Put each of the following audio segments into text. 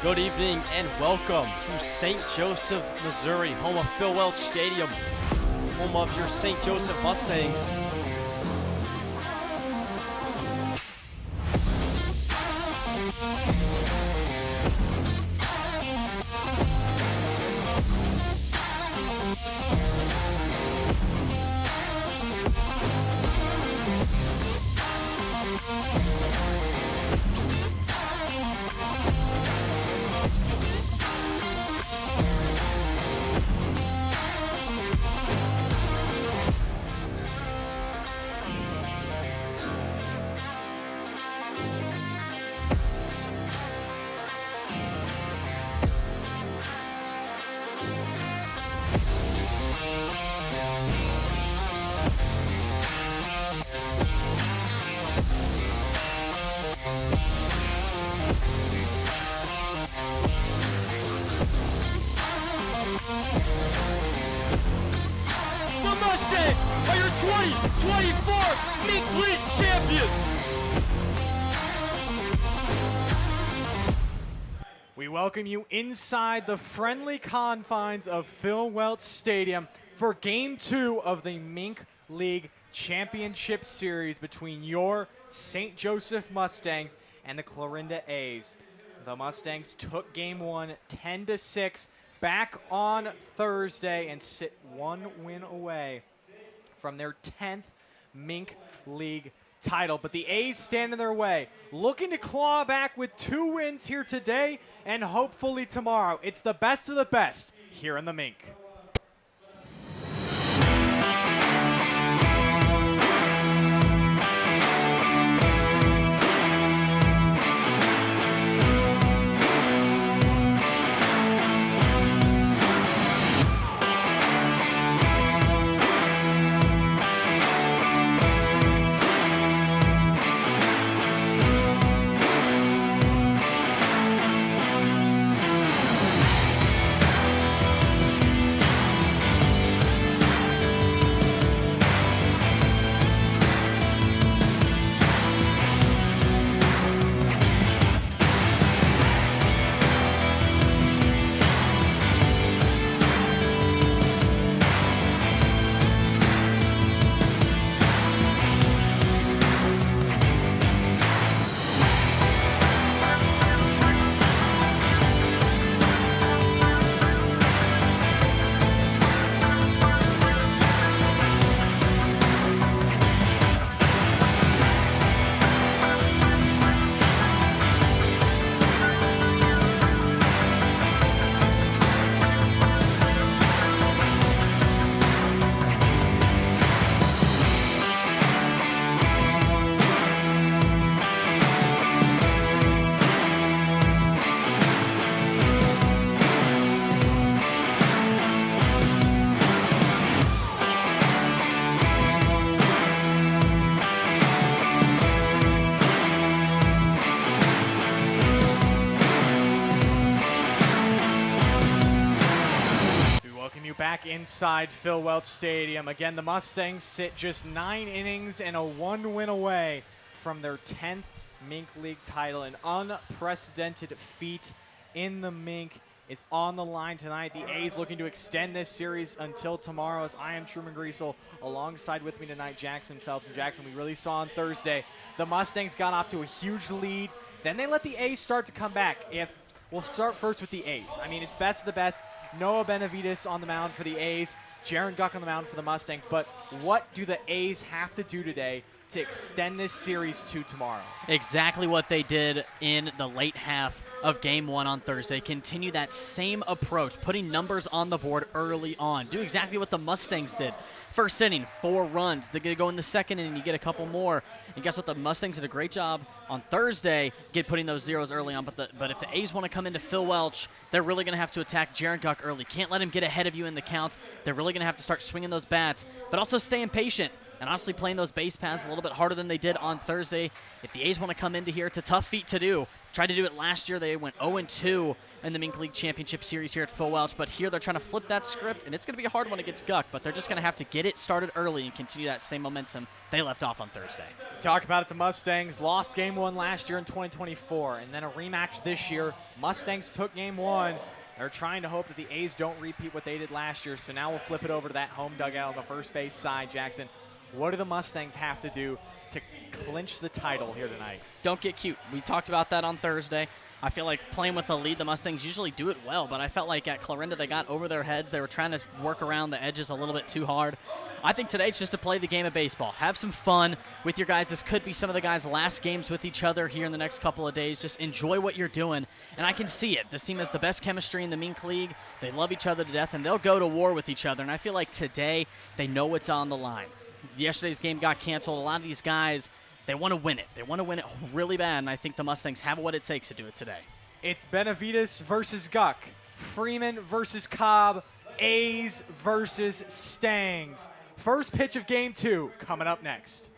Good evening and welcome to St. Joseph, Missouri, home of Phil Welch Stadium, home of your St. Joseph Mustangs. The Mustangs are your 2024 MINK League Champions! We welcome you inside the friendly confines of Phil Welch Stadium for Game 2 of the MINK League Championship Series between your St. Joseph Mustangs and the Clarinda A's. The Mustangs took Game 1 10-6 back on Thursday and sit one win away from their 10th MINK League title. But the A's stand in their way, looking to claw back with 2 wins here today and hopefully tomorrow. It's the best of the best here in the MINK. Back inside Phil Welch Stadium. Again, the Mustangs sit just 9 innings and a 1 win away from their 10th MINK League title. An unprecedented feat in the MINK is on the line tonight. The A's looking to extend this series until tomorrow. As I am Truman Griesel, alongside with me tonight, Jackson Phelps. And Jackson, we really saw on Thursday, the Mustangs got off to a huge lead. Then they let the A's start to come back. We'll start first with the A's. I mean, it's best of the best. Noah Benavides on the mound for the A's, Jaren Guck on the mound for the Mustangs. But what do the A's have to do today to extend this series to tomorrow? Exactly what they did in the late half of Game 1 on Thursday. Continue that same approach, putting numbers on the board early on. Do exactly what the Mustangs did. First inning, 4 runs. They're going to go in the second inning, you get a couple more. And guess what? The Mustangs did a great job on Thursday putting those zeros early on. But if the A's want to come into Phil Welch, they're really going to have to attack Jaren Guck early. Can't let him get ahead of you in the counts. They're really going to have to start swinging those bats, but also staying patient. And honestly, playing those base paths a little bit harder than they did on Thursday. If the A's want to come into here, it's a tough feat to do. Tried to do it last year. They went 0-2 in the MINK League Championship Series here at Phil Welch, but here they're trying to flip that script, and it's going to be a hard one against Guck, but they're just going to have to get it started early and continue that same momentum they left off on Thursday. Talk about it, the Mustangs lost Game 1 last year in 2024, and then a rematch this year. Mustangs took Game 1. They're trying to hope that the A's don't repeat what they did last year, so now we'll flip it over to that home dugout on the first base side. Jackson, what do the Mustangs have to do to clinch the title here tonight? Don't get cute. We talked about that on Thursday. I feel like playing with the lead, the Mustangs usually do it well, but I felt like at Clarinda they got over their heads. They were trying to work around the edges a little bit too hard. I think today it's just to play the game of baseball. Have some fun with your guys. This could be some of the guys' last games with each other here in the next couple of days. Just enjoy what you're doing, and I can see it. This team has the best chemistry in the MINK League. They love each other to death, and they'll go to war with each other, and I feel like today they know what's on the line. Yesterday's game got canceled. A lot of these guys, they want to win it. They want to win it really bad, and I think the Mustangs have what it takes to do it today. It's Benavides versus Guck, Freeman versus Cobb, A's versus Stangs. First pitch of Game 2 coming up next.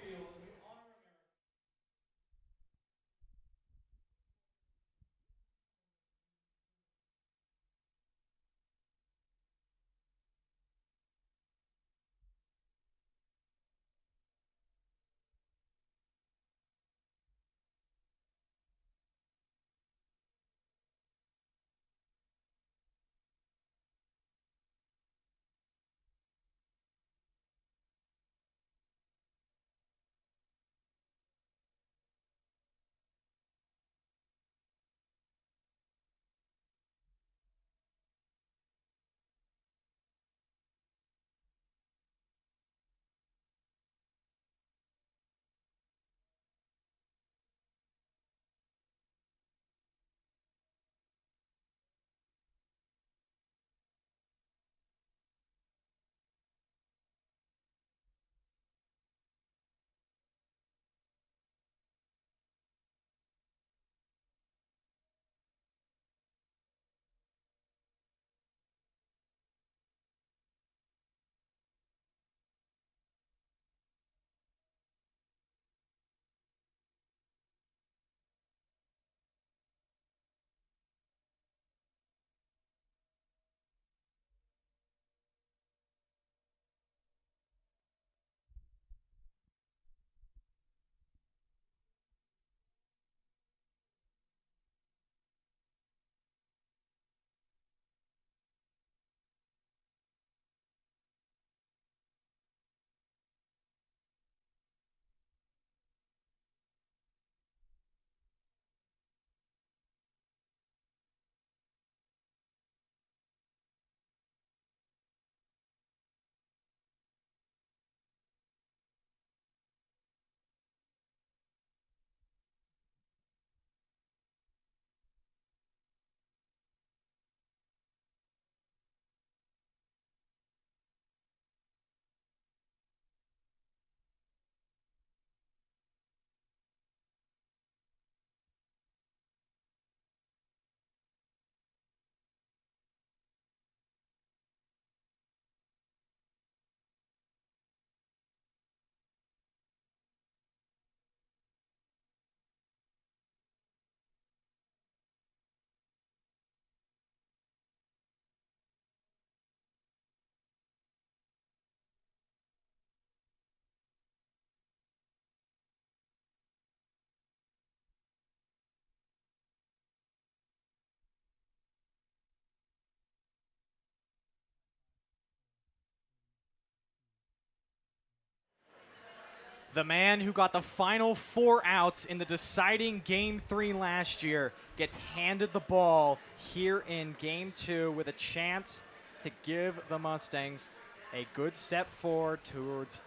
The man who got the final 4 outs in the deciding Game 3 last year gets handed the ball here in Game 2 with a chance to give the Mustangs a good step forward towards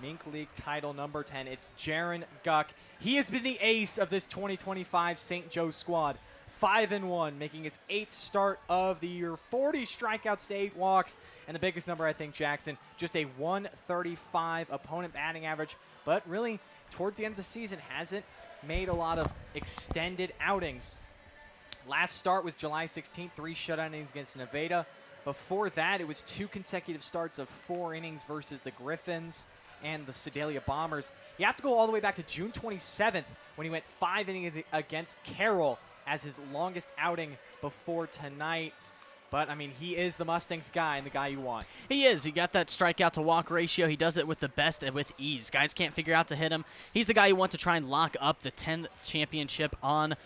MINK League title number 10. It's Jaren Guck. He has been the ace of this 2025 St. Joe squad. 5-1, making his 8th start of the year. 40 strikeouts to 8 walks. And the biggest number, I think, Jackson, just a 135 opponent batting average. But really, towards the end of the season, hasn't made a lot of extended outings. Last start was July 16th, 3 shutout innings against Nevada. Before that, it was 2 consecutive starts of 4 innings versus the Griffins and the Sedalia Bombers. You have to go all the way back to June 27th when he went 5 innings against Carroll as his longest outing before tonight. But, I mean, he is the Mustangs guy and the guy you want. He is. He got that strikeout to walk ratio. He does it with the best and with ease. Guys can't figure out to hit him. He's the guy you want to try and lock up the 10th championship on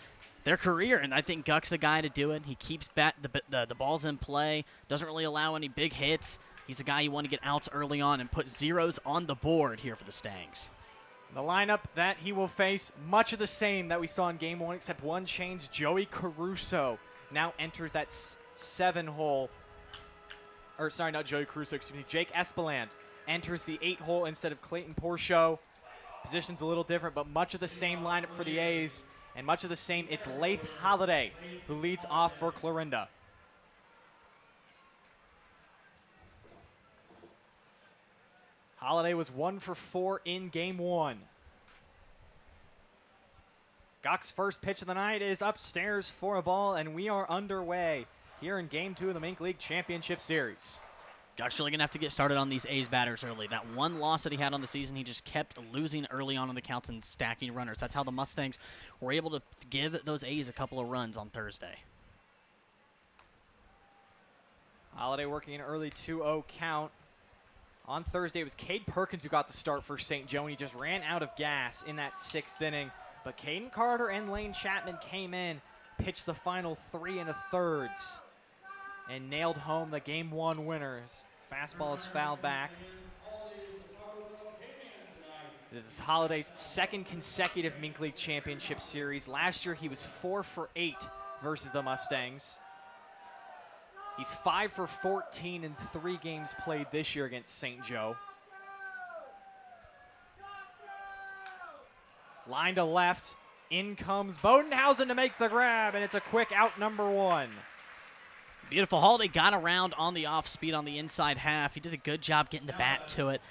their career, and I think Guck's the guy to do it. He keeps the balls in play, doesn't really allow any big hits. He's the guy you want to get outs early on and put zeros on the board here for the Stangs. The lineup that he will face, much of the same that we saw in Game 1, except one change. Joey Caruso now enters that 7-hole. Or, sorry, not Joey Caruso, excuse me. Jake Espeland enters the 8-hole instead of Clayton Porcho. Position's a little different, but much of the same lineup for the A's. And much of the same, it's Laith Holiday who leads off for Clarinda. Holiday was 1 for 4 in Game 1. Guck's first pitch of the night is upstairs for a ball, and we are underway here in Game 2 of the MINK League Championship Series. Guck's really going to have to get started on these A's batters early. That one loss that he had on the season, he just kept losing early on in the counts and stacking runners. That's how the Mustangs were able to give those A's a couple of runs on Thursday. Holiday working an early 2-0 count. On Thursday, it was Cade Perkins who got the start for St. Joe, and he just ran out of gas in that 6th inning. But Caden Carter and Lane Chapman came in, pitched the final 3 1/3, and nailed home the Game 1 winners. Fastball is fouled back. This is Holiday's 2nd consecutive MINK League Championship Series. Last year, he was 4 for 8 versus the Mustangs. He's 5 for 14 in 3 games played this year against St. Joe. Line to left. In comes Bodenhausen to make the grab, and it's a quick out, number 1. Beautiful. Holiday got around on the off speed on the inside half. He did a good job getting the bat to it,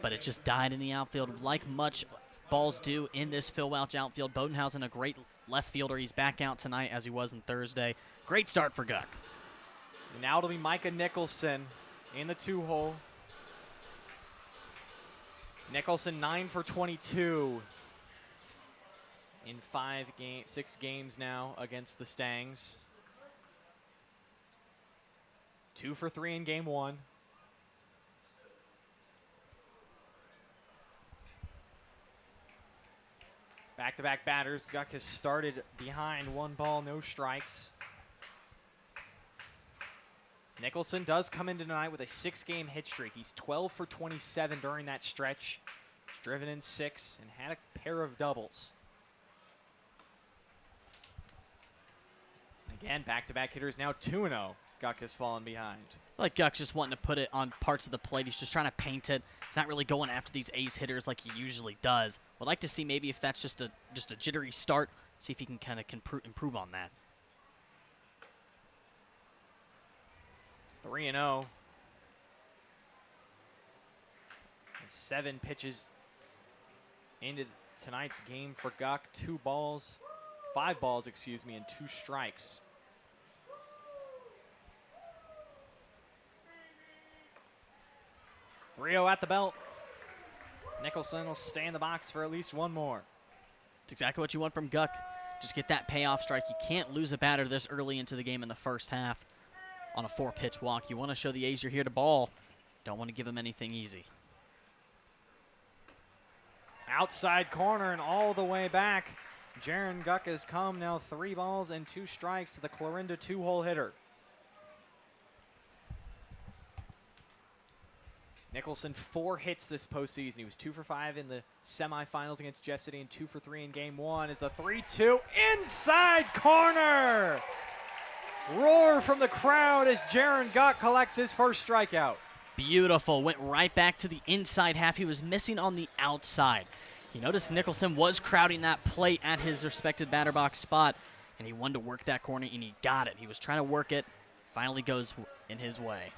but it just died in the outfield like much balls do in this Phil Welch outfield. Bodenhausen, a great left fielder. He's back out tonight as he was on Thursday. Great start for Guck. Now it'll be Micah Nicholson in the 2-hole. Nicholson 9 for 22 in 6 games now against the Stangs. 2 for 3 in Game 1. Back-to-back batters. Guck has started behind 1 ball, no strikes. Nicholson does come in tonight with a 6-game hit streak. He's 12 for 27 during that stretch. He's driven in 6 and had a pair of doubles. Again, back-to-back hitters now 2-0. Guck has fallen behind. Like Guck's just wanting to put it on parts of the plate. He's just trying to paint it. He's not really going after these ace hitters like he usually does. Would like to see maybe if that's just a jittery start, see if he can kind of improve on that. 3-0. 7 pitches into tonight's game for Guck. 5 balls, excuse me, and 2 strikes. Rio at the belt. Nicholson will stay in the box for at least 1 more. It's exactly what you want from Guck. Just get that payoff strike. You can't lose a batter this early into the game in the first half on a 4-pitch walk. You want to show the A's you're here to ball. Don't want to give them anything easy. Outside corner and all the way back. Jaren Guck has come now 3 balls and 2 strikes to the Clarinda 2-hole hitter. Nicholson 4 hits this postseason. He was 2 for 5 in the semifinals against Jeff City and 2 for 3 in Game 1. Is the 3-2 inside corner. Roar from the crowd as Jaren Guck collects his first strikeout. Beautiful. Went right back to the inside half. He was missing on the outside. You notice Nicholson was crowding that plate at his respected batter box spot, and he wanted to work that corner, and he got it. He was trying to work it. Finally goes in his way.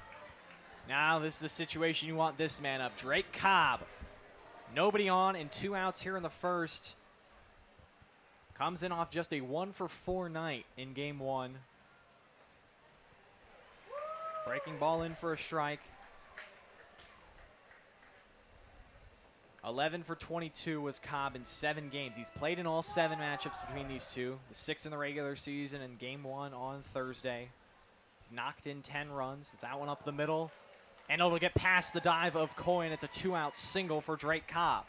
Now this is the situation you want this man up. Drake Cobb. Nobody on and 2 outs here in the first. Comes in off just a 1 for 4 night in Game 1. Breaking ball in for a strike. 11 for 22 was Cobb in 7 games. He's played in all 7 matchups between these two, the 6 in the regular season and game 1 on Thursday. He's knocked in 10 runs. Is that one up the middle? And it'll get past the dive of Coyne. It's a 2-out single for Drake Cobb.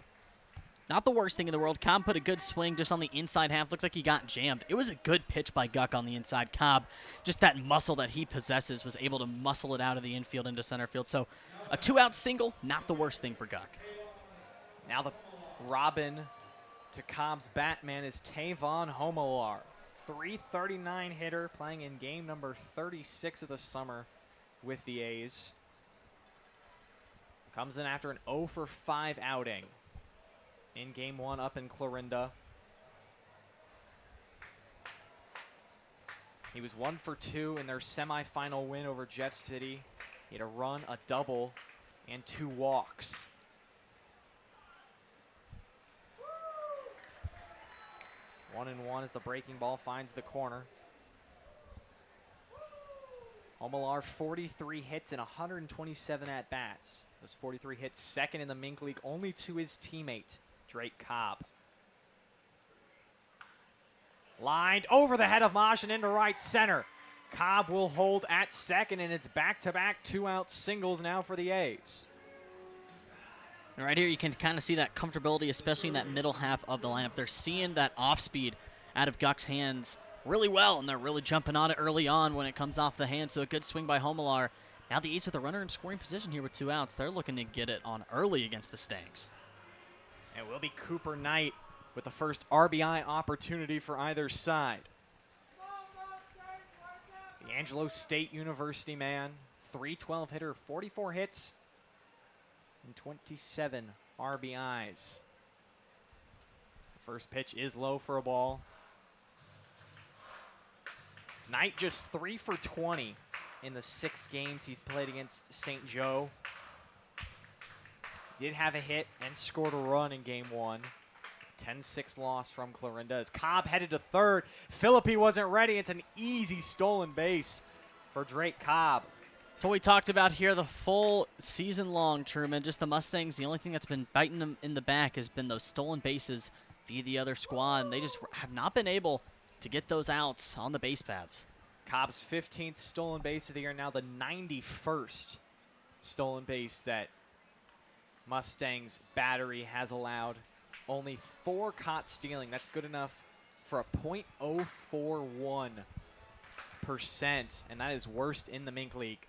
Not the worst thing in the world. Cobb put a good swing just on the inside half. Looks like he got jammed. It was a good pitch by Guck on the inside. Cobb, just that muscle that he possesses, was able to muscle it out of the infield into center field. So a 2-out single, not the worst thing for Guck. Now the Robin to Cobb's Batman is Tavon Homelar. 339 hitter, playing in game number 36 of the summer with the A's. Comes in after an 0 for 5 outing in game 1 up in Clarinda. He was 1 for 2 in their semifinal win over Jeff City. He had a run, a double, and 2 walks. One and one as the breaking ball finds the corner. Homelar, 43 hits and 127 at-bats. Those 43 hits, second in the MINK League, only to his teammate, Drake Cobb. Lined over the head of Mosh and into right center. Cobb will hold at second, and it's back-to-back 2-out singles now for the A's. And right here, you can kind of see that comfortability, especially in that middle half of the lineup. They're seeing that off-speed out of Guck's hands really well, and they're really jumping on it early on when it comes off the hand. So a good swing by Homelar. Now the A's with a runner in scoring position here with 2 outs. They're looking to get it on early against the Stangs. And it will be Cooper Knight with the first RBI opportunity for either side. The Angelo State University man, 312 hitter, 44 hits, and 27 RBIs. The first pitch is low for a ball. Knight just 3 for 20 in the 6 games he's played against St. Joe. Did have a hit and scored a run in game 1. 10-6 loss from Clarinda as Cobb headed to third. Philippi wasn't ready. It's an easy stolen base for Drake Cobb. So we talked about here the full season long, Truman. Just the Mustangs, the only thing that's been biting them in the back has been those stolen bases via the other squad. And they just have not been able to get those outs on the base paths. Cobb's 15th stolen base of the year, now the 91st stolen base that Mustangs battery has allowed. Only 4 caught stealing. That's good enough for a .041%, and that is worst in the MINK League.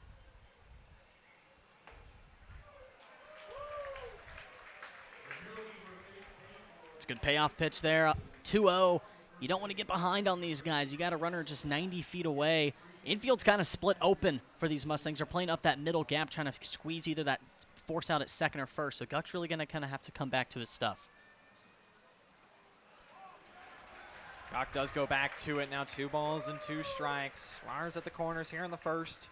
It's a good payoff pitch there. 2-0. You don't want to get behind on these guys. You got a runner just 90 feet away. Infield's kind of split open for these Mustangs. They're playing up that middle gap, trying to squeeze either that force out at second or first. So Guck's really going to kind of have to come back to his stuff. Guck does go back to it now. 2 balls and 2 strikes. Runners at the corners here in the first.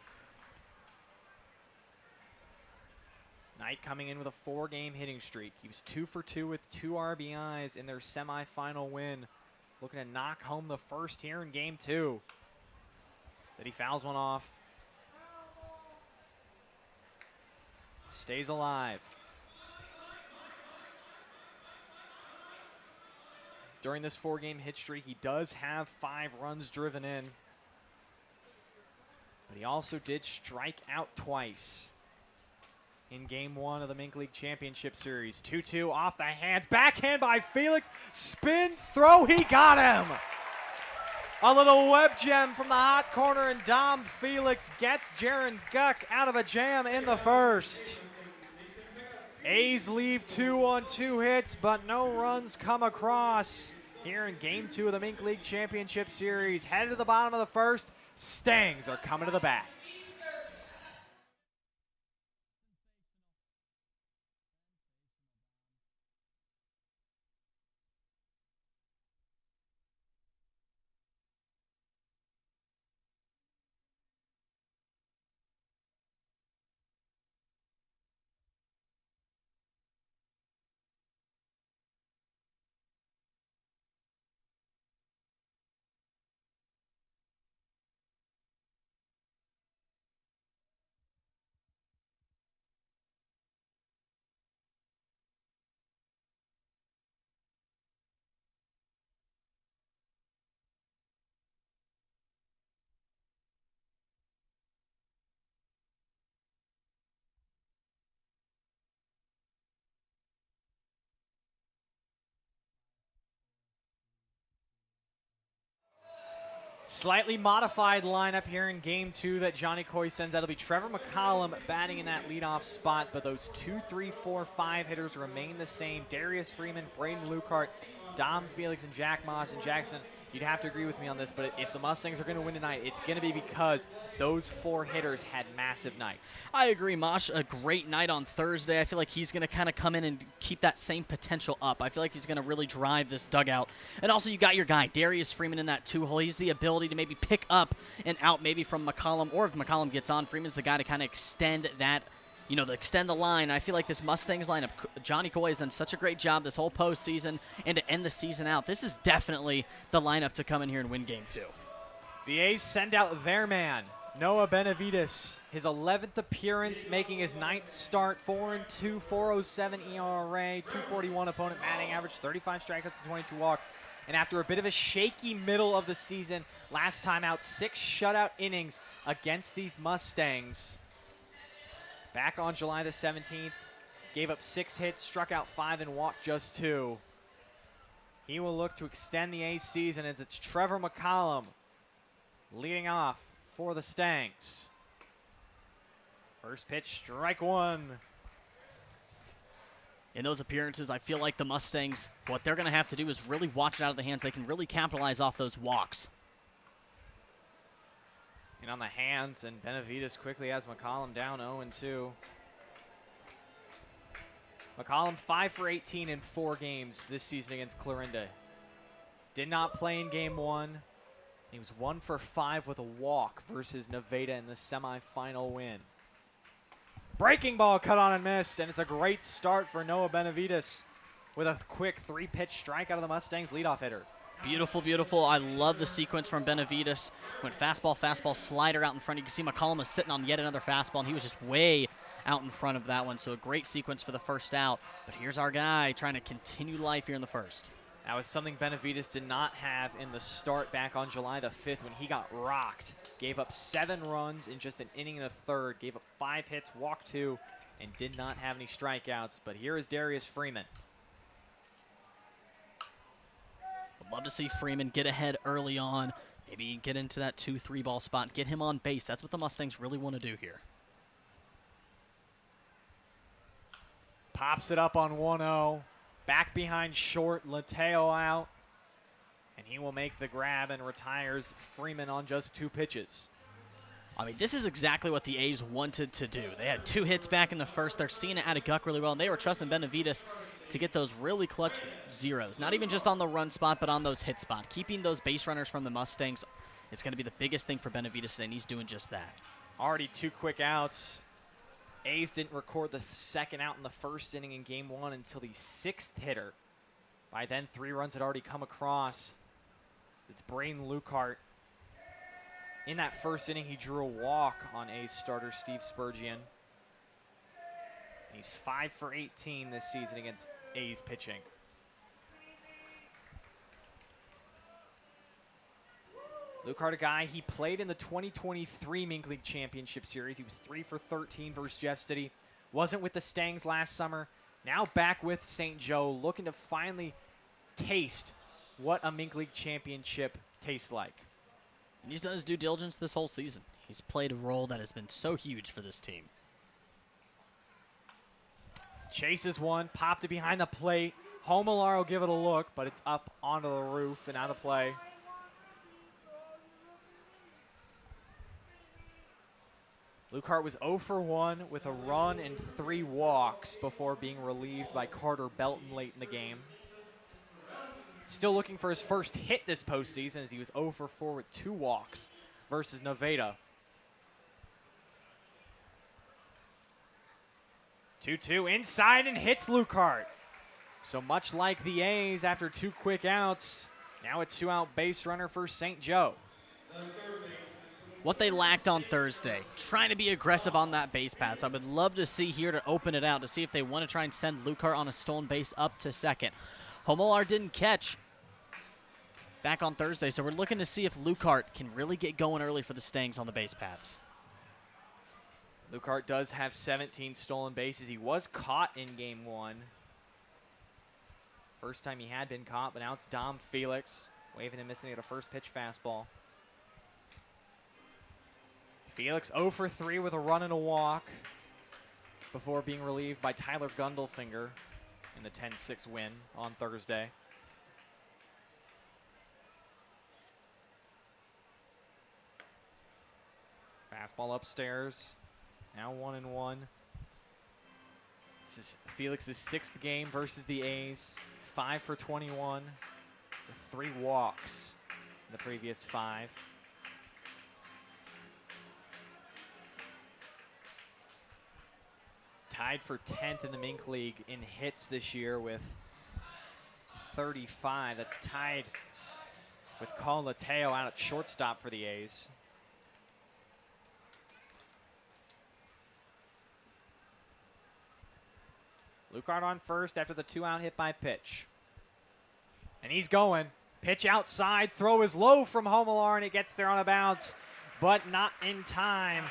Knight coming in with a 4-game hitting streak. He was 2 for 2 with 2 RBIs in their semifinal win. Looking to knock home the first here in game 2. Said he fouls one off. Stays alive. During this 4-game hit streak, he does have 5 runs driven in. But he also did strike out twice in game 1 of the MINK League Championship Series. 2-2 off the hands. Backhand by Felix. Spin, throw, he got him. A little web gem from the hot corner, and Dom Felix gets Jaren Guck out of a jam in the first. A's leave 2 on 2 hits, but no runs come across here in game 2 of the MINK League Championship Series. Headed to the bottom of the first. Stangs are coming to the bat. Slightly modified lineup here in game 2 that Johnny Coy sends out. It'll be Trevor McCollum batting in that leadoff spot, but those 2, 3, 4, 5 hitters remain the same. Darius Freeman, Braden Lukehart, Dom Felix, and Jack Moss and Jackson. You'd have to agree with me on this, but if the Mustangs are going to win tonight, it's going to be because those 4 hitters had massive nights. I agree, Mosh. A great night on Thursday. I feel like he's going to kind of come in and keep that same potential up. I feel like he's going to really drive this dugout. And also, you got your guy, Darius Freeman, in that 2-hole. He's the ability to maybe pick up and out maybe from McCollum, or if McCollum gets on, Freeman's the guy to kind of extend that, you know, extend the line. I feel like this Mustangs lineup, Johnny Coy has done such a great job this whole postseason and to end the season out. This is definitely the lineup to come in here and win game 2. The A's send out their man, Noah Benavides. His 11th appearance, making his 9th start, 4-2, 4.07 ERA, 241 opponent batting average, 35 strikeouts to 22 walks. And after a bit of a shaky middle of the season, last time out, 6 shutout innings against these Mustangs. Back on July the 17th, gave up 6 hits, struck out 5, and walked just 2. He will look to extend the A's season as it's Trevor McCollum leading off for the Stangs. First pitch, strike 1. In those appearances, I feel like the Mustangs, what they're going to have to do is really watch it out of the hands. They can really capitalize off those walks. And on the hands, and Benavides quickly has McCollum down 0-2. McCollum 5 for 18 in 4 games this season against Clarinda. Did not play in game 1. He was 1 for 5 with a walk versus Nevada in the semifinal win. Breaking ball cut on and missed, and it's a great start for Noah Benavides with a quick 3-pitch strike out of the Mustangs leadoff hitter. Beautiful, beautiful. I love the sequence from Benavides. Went fastball, fastball, slider out in front. You can see McCollum was sitting on yet another fastball, and he was just way out in front of that one. So a great sequence for the first out. But here's our guy trying to continue life here in the first. That was something Benavides did not have in the start back on July the 5th when he got rocked. Gave up 7 runs in just an inning and a third. Gave up 5 hits, walked 2, and did not have any strikeouts. But here is Darius Freeman. Would love to see Freeman get ahead early on. Maybe get into that 2-3 ball spot. Get him on base. That's what the Mustangs really want to do here. Pops it up on 1-0. Back behind short, Lateo out. And he will make the grab and retires Freeman on just 2 pitches. I mean, this is exactly what the A's wanted to do. They had 2 hits back in the first. They're seeing it out of Guck really well, and they were trusting Benavides to get those really clutch zeros. Not even just on the run spot, but on those hit spot. Keeping those base runners from the Mustangs is going to be the biggest thing for Benavides, and he's doing just that. Already 2 quick outs. A's didn't record the second out in the first inning in game 1 until the 6th hitter. By then, 3 runs had already come across. It's Braden Lukehart. In that first inning, he drew a walk on A's starter Steve Spurgeon. He's 5 for 18 this season against A's pitching. Lukehart, a guy, he played in the 2023 MINK League Championship Series. He was 3 for 13 versus Jeff City. Wasn't with the Stangs last summer. Now back with St. Joe, looking to finally taste what a MINK League Championship tastes like. And he's done his due diligence this whole season. He's played a role that has been so huge for this team. Chases one, popped it behind the plate. Homelar will give it a look, but it's up onto the roof and out of play. Lukehart was 0 for 1 with a run and 3 walks before being relieved by Carter Belton late in the game. Still looking for his first hit this postseason as he was 0 for 4 with 2 walks versus Nevada. 2-2 inside and hits Lukehart. So much like the A's after 2 quick outs, now a 2-out base runner for St. Joe. What they lacked on Thursday, trying to be aggressive on that base paths. I would love to see here to open it out to see if they want to try and send Lukehart on a stolen base up to second. Homelar didn't catch back on Thursday, so we're looking to see if Lukehart can really get going early for the Stangs on the base paths. Lukehart does have 17 stolen bases. He was caught in game 1. First time he had been caught, but now it's Dom Felix waving and missing at a first pitch fastball. Felix 0 for 3 with a run and a walk before being relieved by Tyler Gundelfinger in the 10-6 win on Thursday. Fastball upstairs. Now 1-1. This is Felix's 6th game versus the A's. 5 for 21 with 3 walks in the previous 5. Tied for 10th in the MINK League in hits this year with 35. That's tied with Colin Lateo out at shortstop for the A's. Lucard on first after the 2-out hit by pitch. And he's going. Pitch outside. Throw is low from Homelar, and it gets there on a bounce, but not in time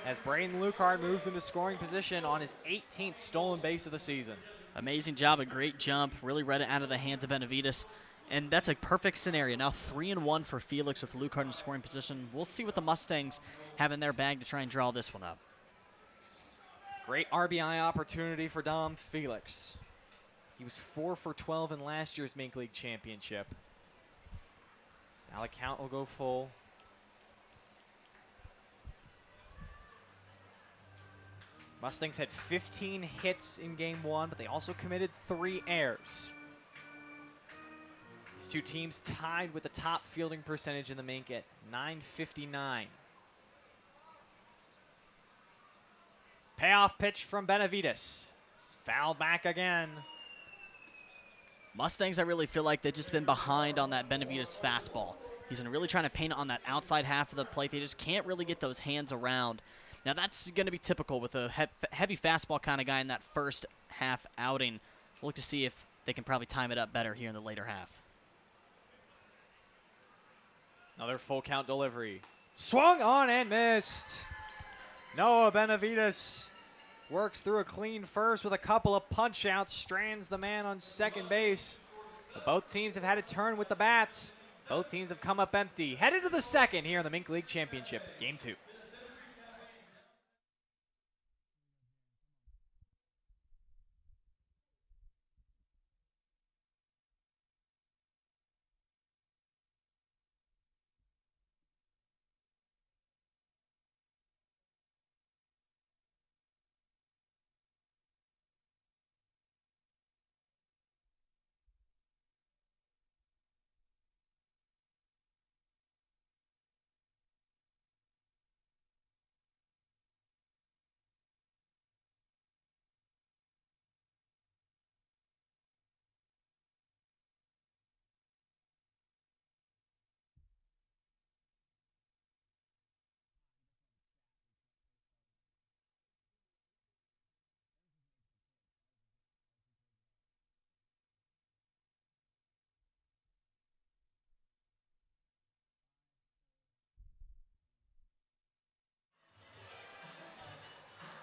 as Braden Lucard moves into scoring position on his 18th stolen base of the season. Amazing job, a great jump. Really read it out of the hands of Benavides. And that's a perfect scenario. Now 3-1 for Felix with Lucard in scoring position. We'll see what the Mustangs have in their bag to try and draw this one up. Great RBI opportunity for Dom Felix. He was 4 for 12 in last year's MINK League Championship. So now the count will go full. Mustangs had 15 hits in game 1, but they also committed 3 errors. These two teams tied with the top fielding percentage in the MINK at .959. Payoff pitch from Benavides. Fouled back again. Mustangs, I really feel like they've just been behind on that Benavides fastball. He's been really trying to paint on that outside half of the plate. They just can't really get those hands around. Now that's going to be typical with a heavy fastball kind of guy in that first half outing. We'll look to see if they can probably time it up better here in the later half. Another full count delivery. Swung on and missed. Noah Benavides works through a clean first with a couple of punch outs, strands the man on second base. But both teams have had a turn with the bats. Both teams have come up empty. Headed to the second here in the MINK League Championship, Game 2.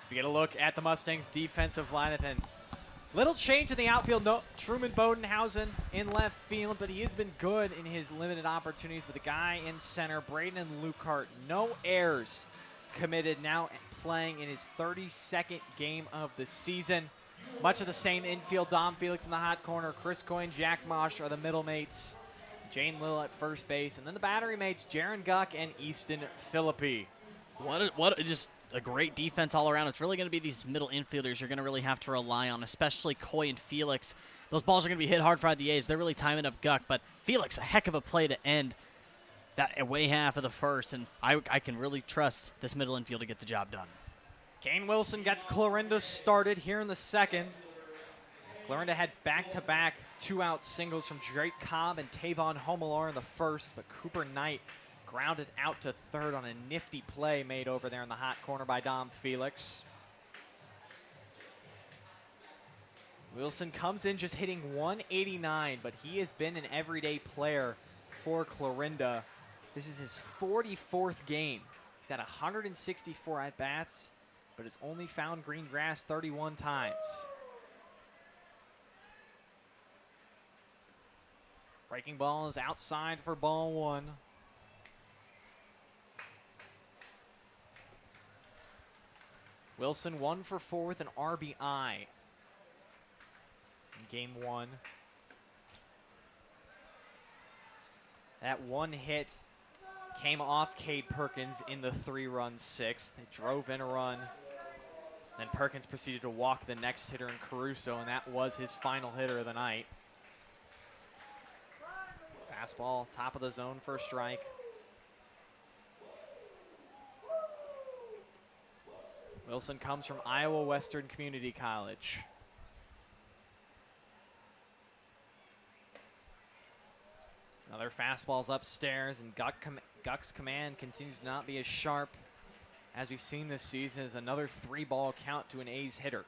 To get a look at the Mustangs' defensive lineup, and little change in the outfield. No, Truman Bodenhausen in left field, but he has been good in his limited opportunities with the guy in center, Braden Lucart. No errors committed, now playing in his 32nd game of the season. Much of the same infield. Dom Felix in the hot corner, Chris Coyne, Jack Mosh are the middle mates. Jane Little at first base, and then the battery mates, Jaren Guck and Easton Philippi. Just a great defense all around. It's really going to be these middle infielders you're going to really have to rely on, especially Coy and Felix. Those balls are going to be hit hard for the A's. They're really timing up Guck, but Felix, a heck of a play to end that away half of the first, and I can really trust this middle infield to get the job done. Kane Wilson gets Clarinda started here in the second. Clarinda had back-to-back 2-out singles from Drake Cobb and Tavon Homelar in the first, but Cooper Knight grounded out to third on a nifty play made over there in the hot corner by Dom Felix. Wilson comes in just hitting 189, but he has been an everyday player for Clarinda. This is his 44th game. He's had 164 at-bats, but has only found green grass 31 times. Breaking ball is outside for ball 1. Wilson 1 for 4 with an RBI in game 1. That one hit came off Cade Perkins in the 3-run sixth. They drove in a run. Then Perkins proceeded to walk the next hitter in Caruso, and that was his final hitter of the night. Fastball, top of the zone for a strike. Wilson comes from Iowa Western Community College. Another fastball's upstairs, and Guck's command continues to not be as sharp as we've seen this season, as another 3-ball count to an A's hitter.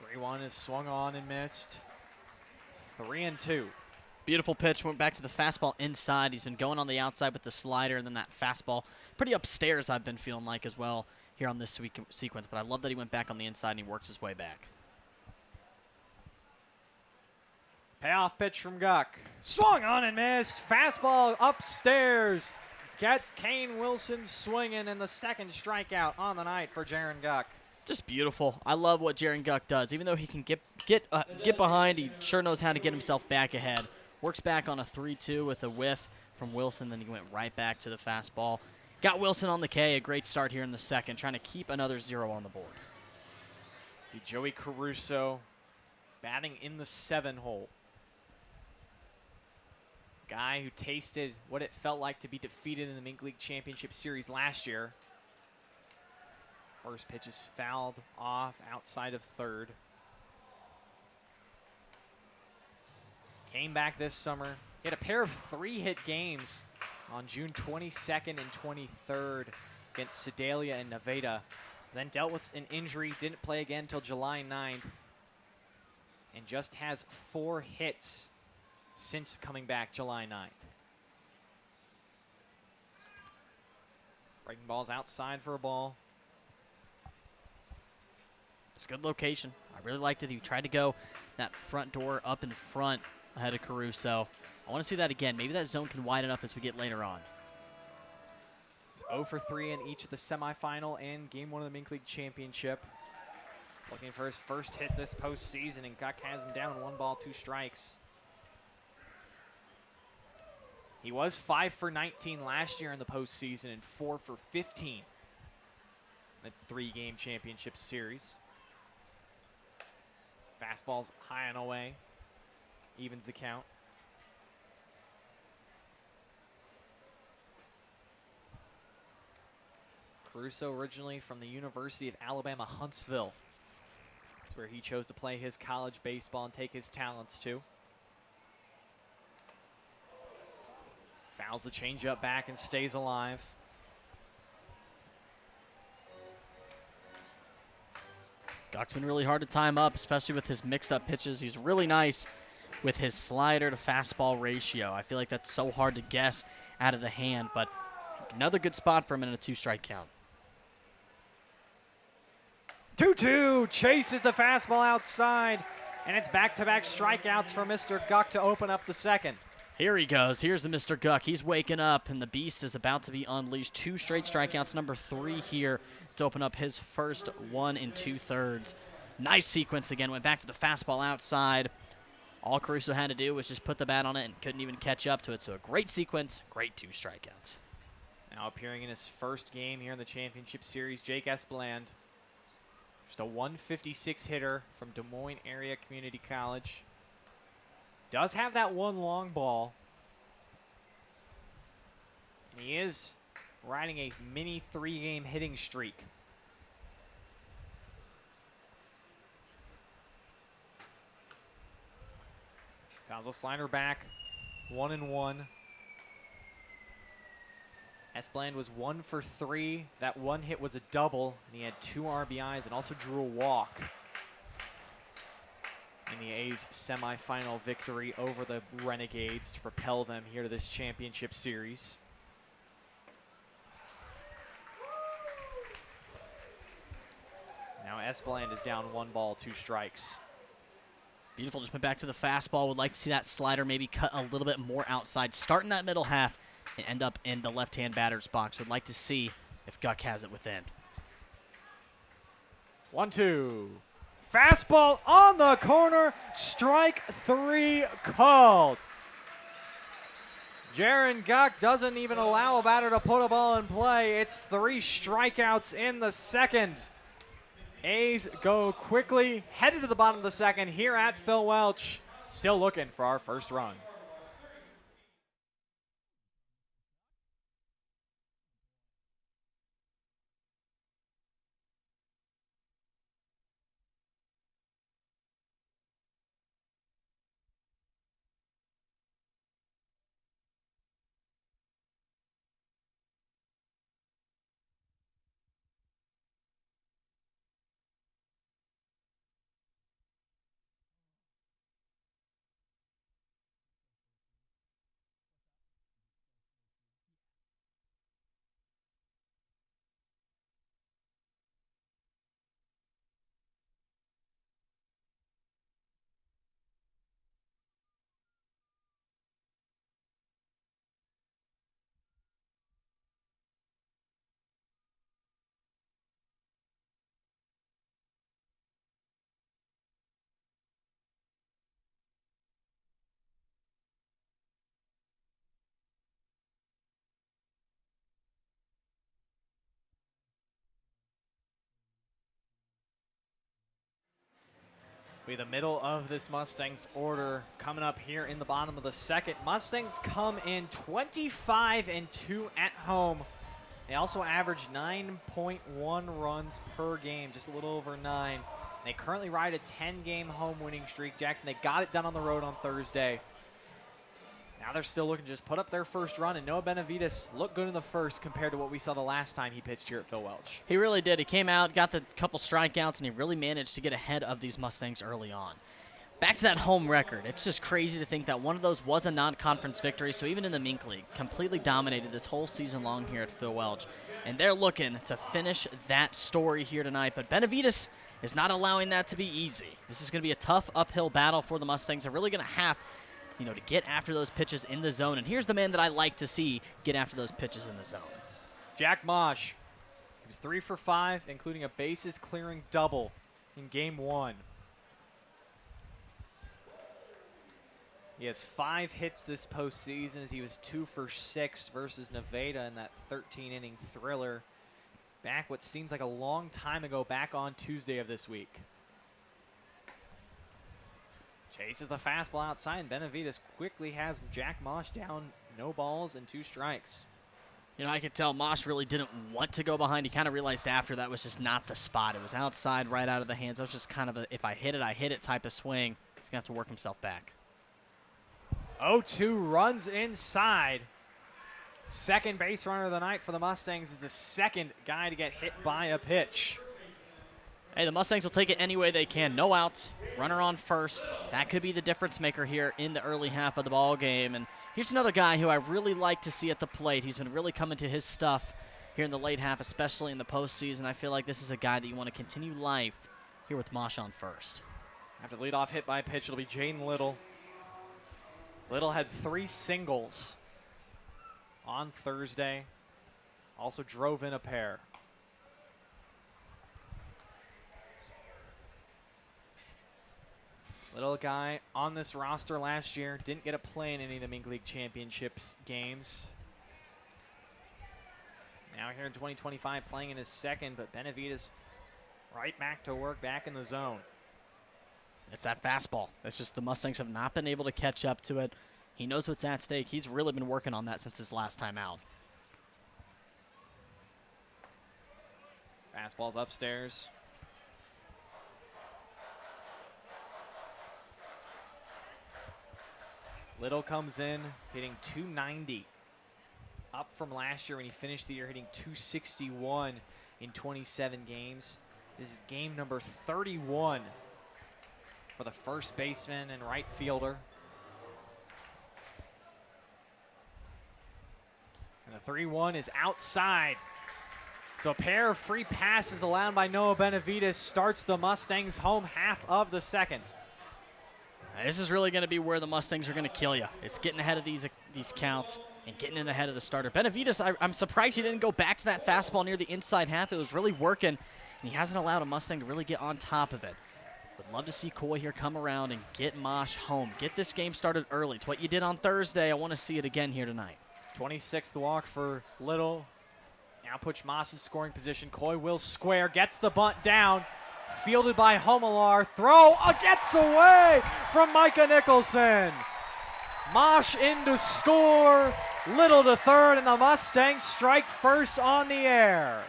The 3-1 is swung on and missed. 3-2. Beautiful pitch, went back to the fastball inside. He's been going on the outside with the slider, and then that fastball. Pretty upstairs, I've been feeling like as well here on this sequence, but I love that he went back on the inside and he works his way back. Payoff pitch from Guck. Swung on and missed. Fastball upstairs. Gets Kane Wilson swinging, and the second strikeout on the night for Jaren Guck. Just beautiful. I love what Jaren Guck does. Even though he can get behind, he sure knows how to get himself back ahead. Works back on a 3-2 with a whiff from Wilson, then he went right back to the fastball. Got Wilson on the K, a great start here in the second, trying to keep another 0 on the board. Be Joey Caruso batting in the 7-hole. Guy who tasted what it felt like to be defeated in the MINK League Championship Series last year. First pitch is fouled off outside of third. Came back this summer. He had a pair of 3-hit games on June 22nd and 23rd against Sedalia and Nevada. Then dealt with an injury, didn't play again until July 9th, and just has 4 hits since coming back July 9th. Breaking balls outside for a ball. It's a good location. I really liked it. He tried to go that front door up in front ahead of Caruso. I want to see that again. Maybe that zone can widen up as we get later on. 0 for 3 in each of the semifinal and Game 1 of the MINK League Championship. Looking for his first hit this postseason, and Guck has him down 1 ball, 2 strikes. He was 5 for 19 last year in the postseason and 4 for 15 in the 3-game championship series. Fastball's high and away. Evens the count. Caruso originally from the University of Alabama, Huntsville. That's where he chose to play his college baseball and take his talents to. Fouls the changeup back and stays alive. Guck's been really hard to time up, especially with his mixed-up pitches. He's really nice with his slider to fastball ratio. I feel like that's so hard to guess out of the hand, but another good spot for him in a 2-strike count. 2-2, chases the fastball outside, and it's back-to-back strikeouts for Mr. Guck to open up the second. Here he goes. Here's the Mr. Guck. He's waking up, and the beast is about to be unleashed. 2 straight strikeouts, number 3 here to open up his first 1 2/3. Nice sequence again. Went back to the fastball outside. All Caruso had to do was just put the bat on it and couldn't even catch up to it. So a great sequence, great 2 strikeouts. Now appearing in his first game here in the championship series, Jake Espland. Just a 156 hitter from Des Moines Area Community College. Does have that 1 long ball. And he is riding a mini 3-game hitting streak. Fouls a slider back, 1-1. Espland was 1 for 3. That 1 hit was a double, and he had 2 RBIs and also drew a walk in the A's semifinal victory over the Renegades to propel them here to this championship series. Now Espland is down 1 ball, 2 strikes. Beautiful, just went back to the fastball. Would like to see that slider maybe cut a little bit more outside. Start in that middle half and end up in the left-hand batter's box. Would like to see if Guck has it within. 1-2. Fastball on the corner. Strike 3 called. Jaren Guck doesn't even allow a batter to put a ball in play. It's 3 strikeouts in the second. A's go quickly, headed to the bottom of the second here at Phil Welch. Still looking for our first run. Be the middle of this Mustangs order coming up here in the bottom of the second. Mustangs come in 25-2 at home. They also average 9.1 runs per game, just a little over 9. They currently ride a 10-game home winning streak. Jackson, they got it done on the road on Thursday. Now they're still looking to just put up their first run, and Noah Benavides looked good in the first compared to what we saw the last time he pitched here at Phil Welch. He really did. He came out, got the couple strikeouts, and he really managed to get ahead of these Mustangs early on. Back to that home record. It's just crazy to think that one of those was a non-conference victory, so even in the MINK League, completely dominated this whole season long here at Phil Welch. And they're looking to finish that story here tonight, but Benavides is not allowing that to be easy. This is going to be a tough uphill battle for the Mustangs. They're really going to have to get after those pitches in the zone. And here's the man that I like to see get after those pitches in the zone. Jack Mosh. He was 3 for 5, including a bases clearing double in game 1. He has 5 hits this postseason as he was 2 for 6 versus Nevada in that 13-inning thriller back what seems like a long time ago, back on Tuesday of this week. Chases the fastball outside, and Benavides quickly has Jack Mosh down, no balls and 2 strikes. I could tell Mosh really didn't want to go behind. He kind of realized after that was just not the spot. It was outside, right out of the hands. That was just kind of a, if I hit it type of swing. He's going to have to work himself back. 0-2 runs inside. Second base runner of the night for the Mustangs is the second guy to get hit by a pitch. Hey, the Mustangs will take it any way they can. No outs, runner on first. That could be the difference maker here in the early half of the ball game. And here's another guy who I really like to see at the plate. He's been really coming to his stuff here in the late half, especially in the postseason. I feel like this is a guy that you want to continue life here with Mosh on first. After the leadoff hit by a pitch, it'll be Jaden Little. Little had 3 singles on Thursday. Also drove in a pair. Little guy on this roster last year. Didn't get a play in any of the MINK League Championships games. Now here in 2025 playing in his second, but Benavides right back to work, back in the zone. It's that fastball. It's just the Mustangs have not been able to catch up to it. He knows what's at stake. He's really been working on that since his last time out. Fastball's upstairs. Little comes in hitting 290, up from last year when he finished the year hitting 261 in 27 games. This is game number 31 for the first baseman and right fielder. And the 3-1 is outside. So a pair of free passes allowed by Noah Benavides starts the Mustangs home half of the second. This is really going to be where the Mustangs are going to kill you. It's getting ahead of these counts and getting in ahead of the starter. Benavides, I'm surprised he didn't go back to that fastball near the inside half. It was really working, and he hasn't allowed a Mustang to really get on top of it. Would love to see Coy here come around and get Mosh home. Get this game started early. It's what you did on Thursday. I want to see it again here tonight. 26th walk for Little. Now puts Mosh in scoring position. Coy will square, gets the bunt down. Fielded by Homelar. Throw gets away from Micah Nicholson. Mosh in to score. Little to third, and the Mustangs strike first on the air.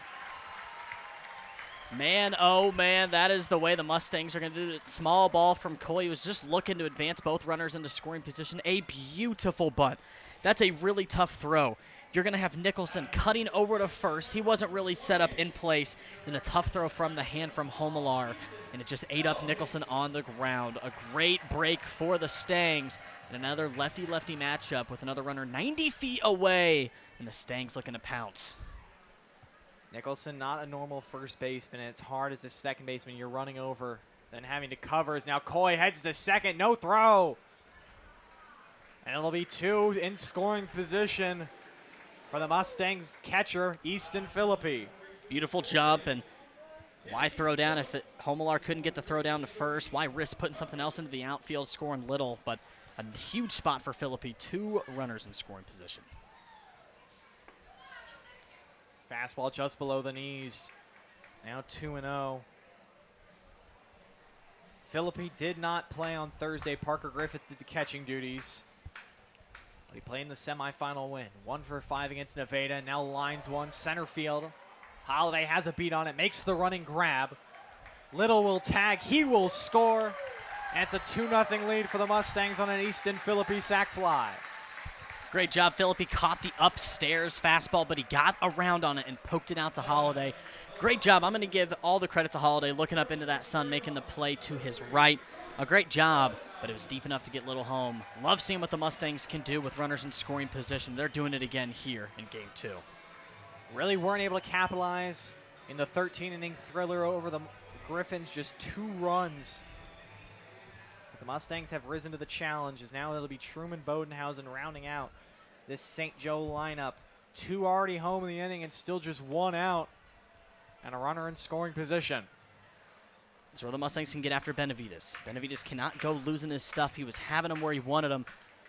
Man, oh man, that is the way the Mustangs are going to do it. Small ball from Coy. He was just looking to advance both runners into scoring position. A beautiful bunt. That's a really tough throw. You're going to have Nicholson cutting over to first. He wasn't really set up in place. Then a tough throw from the hand from Homelar, and it just ate up Nicholson on the ground. A great break for the Stangs, and another lefty-lefty matchup with another runner 90 feet away, and the Stangs looking to pounce. Nicholson, not a normal first baseman, and it's hard as a second baseman. You're running over, then having to cover. As now Coy heads to second, no throw. And it'll be two in scoring position for the Mustangs catcher, Easton Philippi. Beautiful jump, and why throw down if Homelar couldn't get the throw down to first? Why risk putting something else into the outfield, scoring Little? But a huge spot for Philippi, two runners in scoring position. Fastball just below the knees. Now 2-0. Philippi did not play on Thursday. Parker Griffith did the catching duties. But he played in the semifinal win. 1 for 5 against Nevada. Now lines one, center field. Holiday has a beat on it, makes the running grab. Little will tag, he will score. And it's a 2-0 lead for the Mustangs on an Easton Philippi sac fly. Great job, Philippi caught the upstairs fastball, but he got around on it and poked it out to Holiday. Great job. I'm going to give all the credit to Holiday, looking up into that sun, making the play to his right. A great job, but it was deep enough to get Little home. Love seeing what the Mustangs can do with runners in scoring position. They're doing it again here in Game 2. Really weren't able to capitalize in the 13-inning thriller over the Griffins. Just 2 runs. But the Mustangs have risen to the challenge, as now it'll be Truman Bodenhausen rounding out this St. Joe lineup. 2 already home in the inning and still just 1 out. And a runner in scoring position. This is where the Mustangs can get after Benavides. Benavides cannot go losing his stuff. He was having them where he wanted them.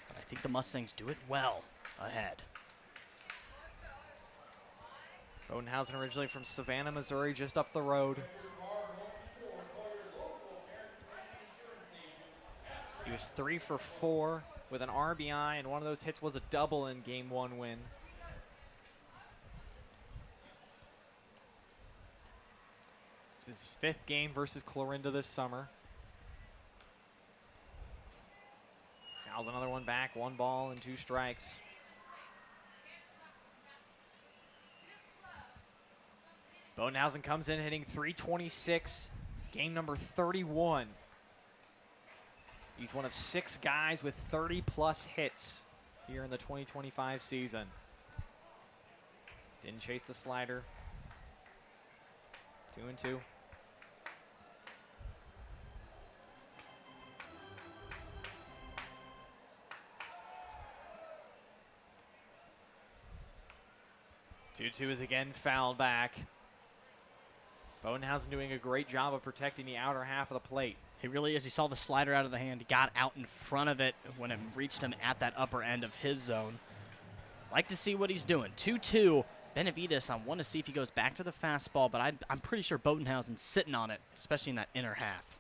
But I think the Mustangs do it well ahead. Bodenhausen originally from Savannah, Missouri, just up the road. He was 3 for 4 with an RBI, and one of those hits was a double in Game 1 win. It's his 5th game versus Clarinda this summer. Fouls another one back, 1 ball and 2 strikes. Bodenhausen comes in hitting .326, game number 31. He's one of 6 guys with 30-plus hits here in the 2025 season. Didn't chase the slider. 2-2. Two is again fouled back. Bodenhausen doing a great job of protecting the outer half of the plate. He really is. He saw the slider out of the hand. He got out in front of it when it reached him at that upper end of his zone. Like to see what he's doing. 2-2. Benavides, I want to see if he goes back to the fastball, but I'm pretty sure Bodenhausen's sitting on it, especially in that inner half.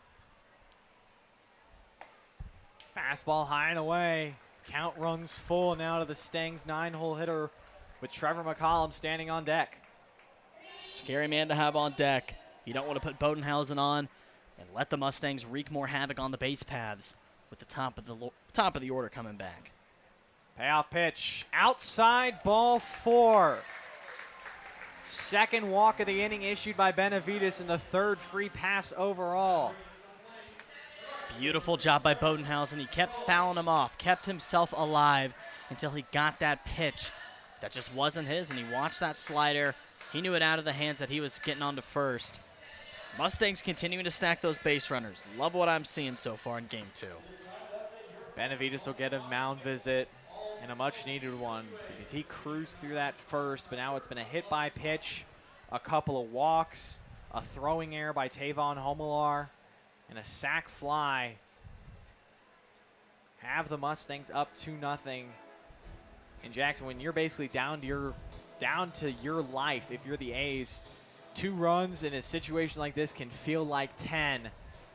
Fastball high and away. Count runs full now to the Stangs 9-hole hitter with Trevor McCollum standing on deck. Scary man to have on deck. You don't want to put Bodenhausen on and let the Mustangs wreak more havoc on the base paths with the top of the order coming back. Payoff pitch. Outside, ball 4. Second walk of the inning issued by Benavides and the 3rd free pass overall. Beautiful job by Bodenhausen. He kept fouling him off, kept himself alive until he got that pitch that just wasn't his, and he watched that slider. He knew it out of the hands that he was getting on to first. Mustangs continuing to stack those base runners. Love what I'm seeing so far in Game 2. Benavides will get a mound visit, and a much-needed one, because he cruised through that first, but now it's been a hit by pitch, a couple of walks, a throwing error by Tavon Homelar, and a sac fly. Have the Mustangs up 2-0. And Jackson, when you're basically down to your life, if you're the A's, 2 runs in a situation like this can feel like 10.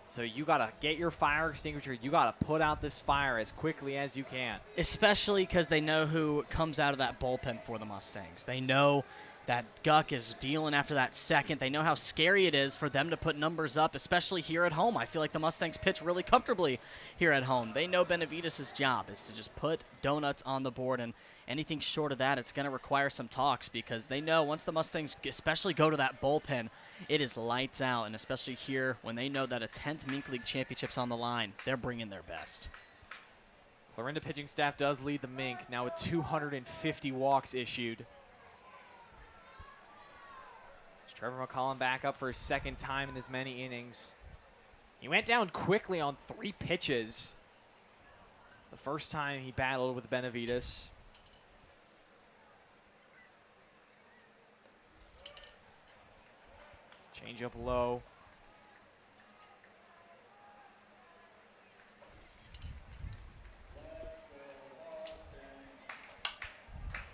So you got to get your fire extinguisher. You got to put out this fire as quickly as you can. Especially because they know who comes out of that bullpen for the Mustangs. They know that Guck is dealing after that second. They know how scary it is for them to put numbers up, especially here at home. I feel like the Mustangs pitch really comfortably here at home. They know Benavides' job is to just put donuts on the board, and anything short of that, it's going to require some talks, because they know once the Mustangs especially go to that bullpen, it is lights out, and especially here when they know that a 10th MINK League Championship's on the line, they're bringing their best. Clarinda pitching staff does lead the MINK, now with 250 walks issued. Trevor McCollum back up for his second time in as many innings. He went down quickly on 3 pitches. The first time he battled with Benavides. Change up low.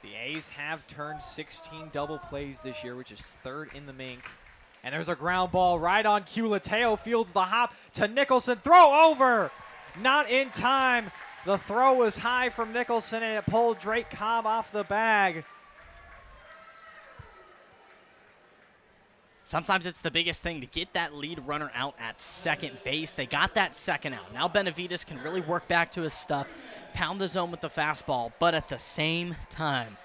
The A's have turned 16 double plays this year, which is 3rd in the MINK. And there's a ground ball right on cue. Lateo fields the hop to Nicholson. Throw over! Not in time. The throw was high from Nicholson, and it pulled Drake Cobb off the bag. Sometimes it's the biggest thing to get that lead runner out at second base. They got that second out. Now Benavides can really work back to his stuff, pound the zone with the fastball, but at the same time,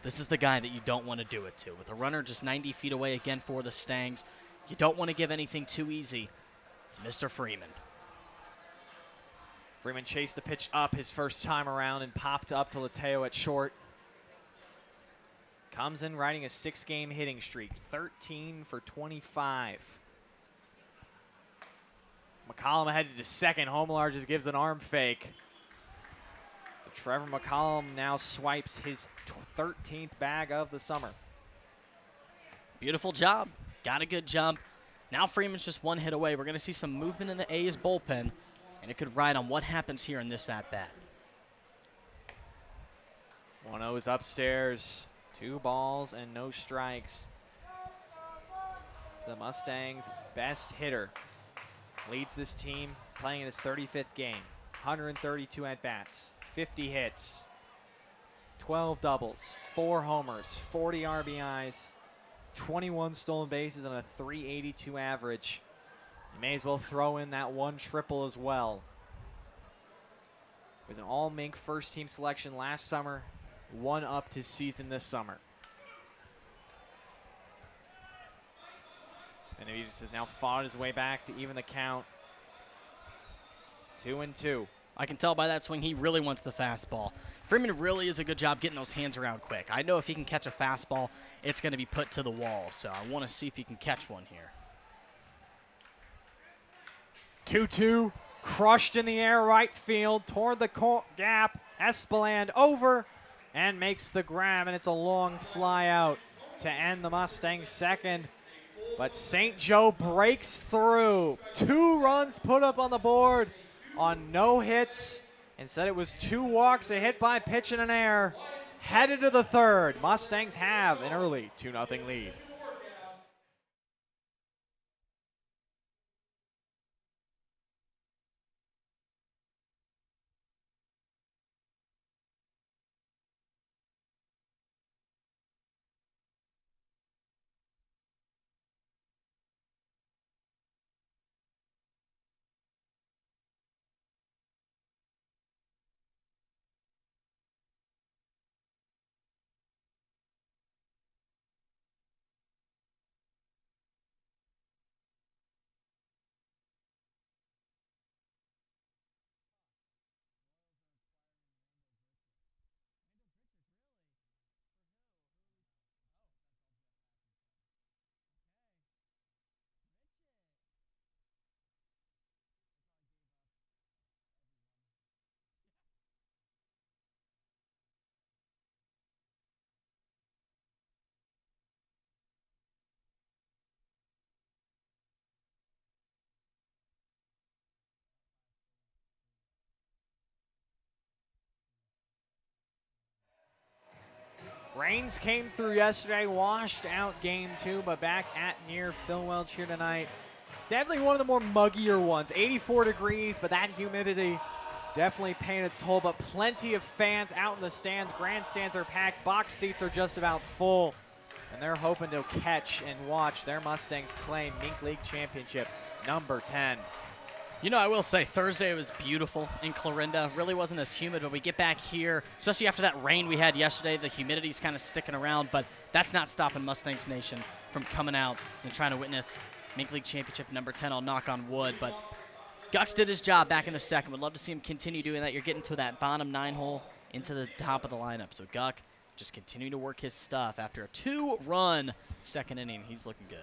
this is the guy that you don't want to do it to. With a runner just 90 feet away again for the Stangs, you don't want to give anything too easy to Mr. Freeman. Freeman chased the pitch up his first time around and popped up to Lateo at short. Comes in riding a 6-game hitting streak, 13 for 25. McCollum headed to second. Homelar just gives an arm fake. So Trevor McCollum now swipes his 13th bag of the summer. Beautiful job. Got a good jump. Now Freeman's just 1 hit away. We're going to see some movement in the A's bullpen, and it could ride on what happens here in this at-bat. 1-0 is upstairs. 2 balls and no strikes. The Mustangs' best hitter leads this team, playing in his 35th game. 132 at-bats, 50 hits, 12 doubles, 4 homers, 40 RBIs, 21 stolen bases, and a .382 average. You may as well throw in that 1 triple as well. He was an all-MINK first-team selection last summer, 1 up to season this summer. Benavides has now fought his way back to even the count. 2-2. I can tell by that swing he really wants the fastball. Freeman really is a good job getting those hands around quick. I know if he can catch a fastball, it's going to be put to the wall, so I want to see if he can catch one here. 2-2, crushed in the air right field, toward the gap. Espeland over and makes the grab, and it's a long fly out to end the Mustangs' second. But St. Joe breaks through. 2 runs put up on the board on no hits. Instead, it was 2 walks, a hit by pitch and an error. Headed to the 3rd. Mustangs have an early 2-0 lead. Rains came through yesterday, washed out game 2, but back at near Phil Welch here tonight. Definitely one of the more muggier ones. 84 degrees, but that humidity definitely paying a toll, but plenty of fans out in the stands. Grandstands are packed, box seats are just about full, and they're hoping to catch and watch their Mustangs claim MINK League Championship number 10. You know, I will say Thursday was beautiful in Clarinda. Really wasn't as humid, but we get back here, especially after that rain we had yesterday. The humidity's kind of sticking around, but that's not stopping Mustangs Nation from coming out and trying to witness MINK League Championship number 10. I'll knock on wood, but Gucks did his job back in the second. Would love to see him continue doing that. You're getting to that bottom 9 hole into the top of the lineup. So Guck just continuing to work his stuff after a 2-run second inning. He's looking good.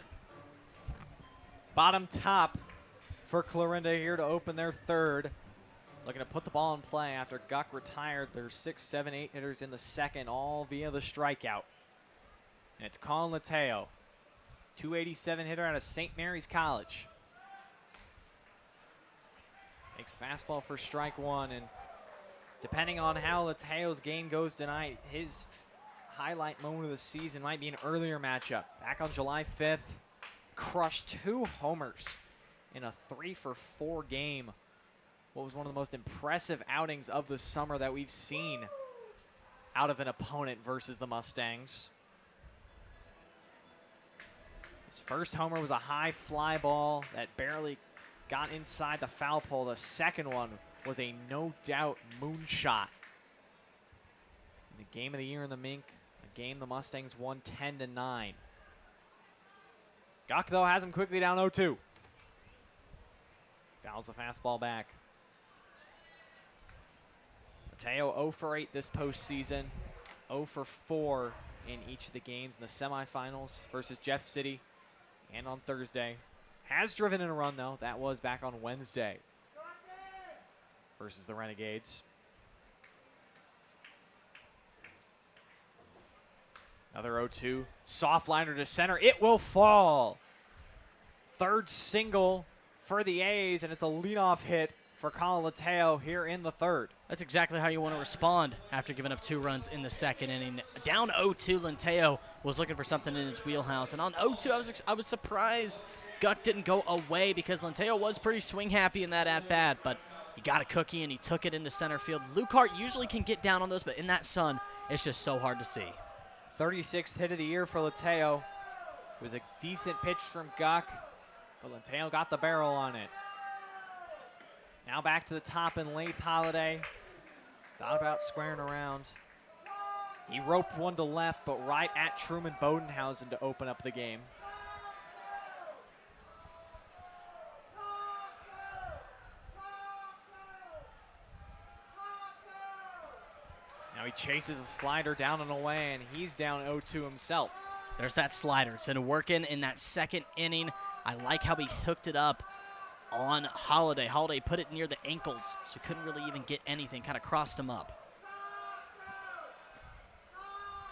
Bottom top for Clarinda here to open their third. Looking to put the ball in play after Guck retired their 6, 7, 8 hitters in the second, all via the strikeout. And it's Colin Lateo, 287 hitter out of St. Mary's College. Makes fastball for strike 1, and depending on how Lateo's game goes tonight, his highlight moment of the season might be an earlier matchup. Back on July 5th, crushed 2 homers in a 3-for-4 game. What was one of the most impressive outings of the summer that we've seen out of an opponent versus the Mustangs. His first homer was a high fly ball that barely got inside the foul pole. The second one was a no-doubt moonshot. In the game of the year in the Mink, a game the Mustangs won 10-9. Guck, though, has him quickly down 0-2. Fouls the fastball back. Mateo 0 for 8 this postseason. 0 for 4 in each of the games in the semifinals versus Jeff City and on Thursday. Has driven in a run, though. That was back on Wednesday versus the Renegades. Another 0-2. Soft liner to center. It will fall. Third single for the A's, and it's a leadoff hit for Colin Lateo here in the third. That's exactly how you want to respond after giving up 2 runs in the second inning. Down 0-2, Lateo was looking for something in his wheelhouse. And on 0-2, I was surprised Guck didn't go away because Lateo was pretty swing happy in that at-bat, but he got a cookie and he took it into center field. Lucart usually can get down on those, but in that sun, it's just so hard to see. 36th hit of the year for Lateo. It was a decent pitch from Guck, but Lateo got the barrel on it. Now back to the top in Lath Holiday. Thought about squaring around. He roped one to left, but right at Truman Bodenhausen to open up the game. Now he chases a slider down and away, and he's down 0-2 himself. There's that slider. It's been working in that second inning. I like how he hooked it up on Holiday. Holiday put it near the ankles, so he couldn't really even get anything. Kind of crossed him up.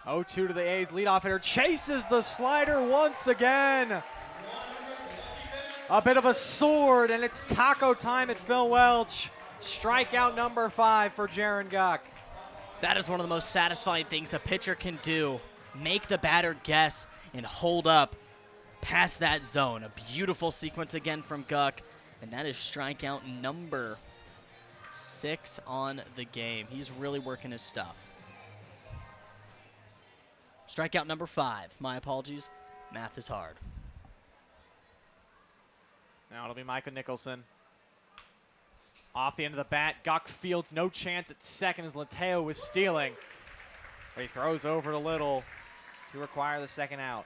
0-2 to the A's leadoff hitter. Chases the slider once again. A bit of a sword, and it's taco time at Phil Welch. Strikeout number 5 for Jaren Guck. That is one of the most satisfying things a pitcher can do. Make the batter guess and hold up past that zone. A beautiful sequence again from Guck, and that is strikeout number 6 on the game. He's really working his stuff. Strikeout number 5. My apologies. Math is hard. Now it'll be Micah Nicholson. Off the end of the bat, Guck fields no chance at second as Lateo was stealing. But he throws over to Little to require the second out.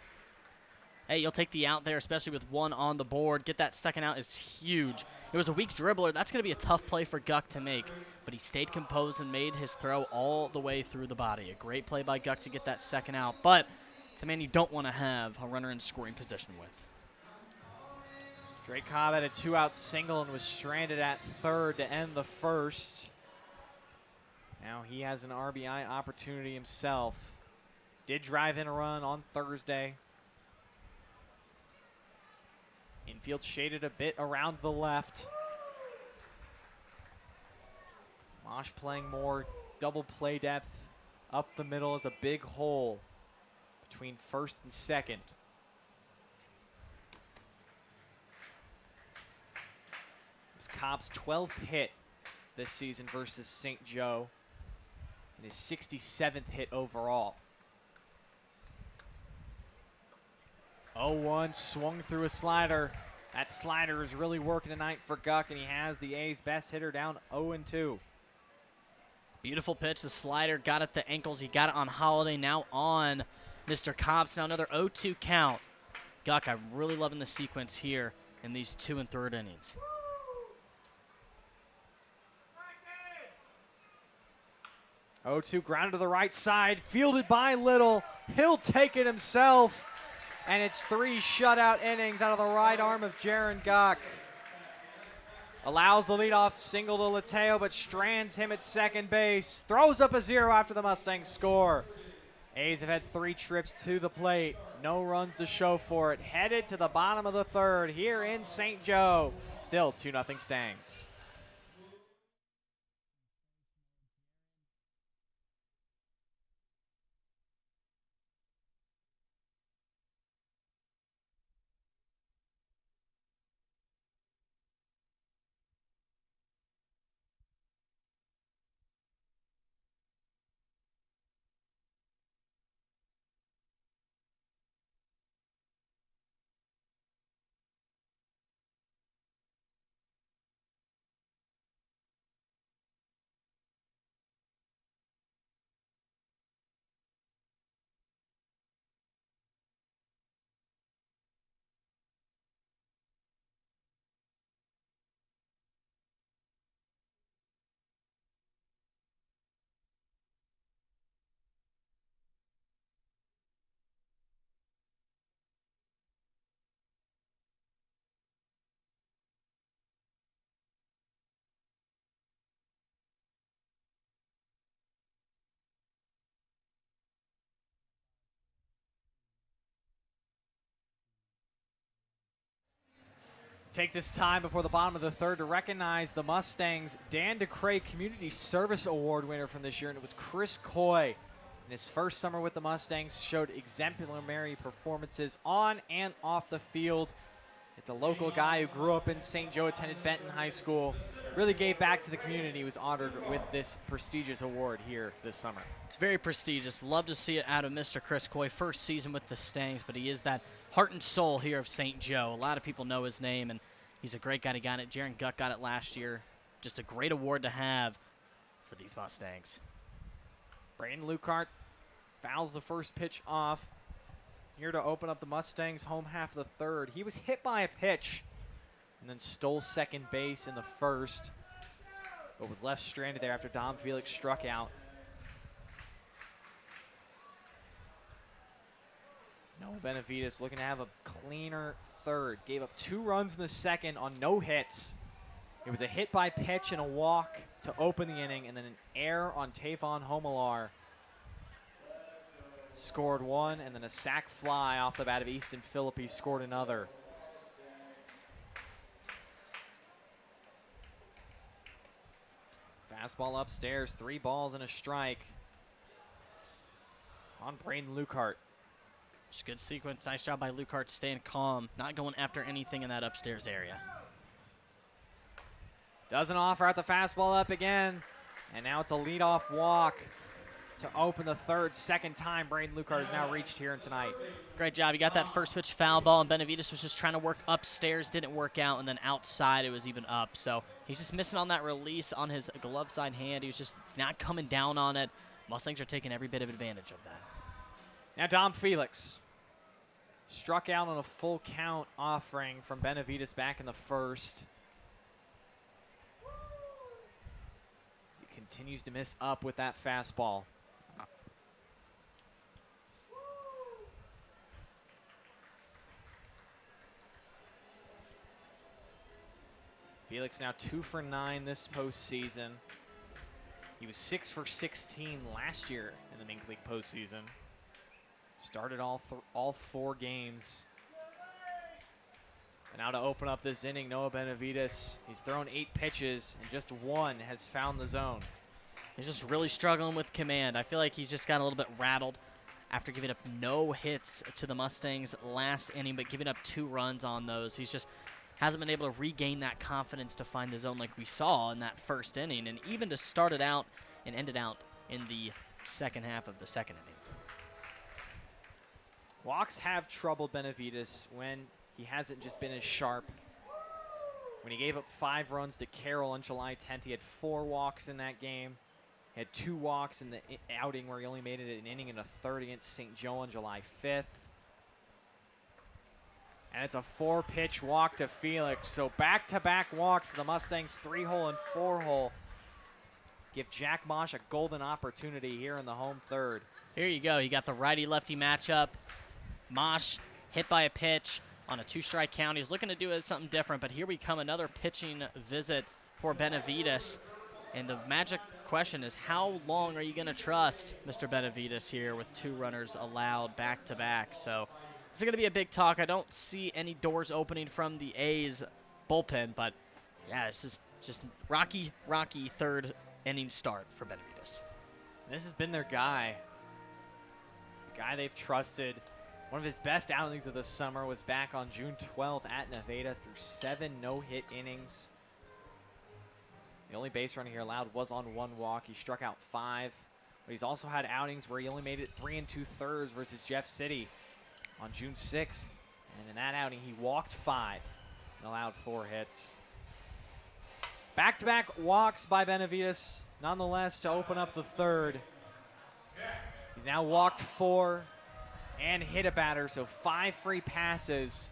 Hey, you'll take the out there, especially with 1 on the board. Get that second out is huge. It was a weak dribbler. That's going to be a tough play for Guck to make. But he stayed composed and made his throw all the way through the body. A great play by Guck to get that second out. But it's a man you don't want to have a runner in scoring position with. Drake Cobb had a 2-out single and was stranded at third to end the first. Now he has an RBI opportunity himself. Did drive in a run on Thursday. Infield shaded a bit around the left. Mosh playing more double play depth up the middle is a big hole between first and second. It was Cobb's 12th hit this season versus St. Joe, and his 67th hit overall. 0-1, swung through a slider. That slider is really working tonight for Guck, and he has the A's best hitter down 0-2. Beautiful pitch. The slider got at the ankles. He got it on Holiday, now on Mr. Cobbs. Now another 0-2 count. Guck, I'm really loving the sequence here in these 2 and 3rd innings. 0-2, grounded to the right side, fielded by Little. He'll take it himself. And it's 3 shutout innings out of the right arm of Jaren Guck. Allows the leadoff single to Lateo, but strands him at second base. Throws up a 0 after the Mustangs score. A's have had 3 trips to the plate. No runs to show for it. Headed to the bottom of the 3rd here in St. Joe. Still 2-0 Stangs. Take this time before the bottom of the 3rd to recognize the Mustangs' Dan DeCray Community Service Award winner from this year, and it was Chris Coy. In his first summer with the Mustangs, showed exemplary performances on and off the field. It's a local guy who grew up in St. Joe, attended Benton High School, really gave back to the community. He was honored with this prestigious award here this summer. It's very prestigious. Love to see it out of Mr. Chris Coy. First season with the Stangs, but he is that heart and soul here of St. Joe. A lot of people know his name, and he's a great guy to got it. Jaren Guck got it last year. Just a great award to have for these Mustangs. Braden Lukart fouls the first pitch off. Here to open up the Mustangs' home half of the 3rd. He was hit by a pitch and then stole second base in the 1st, but was left stranded there after Dom Felix struck out. Noah Benavides looking to have a cleaner 3rd. Gave up 2 runs in the 2nd on no hits. It was a hit by pitch and a walk to open the inning, and then an error on Tavon Homelar. Scored 1, and then a sac fly off the bat of Easton Philippi scored another. Fastball upstairs, 3 balls and a strike on Braden Lukart. Just good sequence. Nice job by Lukart staying calm, not going after anything in that upstairs area. Doesn't offer out the fastball up again, and now it's a leadoff walk to open the 3rd. Second time Braden Lukart has now reached here tonight. Great job. He got that first pitch foul ball, and Benavides was just trying to work upstairs, didn't work out, and then outside it was even up. So he's just missing on that release on his glove side hand. He was just not coming down on it. Mustangs are taking every bit of advantage of that. Now Dom Felix struck out on a full count offering from Benavides back in the 1st. He continues to miss up with that fastball. Felix now 2 for 9 this postseason. He was 6 for 16 last year in the MINK League postseason. Started all 4 games. And now to open up this inning, Noah Benavides. He's thrown 8 pitches, and just 1 has found the zone. He's just really struggling with command. I feel like he's just got a little bit rattled. after giving up no hits to the Mustangs last inning, but giving up 2 runs on those. He's just hasn't been able to regain that confidence to find the zone like we saw in that first inning, and even to start it out and end it out in the second half of the second inning. Walks have troubled Benavides when he hasn't just been as sharp. When he gave up 5 runs to Carroll on July 10th, he had 4 walks in that game. He had 2 walks in the outing where he only made it an inning and a third against St. Joe on July 5th. And it's a 4-pitch walk to Felix. So back-to-back walks to the Mustangs, 3-hole and 4-hole. Give Jack Mosh a golden opportunity here in the home third. Here you go. You got the righty-lefty matchup. Mosh hit by a pitch on a 2-strike count. He's looking to do something different, but here we come, another pitching visit for Benavides. And the magic question is, how long are you going to trust Mr. Benavides here with 2 runners allowed back-to-back? So this is going to be a big talk. I don't see any doors opening from the A's bullpen, but yeah, this is just rocky third inning start for Benavides. This has been their guy. The guy they've trusted. One of his best outings of the summer was back on June 12th at Nevada through 7 no-hit innings. The only base running here allowed was on 1 walk. He struck out 5, but he's also had outings where he only made it 3 2/3 versus Jeff City on June 6th. And in that outing, he walked 5 and allowed 4 hits. Back-to-back walks by Benavides, nonetheless, to open up the third. He's now walked 4 and hit a batter, so 5 free passes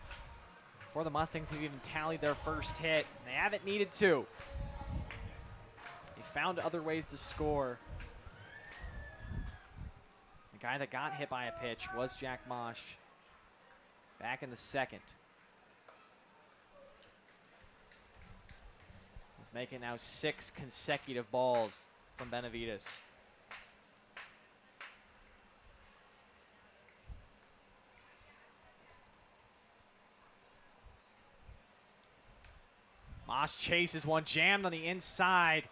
before the Mustangs have even tallied their first hit. They haven't needed to. They found other ways to score. The guy that got hit by a pitch was Jack Mosh back in the second. He's making now 6 consecutive balls from Benavides. Mosh chases one, jammed on the inside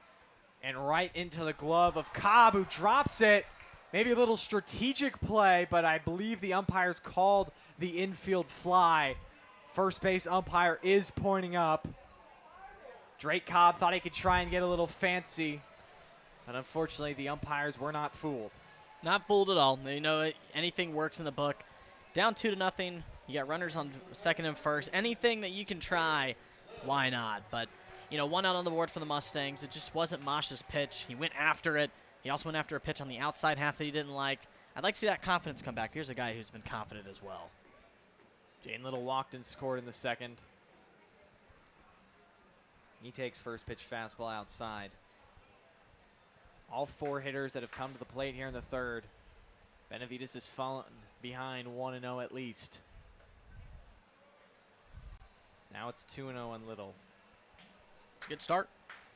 and right into the glove of Cobb, who drops it. Maybe a little strategic play, but I believe the umpires called the infield fly. First base umpire is pointing up. Drake Cobb thought he could try and get a little fancy, but unfortunately the umpires were not fooled. Not fooled at all. You know, anything works in the book. Down 2-0. You got runners on second and first. Anything that you can try, why not? But, you know, 1 out on the board for the Mustangs. It just wasn't Mosh's pitch. He went after it. He also went after a pitch on the outside half that he didn't like. I'd like to see that confidence come back. Here's a guy who's been confident as well. Jane Little walked and scored in the second. He takes first pitch fastball outside. All 4 hitters that have come to the plate here in the third. Benavides has fallen behind 1-0 at least. So now it's 2-0 on Little. Good start.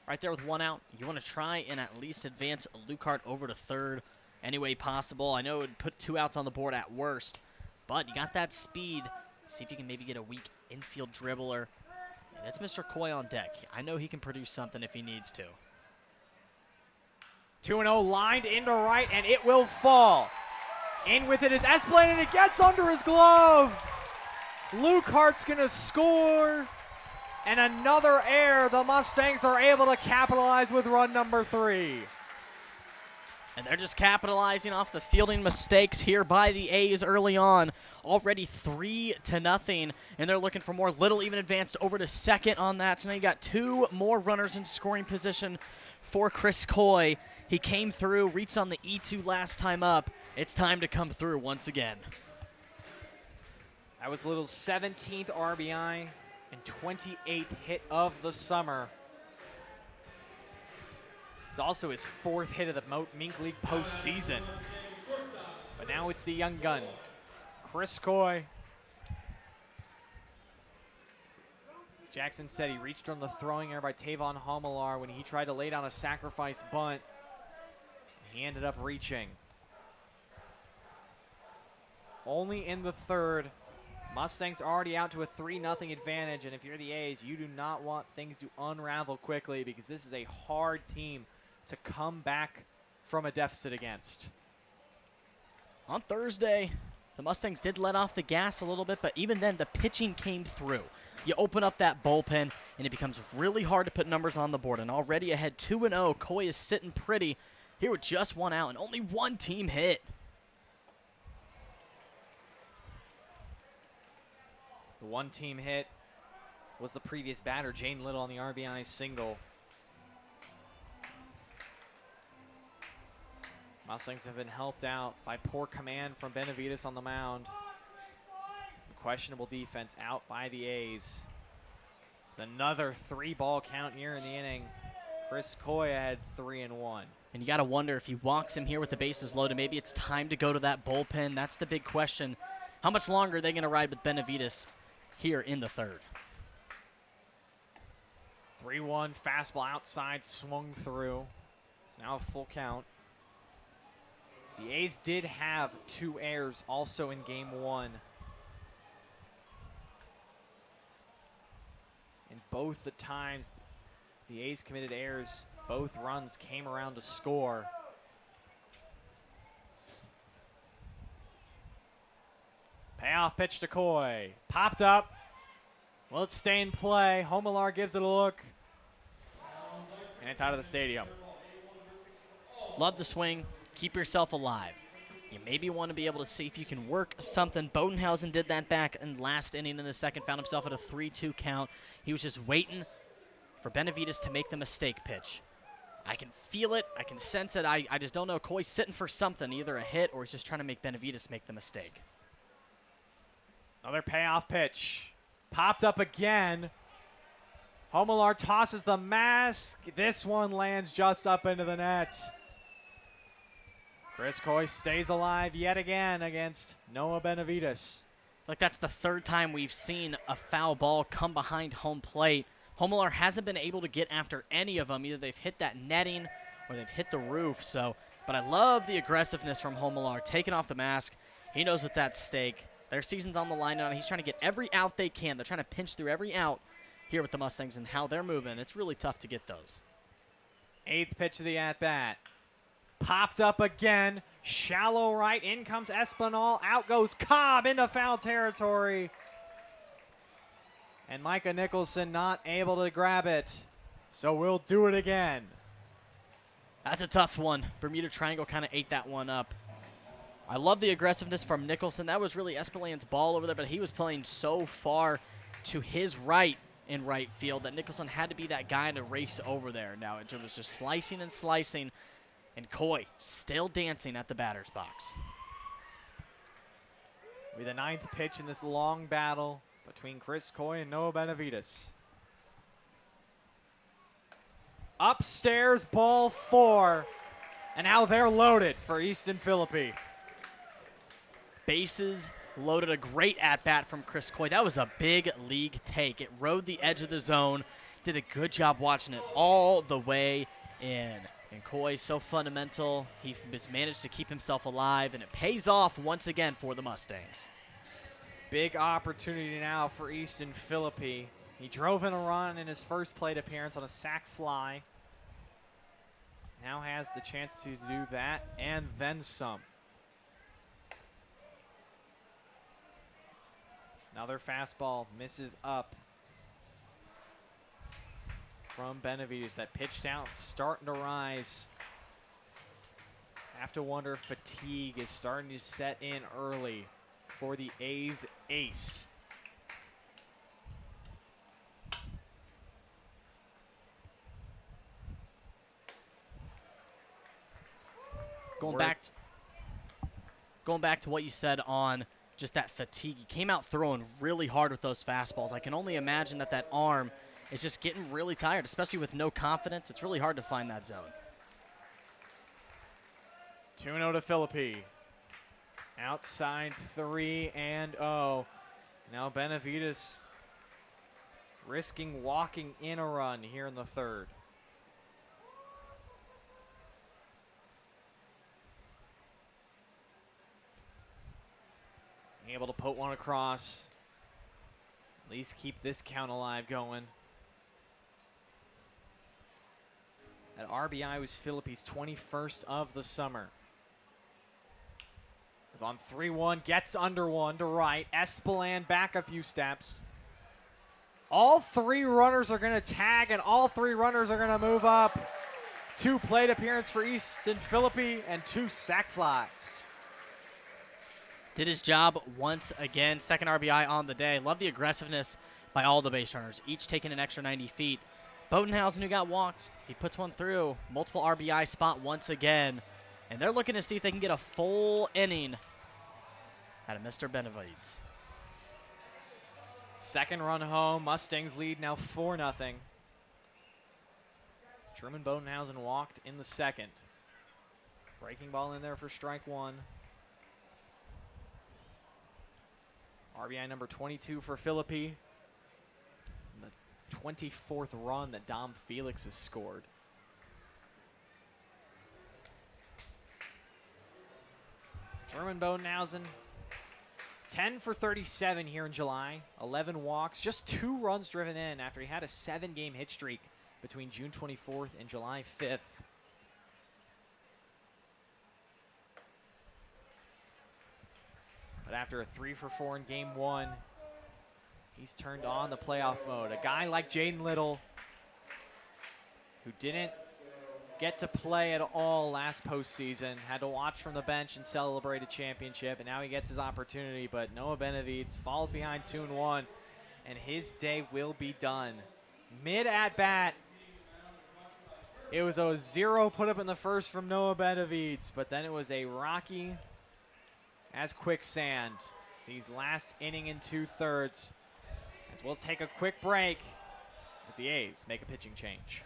Right there with 1 out. You want to try and at least advance Lucart over to third any way possible. I know it would put 2 outs on the board at worst, but you got that speed. See if you can maybe get a weak infield dribbler. And it's Mr. Coy on deck. I know he can produce something if he needs to. 2-0 lined into right, and it will fall. In with it is Esplane, and it gets under his glove. Lucart's going to score. And another error. The Mustangs are able to capitalize with run number 3. And they're just capitalizing off the fielding mistakes here by the A's early on. Already 3-0, and they're looking for more. Little even advanced over to second on that. So now you got 2 more runners in scoring position for Chris Coy. He came through, reached on the E2 last time up. It's time to come through once again. That was Little's 17th RBI and 28th hit of the summer. It's also his 4th hit of the MINK League postseason. But now it's the young gun, Chris Coy. As Jackson said, he reached on the throwing error by Tavon Homelar when he tried to lay down a sacrifice bunt. He ended up reaching. Only in the third. Mustangs already out to a 3-0 advantage, and if you're the A's, you do not want things to unravel quickly because this is a hard team to come back from a deficit against. On Thursday, the Mustangs did let off the gas a little bit, but even then, the pitching came through. You open up that bullpen, and it becomes really hard to put numbers on the board. And already ahead 2-0, Coy is sitting pretty here with just one out and only one team hit. The one team hit was the previous batter, Jane Little, on the RBI single. Mustangs have been helped out by poor command from Benavides on the mound. Some questionable defense out by the A's. It's another 3-ball count here in the inning. Chris Coy had 3-1. And you got to wonder if he walks him here with the bases loaded, maybe it's time to go to that bullpen. That's the big question. How much longer are they going to ride with Benavides here in the third? 3-1 fastball outside, swung through. It's now a full count. The A's did have 2 errors also in game 1. And both the times the A's committed errors, both runs came around to score. Payoff pitch to Coy. Popped up. Will it stay in play? Homelar gives it a look. And it's out of the stadium. Love the swing. Keep yourself alive. You maybe want to be able to see if you can work something. Bodenhausen did that back in last inning in the second, found himself at a 3-2 count. He was just waiting for Benavides to make the mistake pitch. I can feel it. I can sense it. I just don't know. Coy's sitting for something, either a hit or he's just trying to make Benavides make the mistake. Another payoff pitch. Popped up again. Homelar tosses the mask. This one lands just up into the net. Chris Coy stays alive yet again against Noah Benavides. Like that's the third time we've seen a foul ball come behind home plate. Homelar hasn't been able to get after any of them. Either they've hit that netting or they've hit the roof. But I love the aggressiveness from Homelar, taking off the mask. He knows what's at stake. Their season's on the line now, and he's trying to get every out they can. They're trying to pinch through every out here with the Mustangs and how they're moving. It's really tough to get those. 8th pitch of the at-bat. Popped up again. Shallow right. In comes Espinal. Out goes Cobb into foul territory. And Micah Nicholson not able to grab it. So we'll do it again. That's a tough one. Bermuda Triangle kind of ate that one up. I love the aggressiveness from Nicholson. That was really Espinal's ball over there, but he was playing so far to his right in right field that Nicholson had to be that guy to race over there. Now it was just slicing and slicing, and Coy still dancing at the batter's box. With the 9th pitch in this long battle between Chris Coy and Noah Benavides. Upstairs, ball 4, and now they're loaded for Easton Philippi. Bases loaded, a great at-bat from Chris Coy. That was a big league take. It rode the edge of the zone, did a good job watching it all the way in. And Coy, so fundamental. He has managed to keep himself alive, and it pays off once again for the Mustangs. Big opportunity now for Easton Philippi. He drove in a run in his first plate appearance on a sac fly. Now has the chance to do that and then some. Another fastball misses up from Benavides. That pitched out, starting to rise. Have to wonder if fatigue is starting to set in early for the A's ace. Going back to what you said on just that fatigue. He came out throwing really hard with those fastballs. I can only imagine that arm is just getting really tired, especially with no confidence. It's really hard to find that zone. 2-0 to Philippi. Outside 3-0. Now Benavides risking walking in a run here in the third. Able to put one across. At least keep this count alive going. That RBI was Philippi's 21st of the summer. Is on 3-1, gets under one to right. Espelon back a few steps. All three runners are going to tag, and all three runners are going to move up. 2 plate appearance for Easton Philippi and 2 sac flies. Did his job once again. Second RBI on the day. Love the aggressiveness by all the base runners, each taking an extra 90 feet. Bodenhausen, who got walked, he puts one through. Multiple RBI spot once again. And they're looking to see if they can get a full inning out of Mr. Benavides. Second run home. Mustangs lead now 4-0. Truman Bodenhausen walked in the second. Breaking ball in there for strike one. RBI number 22 for Philippi. The 24th run that Dom Felix has scored. Truman Bodenhausen, 10 for 37 here in July. 11 walks, just 2 runs driven in after he had a 7-game hit streak between June 24th and July 5th. But after a 3 for 4 in game 1, he's turned on the playoff mode. A guy like Jaden Little, who didn't get to play at all last postseason, had to watch from the bench and celebrate a championship, and now he gets his opportunity. But Noah Benavides falls behind 2-1, and his day will be done. Mid at bat, it was a 0 put up in the first from Noah Benavides, but then it was a rocky as quicksand these last inning and 2/3. As we'll take a quick break as the A's make a pitching change.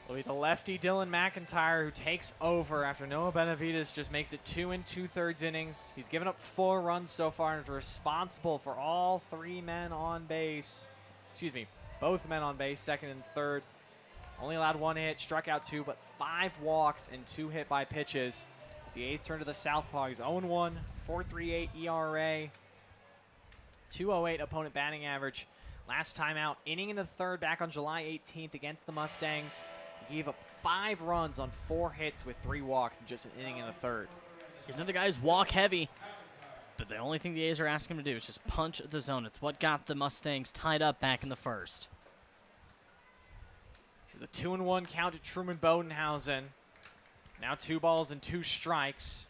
It'll be the lefty Dylan McIntyre who takes over after Noah Benavides just makes it 2 2/3 innings. He's given up 4 runs so far and is responsible for all 3 men on base. Excuse me, both men on base, second and third. Only allowed 1 hit, struck out 2, but 5 walks and 2 hit by pitches. As the A's turn to the southpaw, he's 0-1, 4.38 ERA, 2.08 opponent batting average. Last time out, inning in the third back on July 18th against the Mustangs. He gave up 5 runs on 4 hits with 3 walks in just an inning in the third. He's another guy's walk heavy, but the only thing the A's are asking him to do is just punch the zone. It's what got the Mustangs tied up back in the first. There's a 2-1 count to Truman Bodenhausen. Now 2 balls and 2 strikes.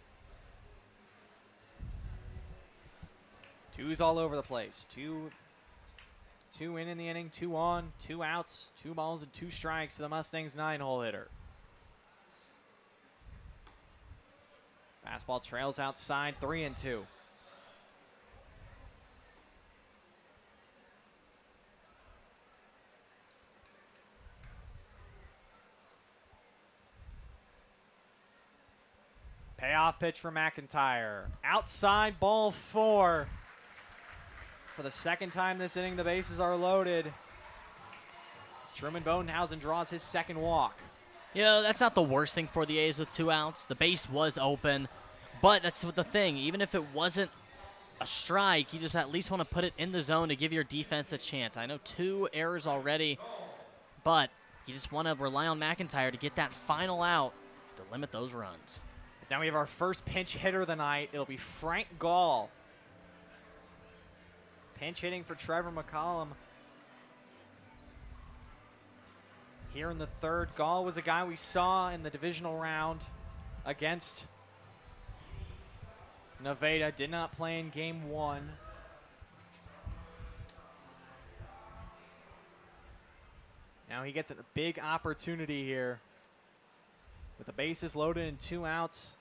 2's all over the place. 2 in the inning, 2 on, 2 outs, 2 balls and 2 strikes to the Mustangs 9-hole hitter. Fastball trails outside, 3-2. Payoff pitch for McIntyre. Outside ball 4. For the second time this inning, the bases are loaded. Truman Bodenhausen draws his second walk. You know, that's not the worst thing for the A's with 2 outs. The base was open, but that's what the thing. Even if it wasn't a strike, you just at least want to put it in the zone to give your defense a chance. I know 2 errors already, but you just want to rely on McIntyre to get that final out to limit those runs. Now we have our first pinch hitter of the night. It'll be Frank Gall. Pinch hitting for Trevor McCollum. Here in the third, Gall was a guy we saw in the divisional round against Nevada. Did not play in game 1. Now he gets a big opportunity here. With the bases loaded and 2 outs.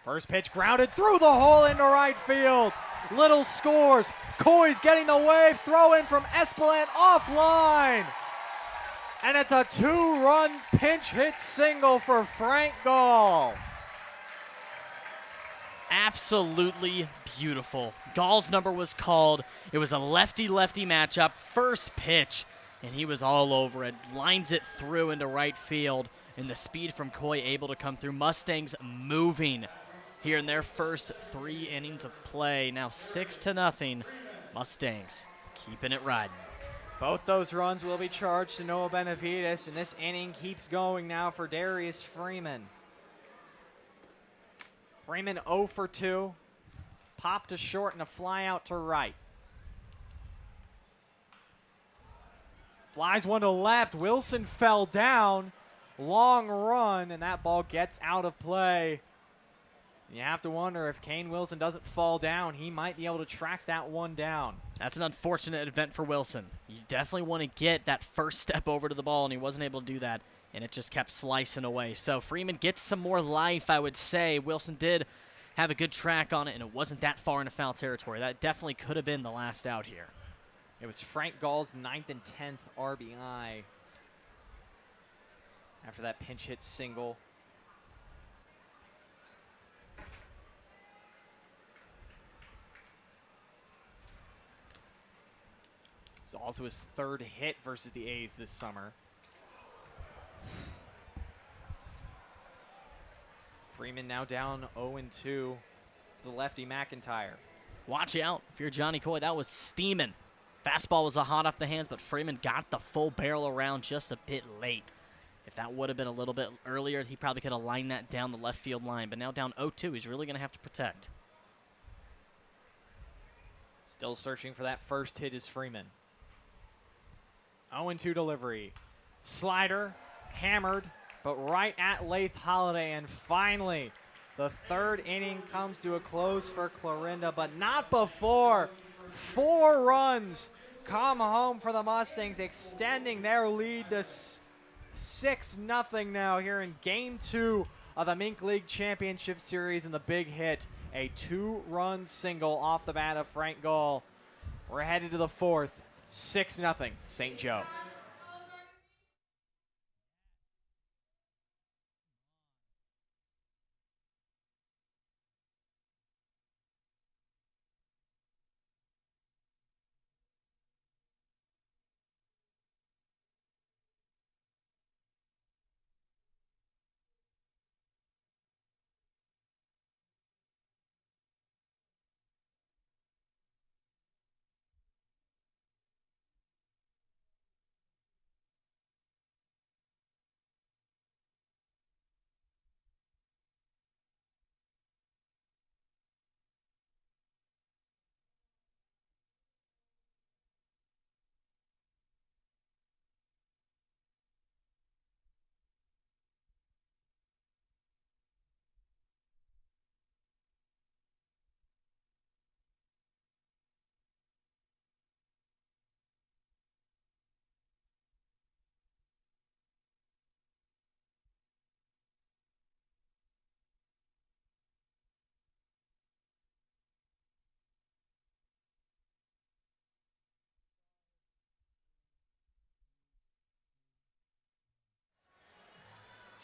First pitch grounded through the hole into right field. Little scores. Coy's getting the wave. Throw in from Espeland offline. And it's a 2-run pinch hit single for Frank Gall. Absolutely beautiful. Gall's number was called. It was a lefty-lefty matchup. First pitch, and he was all over it. Lines it through into right field, and the speed from Coy able to come through. Mustangs moving here in their first 3 innings of play. Now 6-0. Mustangs keeping it riding. Both those runs will be charged to Noah Benavides, and this inning keeps going now for Darius Freeman. Freeman 0 for 2. Pop to short and a fly out to right. Flies one to left. Wilson fell down. Long run, and that ball gets out of play. You have to wonder if Kane Wilson doesn't fall down, he might be able to track that one down. That's an unfortunate event for Wilson. You definitely want to get that first step over to the ball, and he wasn't able to do that, and it just kept slicing away. So Freeman gets some more life, I would say. Wilson did have a good track on it, and it wasn't that far into foul territory. That definitely could have been the last out here. It was Frank Gall's 9th and 10th RBI after that pinch hit single. It's also his 3rd hit versus the A's this summer. It's Freeman now down 0-2 to the lefty McIntyre. Watch out if you're Johnny Coy. That was steaming. Fastball was hot off the hands, but Freeman got the full barrel around just a bit late. If that would have been a little bit earlier, he probably could have lined that down the left field line. But now down 0-2, he's really going to have to protect. Still searching for that first hit is Freeman. 0-2 delivery. Slider, hammered, but right at Lath Holiday. And finally, the 3rd inning comes to a close for Clarinda, but not before 4 runs come home for the Mustangs, extending their lead to 6-0 now here in Game 2 of the MINK League Championship Series. And the big hit, a 2-run single off the bat of Frank Gall. We're headed to the 4th. 6-0 St. Joe.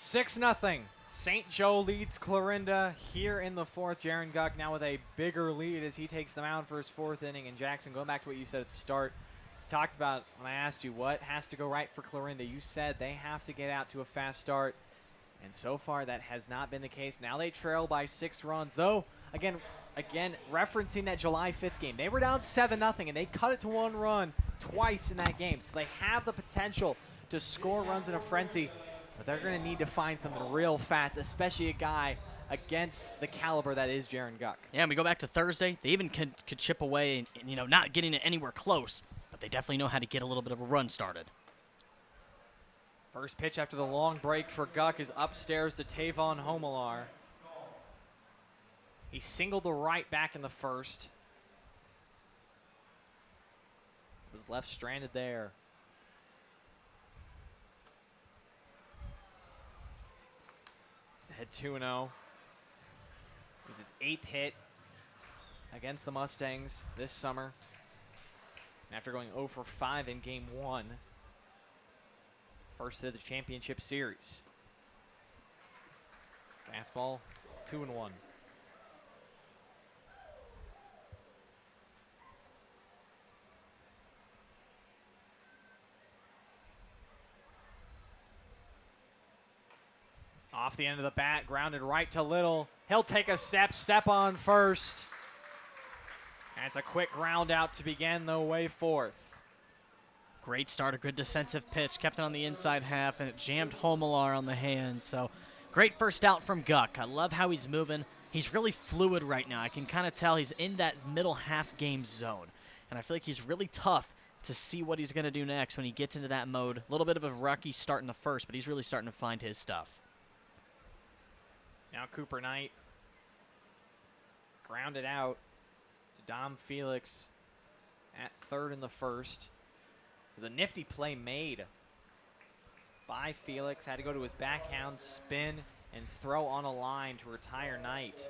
6-0. St. Joe leads Clarinda here in the fourth. Jaren Guck now with a bigger lead as he takes the mound for his fourth inning. And Jackson, going back to what you said at the start, talked about when I asked you what has to go right for Clarinda. You said they have to get out to a fast start. And so far, that has not been the case. Now they trail by 6 runs. Though, again, referencing that July 5th game, they were down 7-0, and they cut it to 1 run twice in that game. So they have the potential to score runs in a frenzy. But they're going to need to find something real fast, especially a guy against the caliber that is Jaren Guck. Yeah, and we go back to Thursday. They even could chip away and, you know, not getting it anywhere close. But they definitely know how to get a little bit of a run started. First pitch after the long break for Guck is upstairs to Tavon Homelar. He singled to right back in the first. Was left stranded there. He's ahead 2-0. It was his 8th hit against the Mustangs this summer. And after going 0 for 5 in game 1. First hit of the championship series. Fastball, 2-1. Off the end of the bat, grounded right to Little. He'll take a step on first. And it's a quick ground out to begin the way fourth. Great start, a good defensive pitch. Kept it on the inside half, and it jammed Homelar on the hand. So great first out from Guck. I love how he's moving. He's really fluid right now. I can kind of tell he's in that middle half game zone. And I feel like he's really tough to see what he's going to do next when he gets into that mode. A little bit of a rocky start in the first, but he's really starting to find his stuff. Now Cooper Knight grounded out to Dom Felix at third in the first. It was a nifty play made by Felix. Had to go to his backhand, spin, and throw on a line to retire Knight.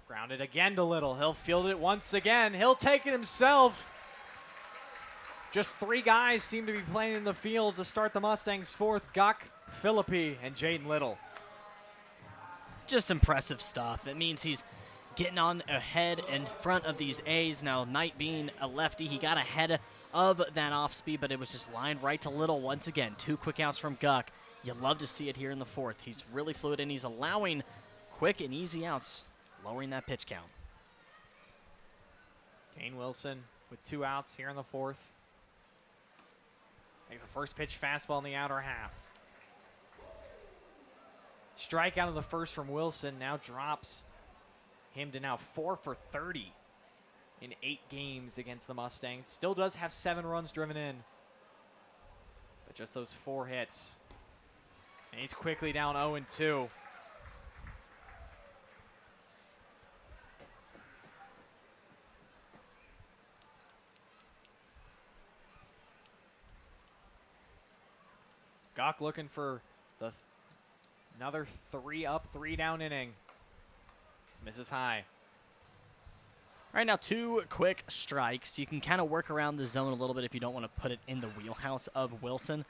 Grounded again to Little. He'll field it once again. He'll take it himself. Just 3 guys seem to be playing in the field to start the Mustangs' fourth. Guck, Philippi, and Jaden Little. Just impressive stuff. It means he's getting on ahead in front of these A's. Now, Knight being a lefty, he got ahead of that off speed, but it was just lined right to Little once again. 2 quick outs from Guck. You love to see it here in the fourth. He's really fluid, and he's allowing quick and easy outs, lowering that pitch count. Kane Wilson with 2 outs here in the fourth. Takes the first pitch fastball in the outer half. Strikeout in the first from Wilson now drops him to now 4 for 30 in 8 games against the Mustangs. Still does have 7 runs driven in, but just those 4 hits. And he's quickly down 0-2. Guck looking for the another 3-up, 3-down inning. Misses high. All right, now 2 quick strikes. You can kind of work around the zone a little bit if you don't want to put it in the wheelhouse of Wilson.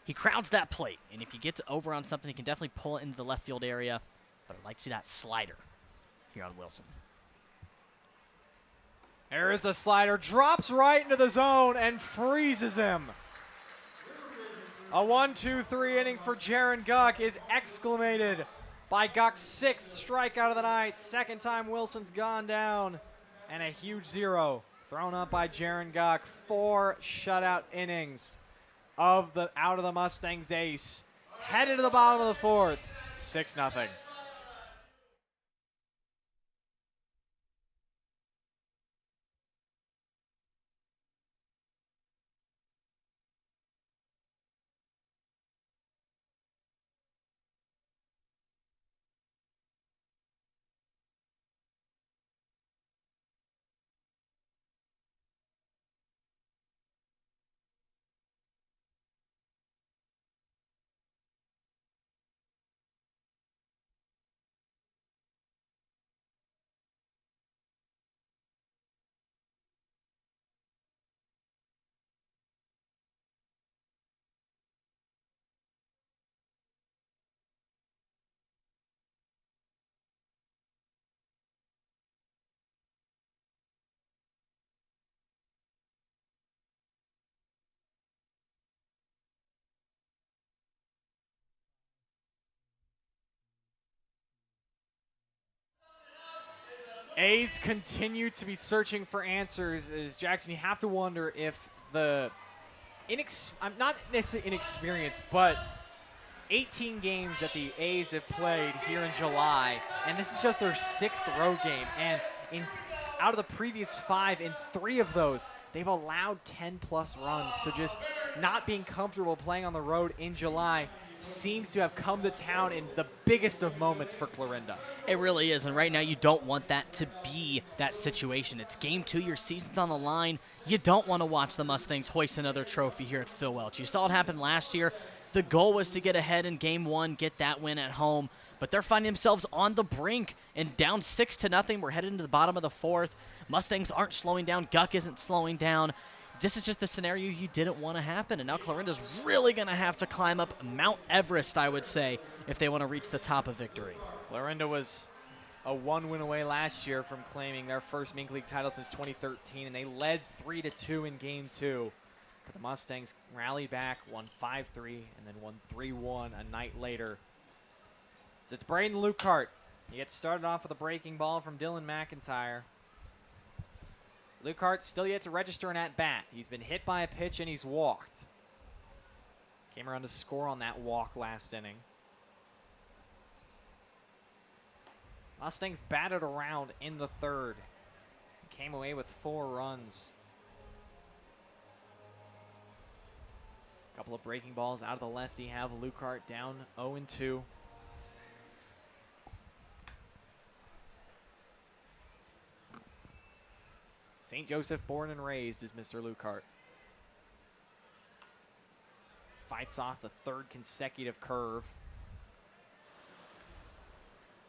He crowds that plate, and if he gets over on something, he can definitely pull it into the left field area. But I'd like to see that slider here on Wilson. There is the slider. Drops right into the zone and freezes him. A 1-2-3 inning for Jaren Guck is exclamated by Guck's 6th strikeout of the night. Second time Wilson's gone down. And a huge 0 thrown up by Jaren Guck. 4 shutout innings out of the Mustangs ace. Headed to the bottom of the fourth. 6-0. A's continue to be searching for answers. As Jackson, you have to wonder if the I'm not necessarily inexperienced, but 18 games that the A's have played here in July, and this is just their 6th road game. And out of the previous 5, in 3 of those, they've allowed 10-plus runs. So just not being comfortable playing on the road in July seems to have come to town in the biggest of moments for Clarinda. It really is, and right now you don't want that to be that situation. It's Game 2, your season's on the line. You don't want to watch the Mustangs hoist another trophy here at Phil Welch. You saw it happen last year. The goal was to get ahead in Game 1, get that win at home, but they're finding themselves on the brink and down 6-0. We're headed into the bottom of the 4th. Mustangs aren't slowing down. Guck isn't slowing down. This is just the scenario you didn't want to happen, and now Clarinda's really going to have to climb up Mount Everest, I would say, if they want to reach the top of victory. Clarinda was a 1-win away last year from claiming their first MINK League title since 2013, and they led 3-2 in Game 2. But the Mustangs rallied back, won 5-3, and then won 3-1 a night later. So it's Braden Lukehart. He gets started off with a breaking ball from Dylan McIntyre. Lukehart still yet to register an at-bat. He's been hit by a pitch and he's walked. Came around to score on that walk last inning. Mustangs batted around in the 3rd. Came away with 4 runs. A couple of breaking balls out of the lefty have Lukehart down 0-2. St. Joseph born and raised is Mr. Lukehart. Fights off the 3rd consecutive curve.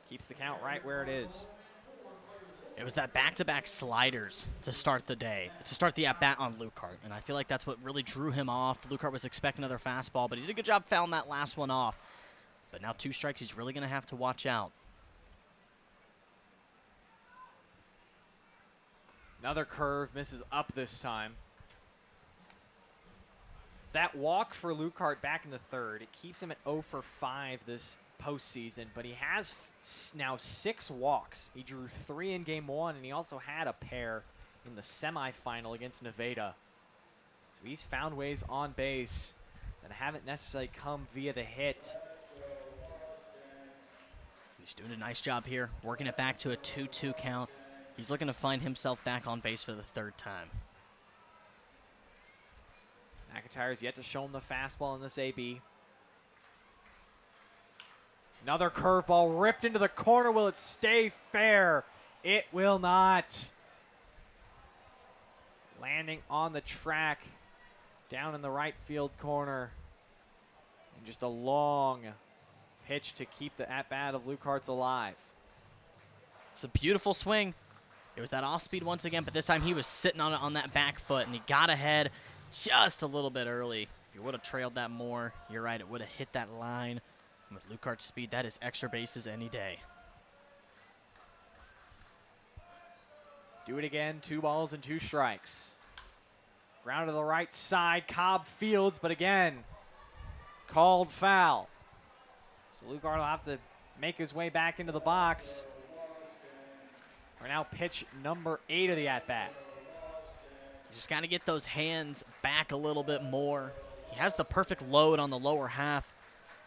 Keeps the count right where it is. It was that back-to-back sliders to start the day, to start the at-bat on Lukehart, and I feel like that's what really drew him off. Lukehart was expecting another fastball, but he did a good job fouling that last one off. But now 2 strikes, he's really going to have to watch out. Another curve, misses up this time. That walk for Lukehart back in the 3rd, it keeps him at 0 for 5 this postseason, but he has now 6 walks. He drew 3 in Game 1, and he also had a pair in the semifinal against Nevada. So he's found ways on base that haven't necessarily come via the hit. He's doing a nice job here, working it back to a 2-2 count. He's looking to find himself back on base for the 3rd time. McIntyre's yet to show him the fastball in this AB. Another curveball ripped into the corner. Will it stay fair? It will not. Landing on the track down in the right field corner. And just a long pitch to keep the at-bat of Lukehart's alive. It's a beautiful swing. It was that off-speed once again, but this time he was sitting on that back foot, and he got ahead just a little bit early. If you would have trailed that more, you're right, it would have hit that line. And with Lukehart's speed, that is extra bases any day. Do it again, 2 balls and 2 strikes. Ground to the right side, Cobb fields, but again, called foul. So Lukehart will have to make his way back into the box. For now, pitch number 8 of the at-bat. You just got to get those hands back a little bit more. He has the perfect load on the lower half.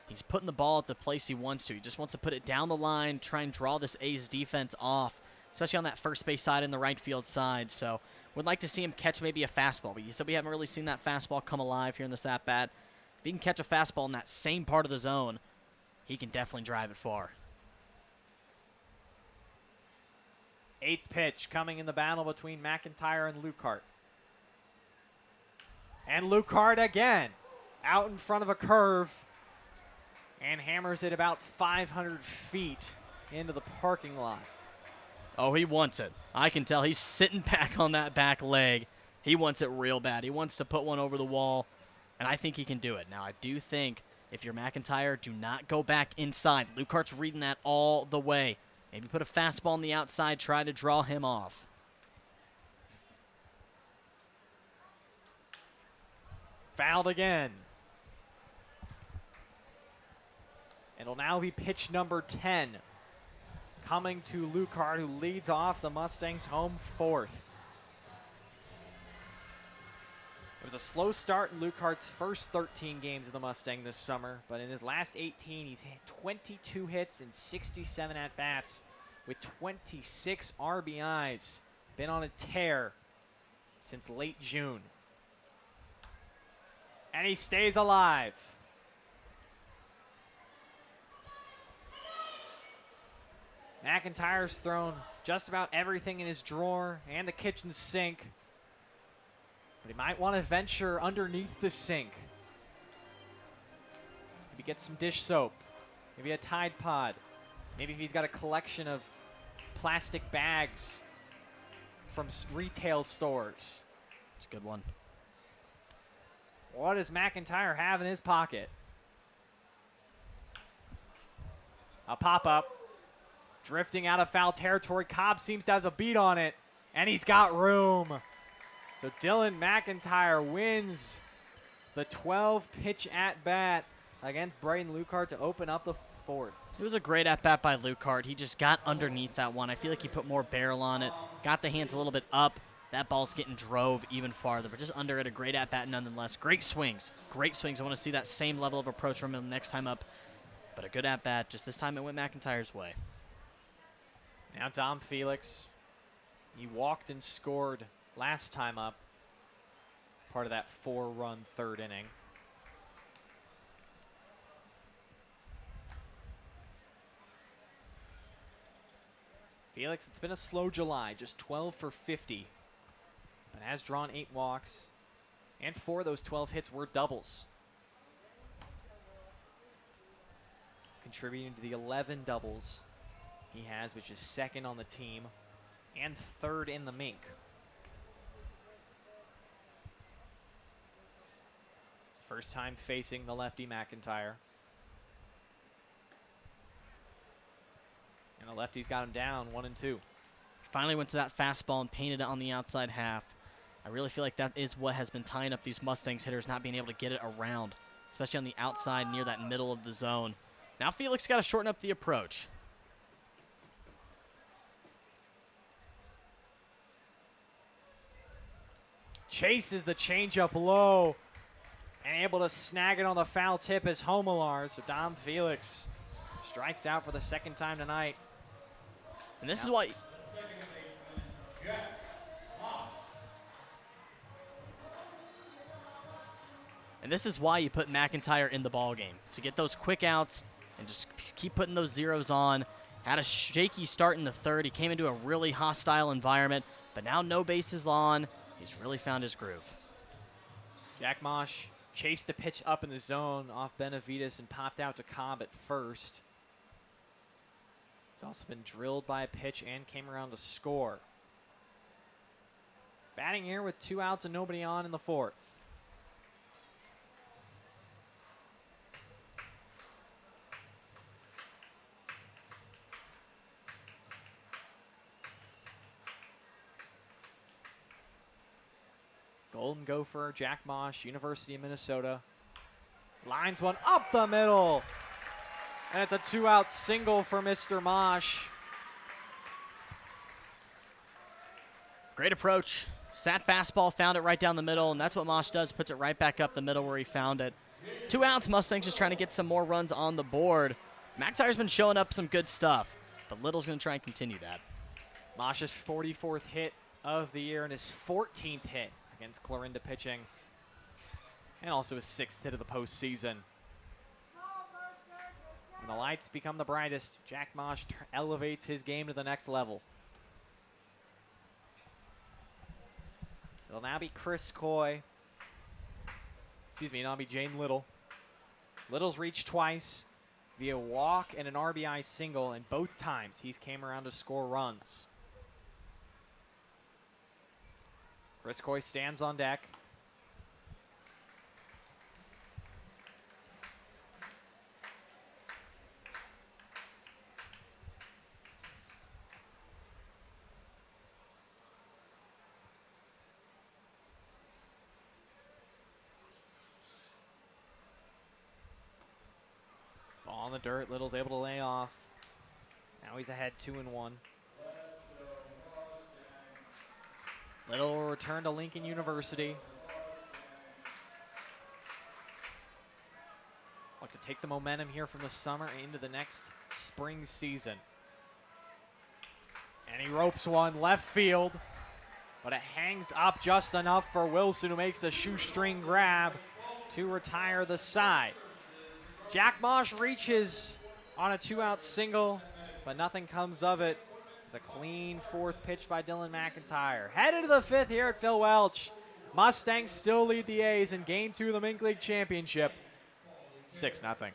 He's putting the ball at the place he wants to. He just wants to put it down the line, try and draw this A's defense off, especially on that first base side and the right field side. So would like to see him catch maybe a fastball, but you said we haven't really seen that fastball come alive here in this at-bat. If he can catch a fastball in that same part of the zone, he can definitely drive it far. 8th pitch coming in the battle between McIntyre and Lukehart. And Lukehart again, out in front of a curve, and hammers it about 500 feet into the parking lot. Oh, he wants it. I can tell he's sitting back on that back leg. He wants it real bad. He wants to put one over the wall, and I think he can do it. Now, I do think if you're McIntyre, do not go back inside. Lukehart's reading that all the way. Maybe put a fastball on the outside, try to draw him off. Fouled again. It'll now be pitch number 10. coming to Lucard, who leads off the Mustangs home fourth. It was a slow start in Lucard's first 13 games of the Mustang this summer, but in his last 18, he's hit 22 hits and 67 at-bats with 26 RBIs. Been on a tear since late June. And he stays alive. McIntyre's thrown just about everything in his drawer and the kitchen sink. But he might want to venture underneath the sink. Maybe get some dish soap. Maybe a Tide Pod. Maybe if he's got a collection of plastic bags from retail stores. It's a good one. What does McIntyre have in his pocket? A pop-up. Drifting out of foul territory. Cobb seems to have a beat on it, and he's got room. So Dylan McIntyre wins the 12-pitch at-bat against Braden Lucard to open up the fourth. It was a great at-bat by Lucard. He just got underneath that one. I feel like he put more barrel on it, got the hands a little bit up. That ball's getting drove even farther, but just under it, a great at-bat nonetheless. Great swings. Great swings. I want to see that same level of approach from him next time up. But a good at-bat. Just this time it went McIntyre's way. Now Dom Felix. He walked and scored last time up. Part of that 4-run third inning. Felix, it's been a slow July, just 12 for 50, but has drawn 8 walks, and 4 of those 12 hits were doubles. Contributing to the 11 doubles he has, which is second on the team and third in the MINK. His first time facing the lefty McIntyre. And the lefty's got him down 1-2. Finally went to that fastball and painted it on the outside half. I really feel like that is what has been tying up these Mustangs hitters, not being able to get it around, especially on the outside near that middle of the zone. Now Felix got to shorten up the approach. Chases the changeup low and able to snag it on the foul tip as Homelar. So Dom Felix strikes out for the second time tonight. And this is why... And this is why you put McIntyre in the ballgame, to get those quick outs and just keep putting those zeros on. Had a shaky start in the third. He came into a really hostile environment, but now no bases on. He's really found his groove. Jack Mosh chased the pitch up in the zone off Benavides and popped out to Cobb at first. He's also been drilled by a pitch and came around to score. Batting here with 2 outs and nobody on in the fourth. Golden Gopher, Jack Mosh, University of Minnesota. Lines one up the middle. And it's a 2-out single for Mr. Mosh. Great approach. Sat fastball, found it right down the middle, and that's what Mosh does, puts it right back up the middle where he found it. 2 outs, Mustangs just trying to get some more runs on the board. McIntyre's been showing up some good stuff, but Little's going to try and continue that. Mosh's 44th hit of the year and his 14th hit against Clarinda pitching, and also his 6th hit of the postseason. When the lights become the brightest, Jack Mosh elevates his game to the next level. It'll now be Chris Coy. Excuse me, it'll be Jane Little. Little's reached twice via walk and an RBI single, and both times he's came around to score runs. Chris Coy stands on deck. Ball in the dirt. Little's able to lay off. Now he's ahead 2-1. Little will return to Lincoln University. Like to take the momentum here from the summer into the next spring season. And he ropes one left field, but it hangs up just enough for Wilson, who makes a shoestring grab to retire the side. Jack Mosh reaches on a 2-out single, but nothing comes of it. It's a clean fourth pitch by Dylan McIntyre. Headed to the fifth here at Phil Welch. Mustangs still lead the A's in Game 2 of the MINK League Championship, 6-0.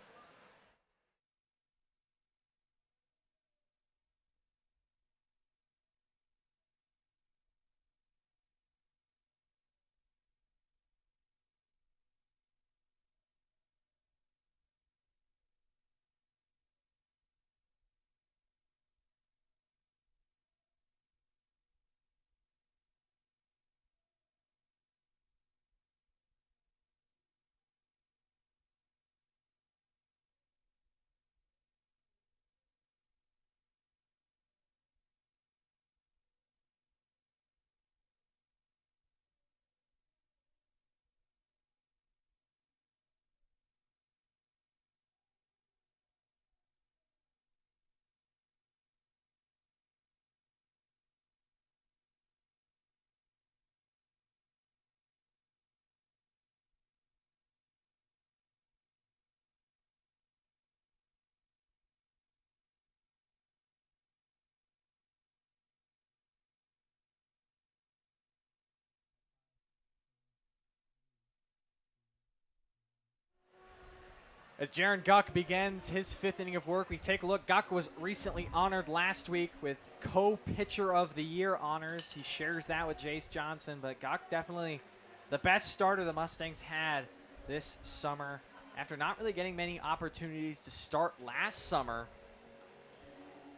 As Jaren Guck begins his fifth inning of work, we take a look. Guck was recently honored last week with Co-Pitcher of the Year honors. He shares that with Jace Johnson, but Guck definitely the best starter the Mustangs had this summer after not really getting many opportunities to start last summer,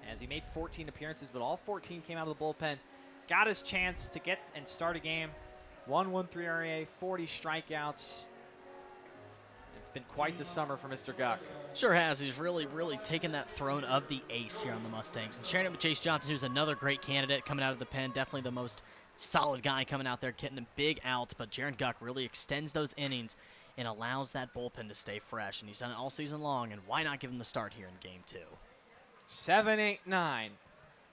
as he made 14 appearances, but all 14 came out of the bullpen. Got his chance to get and start a game. 1.13 RA, 40 strikeouts. Been quite the summer for Mr. Guck. Sure has. He's really taken that throne of the ace here on the Mustangs. And sharing it with Chase Johnson, who's another great candidate coming out of the pen. Definitely the most solid guy coming out there, getting a big outs. But Jaren Guck really extends those innings and allows that bullpen to stay fresh. And he's done it all season long, and why not give him the start here in Game 2? 7-8-9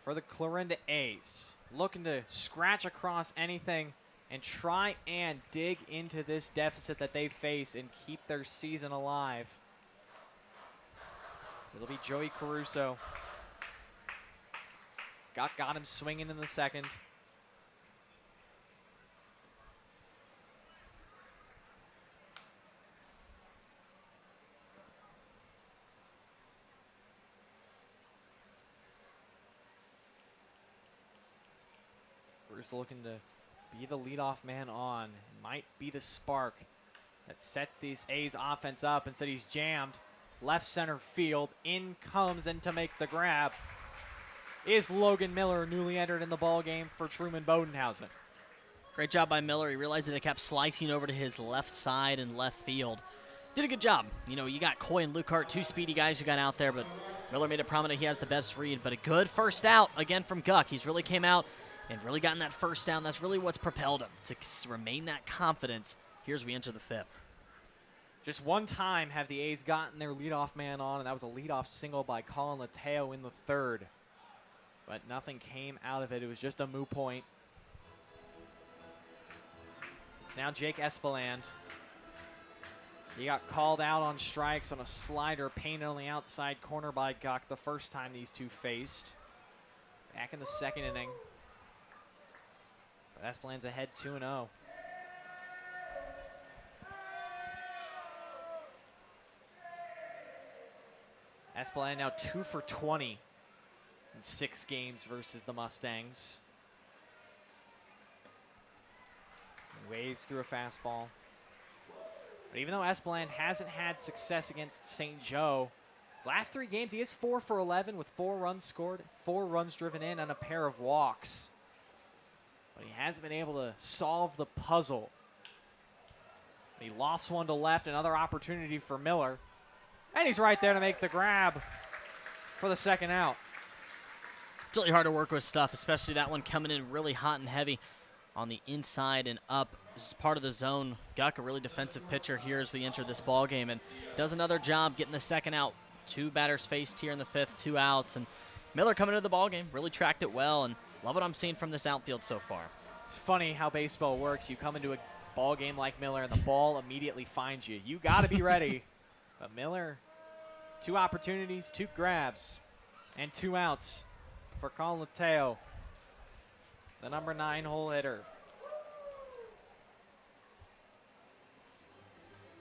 for the Clarinda A's. Looking to scratch across anything and try and dig into this deficit that they face and keep their season alive. So it'll be Joey Caruso. Got him swinging in the second. Caruso looking to be the leadoff man on. Might be the spark that sets these A's offense up. Instead, he's jammed. Left center field. In comes, and to make the grab is Logan Miller, newly entered in the ball game for Truman Bodenhausen. Great job by Miller. He realized that it kept slicing over to his left side and left field. Did a good job. You know, you got Coy and Lucart, two speedy guys who got out there, but Miller made it prominent he has the best read. But a good first out again from Guck. He's really came out and really gotten that first down. That's really what's propelled him to remain that confidence here as we enter the fifth. Just one time have the A's gotten their leadoff man on, and that was a leadoff single by Colin Lateo in the third. But nothing came out of it. It was just a moot point. It's now Jake Espeland. He got called out on strikes on a slider painted on the outside corner by Guck the first time these two faced. Back in the second inning. But Espeland's ahead 2-0. Espeland now 2 for 20 in 6 games versus the Mustangs. He waves through a fastball. But even though Espeland hasn't had success against St. Joe, his last 3 games he is 4 for 11 with 4 runs scored, 4 runs driven in, and a pair of walks. But he hasn't been able to solve the puzzle. He lofts one to left, another opportunity for Miller. And he's right there to make the grab for the second out. It's really hard to work with stuff, especially that one coming in really hot and heavy on the inside and up. This is part of the zone. Guck, a really defensive pitcher here as we enter this ball game, and does another job getting the second out. 2 batters faced here in the 5th, 2 outs, and Miller coming into the ball game, really tracked it well, and love what I'm seeing from this outfield so far. It's funny how baseball works. You come into a ball game like Miller, and the ball immediately finds you. You got to be ready. But Miller, 2 opportunities, 2 grabs, and 2 outs for Colin Lateo, the number 9 hole hitter.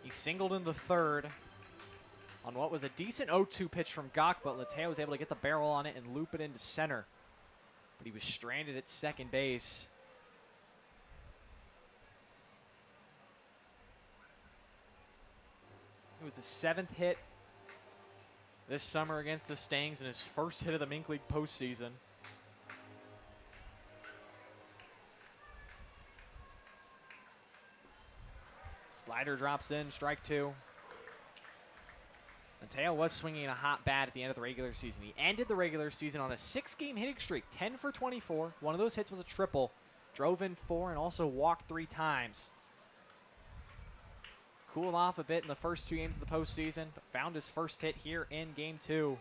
He singled in the 3rd on what was a decent 0-2 pitch from Guck, but Lateo was able to get the barrel on it and loop it into center. But he was stranded at second base. It was his 7th hit this summer against the Stangs and his first hit of the MINK League postseason. Slider drops in, strike 2. Mateo was swinging a hot bat at the end of the regular season. He ended the regular season on a 6-game hitting streak, 10 for 24. One of those hits was a triple. Drove in 4 and also walked 3 times. Cooled off a bit in the first 2 games of the postseason, but found his first hit here in Game 2.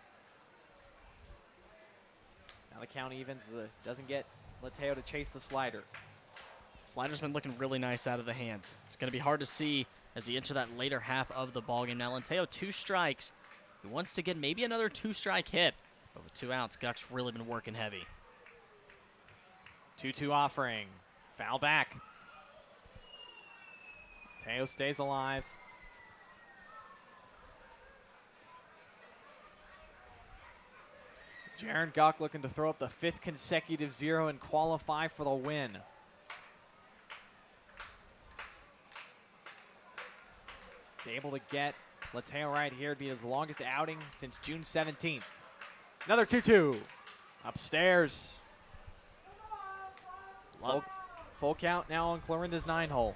Now the count evens. Doesn't get Lateo to chase the slider. Slider's been looking really nice out of the hands. It's going to be hard to see as he enters that later half of the ballgame. Now Lateo 2 strikes. He wants to get maybe another 2-strike hit, but with 2 outs, Guck's really been working heavy. 2-2 offering. Foul back. Teo stays alive. Jaren Guck looking to throw up the 5th consecutive 0 and qualify for the win. He's able to get Lateo right here. It'd be his longest outing since June 17th. Another 2-2. Upstairs. Full count now on Clarinda's 9 hole.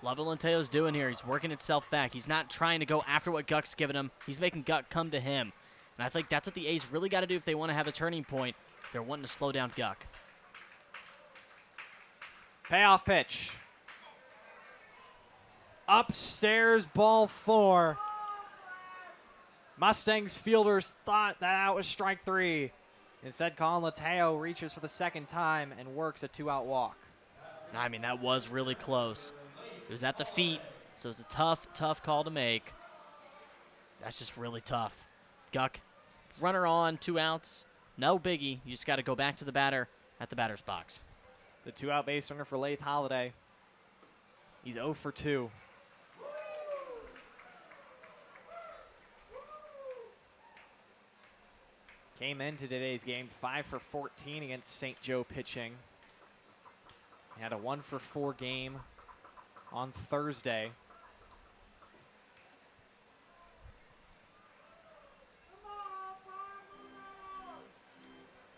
Love what Lateo's doing here. He's working itself back. He's not trying to go after what Guck's giving him. He's making Guck come to him. And I think that's what the A's really got to do if they want to have a turning point. If they're wanting to slow down Guck. Payoff pitch. Upstairs, ball 4. Mustangs fielders thought that was strike 3. Instead, Colin Lateo reaches for the 2nd time and works a 2-out walk. I mean, that was really close. It was at the feet, so it was a tough call to make. That's just really tough. Guck, runner on, 2 outs. No biggie. You just got to go back to the batter at the batter's box. The 2-out base runner for Lath Holiday. He's 0 for 2. Came into today's game 5 for 14 against St. Joe pitching. He had a 1 for 4 game on Thursday.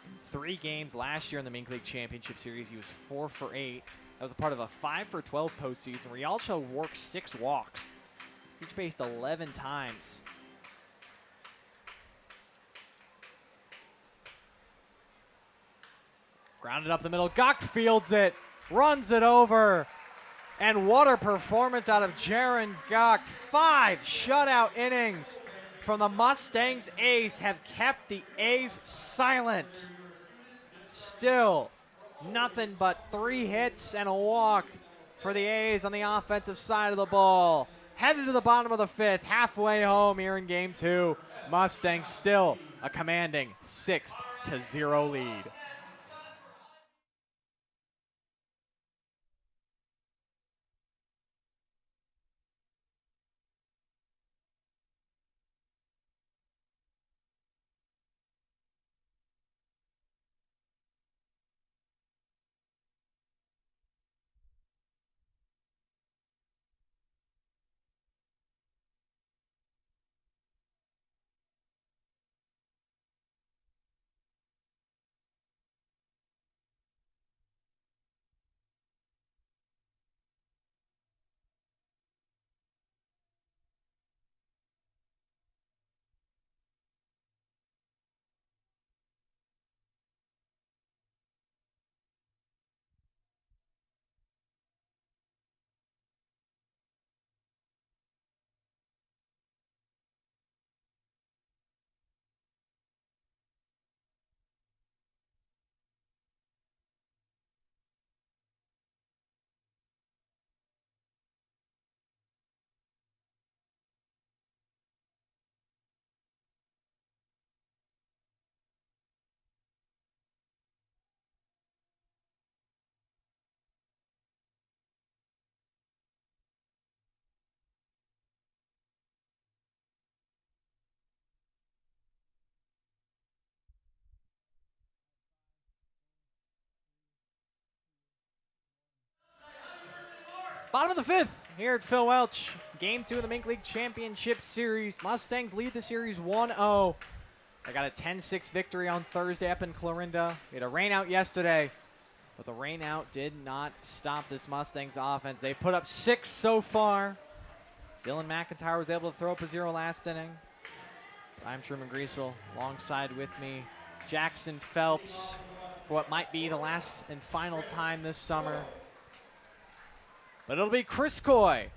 In 3 games last year in the MINK League Championship Series, he was 4 for 8. That was a part of a 5 for 12 postseason where he also worked 6 walks. Each based 11 times. Grounded up the middle. Guck fields it, runs it over. And what a performance out of Jaren Guck. 5 shutout innings from the Mustangs A's have kept the A's silent. Still, nothing but 3 hits and a walk for the A's on the offensive side of the ball. Headed to the bottom of the 5th, halfway home here in Game 2. Mustangs still a commanding 6-0 lead. Bottom of the fifth here at Phil Welch. Game 2 of the MINK League Championship Series. Mustangs lead the series 1-0. They got a 10-6 victory on Thursday up in Clarinda. We had a rain out yesterday, but the rain out did not stop this Mustangs offense. They put up 6 so far. Dylan McIntyre was able to throw up a 0 last inning. So I'm Truman Griesel, alongside with me, Jackson Phelps, for what might be the last and final time this summer. But it'll be Chris Coy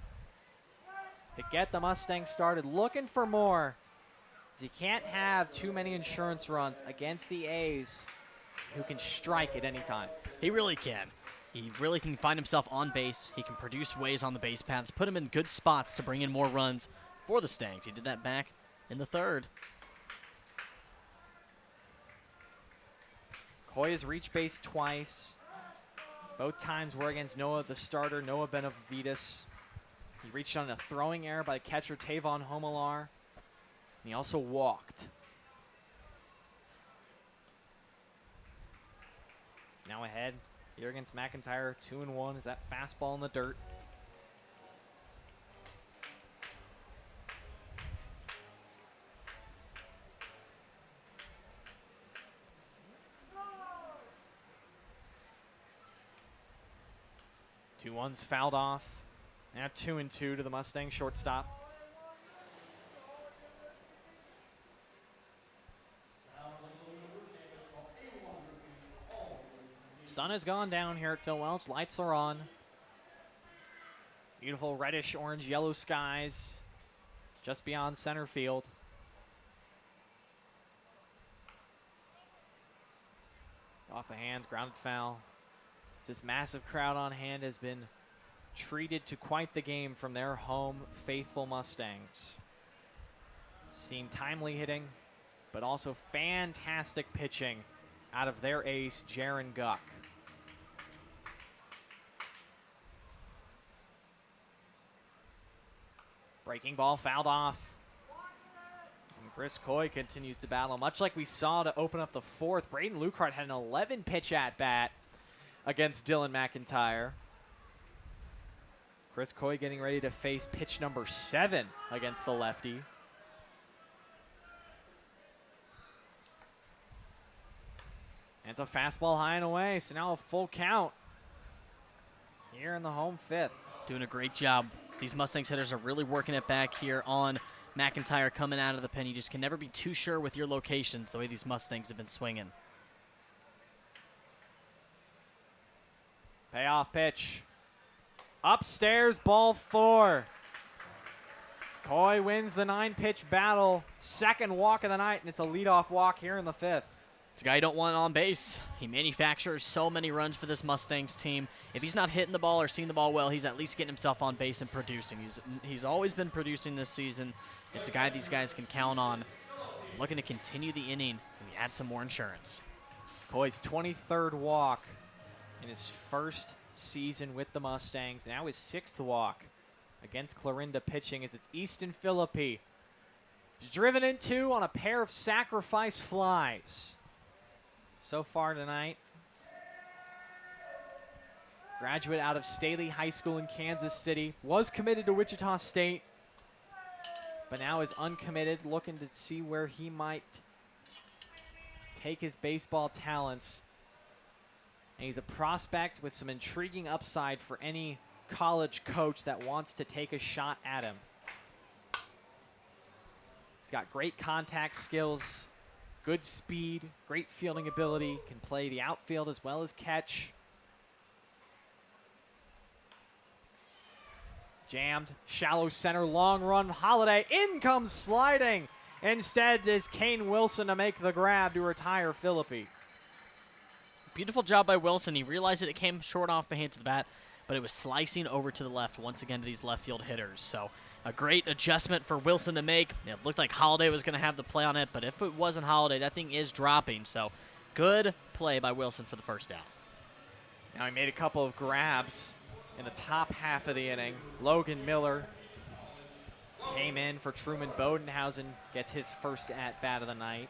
to get the Mustangs started, looking for more. You can't have too many insurance runs against the A's, who can strike at any time. He really can. He really can find himself on base. He can produce ways on the base paths, put him in good spots to bring in more runs for the Stangs. He did that back in the third. Coy has reached base twice. Both times were against Noah, the starter, Noah Benavides. He reached on a throwing error by catcher Tavon Homelar. And he also walked. He's now ahead here against McIntyre, 2-1. Is that fastball in the dirt? Two ones fouled off. Now 2-2 to the Mustang shortstop. Sun has gone down here at Phil Welch. Lights are on. Beautiful reddish, orange, yellow skies just beyond center field. Off the hands, grounded foul. This massive crowd on hand has been treated to quite the game from their home faithful Mustangs. Seen timely hitting, but also fantastic pitching out of their ace, Jaren Guck. Breaking ball fouled off. And Chris Coy continues to battle, much like we saw to open up the fourth. Braden Lucart had an 11-pitch at-bat against Dylan McIntyre. Chris Coy getting ready to face pitch number 7 against the lefty. And it's a fastball high and away, so now a full count here in the home fifth. Doing a great job. These Mustangs hitters are really working it back here on McIntyre coming out of the pen. You just can never be too sure with your locations the way these Mustangs have been swinging. Payoff pitch. Upstairs, ball 4. Coy wins the 9-pitch battle. Second walk of the night, and it's a leadoff walk here in the fifth. It's a guy you don't want on base. He manufactures so many runs for this Mustangs team. If he's not hitting the ball or seeing the ball well, he's at least getting himself on base and producing. He's always been producing this season. It's a guy these guys can count on. Looking to continue the inning and add some more insurance. Coy's 23rd walk in his first season with the Mustangs. Now his 6th walk against Clarinda pitching as it's Easton Philippi. He's driven into on a pair of sacrifice flies so far tonight. Graduate out of Staley High School in Kansas City. Was committed to Wichita State, but now is uncommitted, looking to see where he might take his baseball talents. And he's a prospect with some intriguing upside for any college coach that wants to take a shot at him. He's got great contact skills, good speed, great fielding ability, can play the outfield as well as catch. Jammed, shallow center, long run, Holiday, in comes sliding. Instead is Kane Wilson to make the grab to retire Philippi. Beautiful job by Wilson. He realized that it came short off the hand of the bat, but it was slicing over to the left once again to these left field hitters. So a great adjustment for Wilson to make. It looked like Holiday was going to have the play on it, but if it wasn't Holiday, that thing is dropping. So good play by Wilson for the first out. Now he made a couple of grabs in the top half of the inning. Logan Miller came in for Truman Bodenhausen, gets his first at-bat of the night.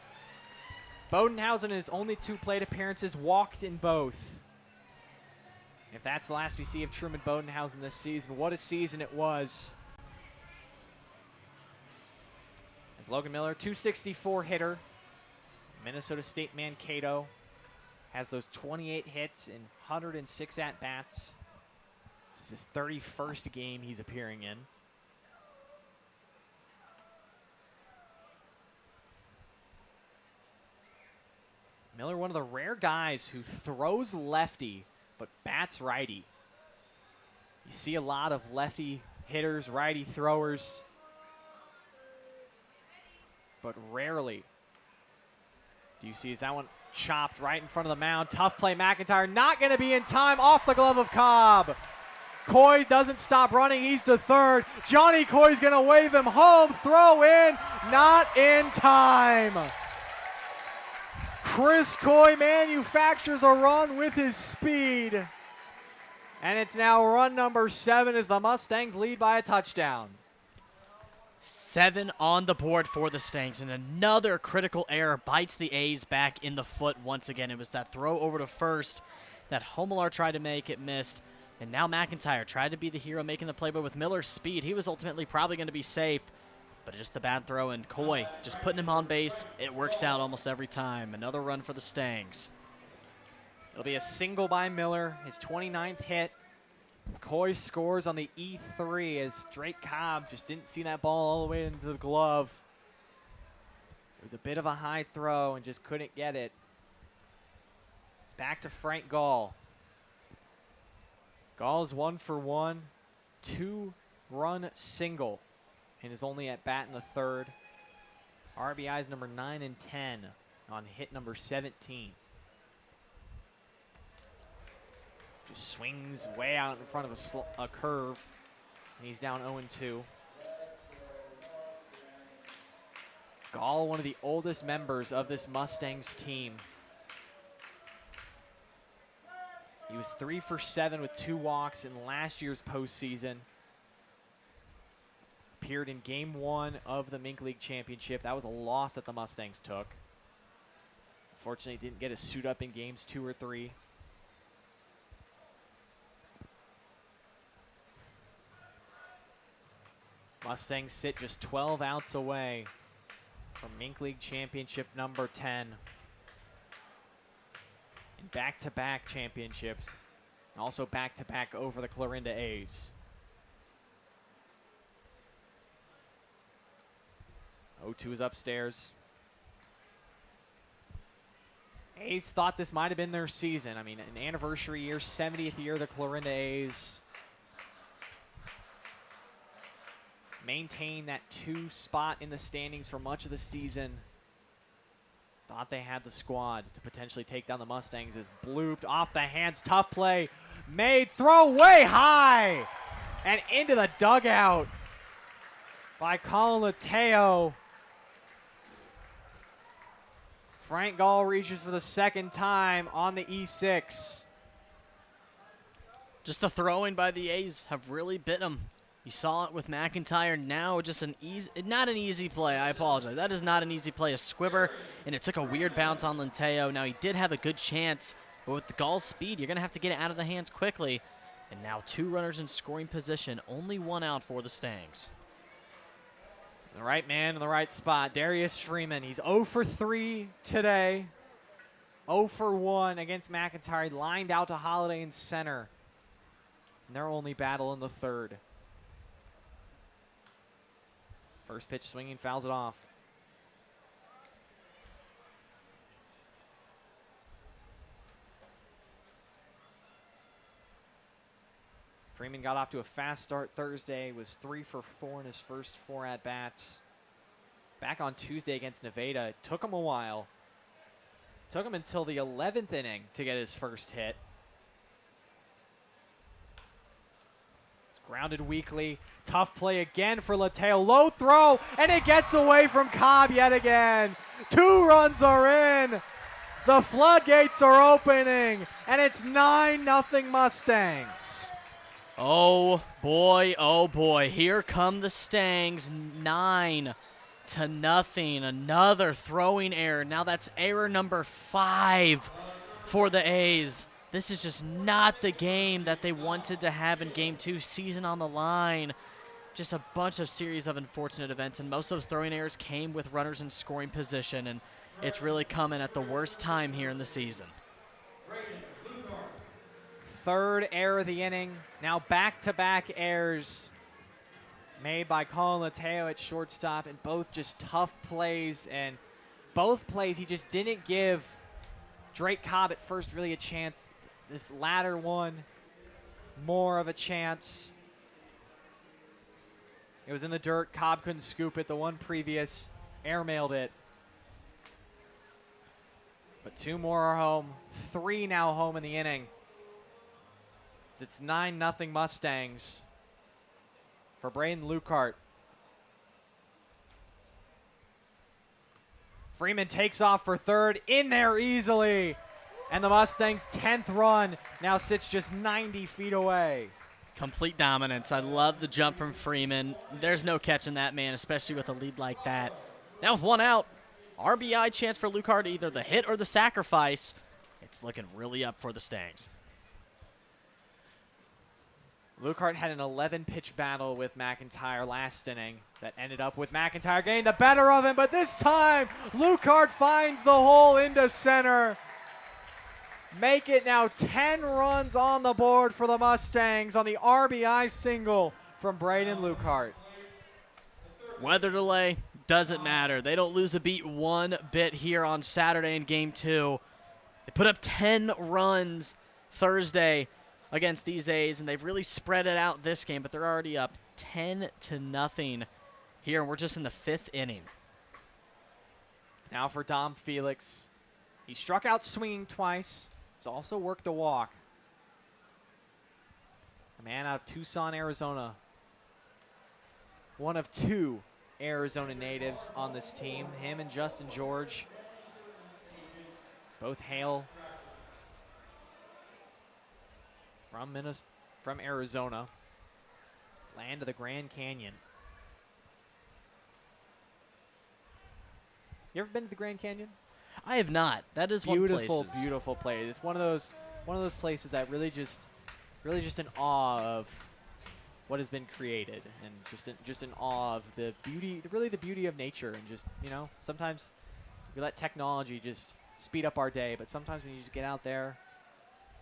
Bodenhausen, in his only 2 plate appearances, walked in both. If that's the last we see of Truman Bodenhausen this season, what a season it was. As Logan Miller, 264 hitter, Minnesota State Mankato, has those 28 hits and 106 at-bats. This is his 31st game he's appearing in. Miller, one of the rare guys who throws lefty but bats righty. You see a lot of lefty hitters, righty throwers, but rarely do you see is that one chopped right in front of the mound. Tough play, McIntyre not going to be in time, off the glove of Cobb. Coy doesn't stop running, he's to third. Johnny Coy's going to wave him home, throw in, not in time. Chris Coy manufactures a run with his speed. And it's now run number 7 as the Mustangs lead by a touchdown. 7 on the board for the Stangs, and another critical error bites the A's back in the foot once again. It was that throw over to first that Homelar tried to make, it missed. And now McIntyre tried to be the hero making the play, but with Miller's speed, he was ultimately probably going to be safe. But just the bad throw, and Coy just putting him on base. It works out almost every time. Another run for the Stangs. It'll be a single by Miller, his 29th hit. Coy scores on the E3 as Drake Cobb just didn't see that ball all the way into the glove. It was a bit of a high throw and just couldn't get it. It's back to Frank Gall. Gall is 1 for 1, 2-run single. And is only at bat in the third. RBIs number 9 and 10 on hit number 17. Just swings way out in front of a curve. And he's down 0-2. Gall, one of the oldest members of this Mustangs team. He was 3 for 7 with 2 walks in last year's postseason. Appeared in Game 1 of the MINK League Championship. That was a loss that the Mustangs took. Unfortunately, didn't get to suit up in Games 2 or 3. Mustangs sit just 12 outs away from MINK League Championship number 10. In back-to-back championships. And also back-to-back over the Clarinda A's. 0-2 is upstairs. A's thought this might have been their season. I mean, an anniversary year, 70th year of the Clarinda A's. Maintained that 2 spot in the standings for much of the season. Thought they had the squad to potentially take down the Mustangs as blooped off the hands. Tough play made, throw way high and into the dugout by Colin Lateo. Frank Gall reaches for the second time on the E6. Just the throwing by the A's have really bit them. You saw it with McIntyre. Now just an easy, not an easy play. I apologize. That is not an easy play. A squibber, and it took a weird bounce on Lenteo. Now he did have a good chance, but with the Gall's speed, you're going to have to get it out of the hands quickly. And now 2 runners in scoring position. Only 1 out for the Stangs. The right man in the right spot, Darius Freeman. He's 0 for 3 today. 0 for 1 against McIntyre. Lined out to Holiday in center. And their only battle in the third. First pitch swinging, fouls it off. Freeman got off to a fast start Thursday, was 3 for 4 in his first 4 at-bats. Back on Tuesday against Nevada, it took him a while. Took him until the 11th inning to get his first hit. It's grounded weakly. Tough play again for Lateo. Low throw, and it gets away from Cobb yet again. 2 runs are in. The floodgates are opening, and it's 9-0 Mustangs. Oh boy, here come the Stangs, 9-0. Another throwing error. Now that's error number 5 for the A's. This is just not the game that they wanted to have in Game 2, season on the line. Just a bunch of series of unfortunate events, and most of those throwing errors came with runners in scoring position, and it's really coming at the worst time here in the season. Third error of the inning. Now back-to-back errors made by Colin Lateo at shortstop, and both just tough plays. And both plays he just didn't give Drake Cobb at first really a chance. This latter one, more of a chance. It was in the dirt. Cobb couldn't scoop it. The one previous airmailed it. But 2 more are home. 3 now home in the inning. It's 9-0 Mustangs for Braden Lukart. Freeman takes off for third, in there easily. And the Mustangs' 10th run now sits just 90 feet away. Complete dominance. I love the jump from Freeman. There's no catching that man, especially with a lead like that. Now with 1 out, RBI chance for Lukart, either the hit or the sacrifice. It's looking really up for the Stangs. Lukart had an 11-pitch battle with McIntyre last inning that ended up with McIntyre getting the better of him, but this time Lukart finds the hole into center. Make it now 10 runs on the board for the Mustangs on the RBI single from Braden Lukart. Weather delay doesn't matter. They don't lose a beat one bit here on Saturday in Game 2. They put up 10 runs Thursday against these A's, and they've really spread it out this game, but they're already up 10-0 here, and we're just in the 5th inning. Now for Dom Felix. He struck out swinging twice. He's also worked a walk. A man out of Tucson, Arizona. One of 2 Arizona natives on this team. Him and Justin George. Both hail from Arizona. Land of the Grand Canyon. You ever been to the Grand Canyon? I have not. That is one place. Beautiful, beautiful place. It's one of those places that really just in awe of what has been created, and just in awe of the beauty, really the beauty of nature, and just, you know, sometimes we let technology just speed up our day, but sometimes when you just get out there,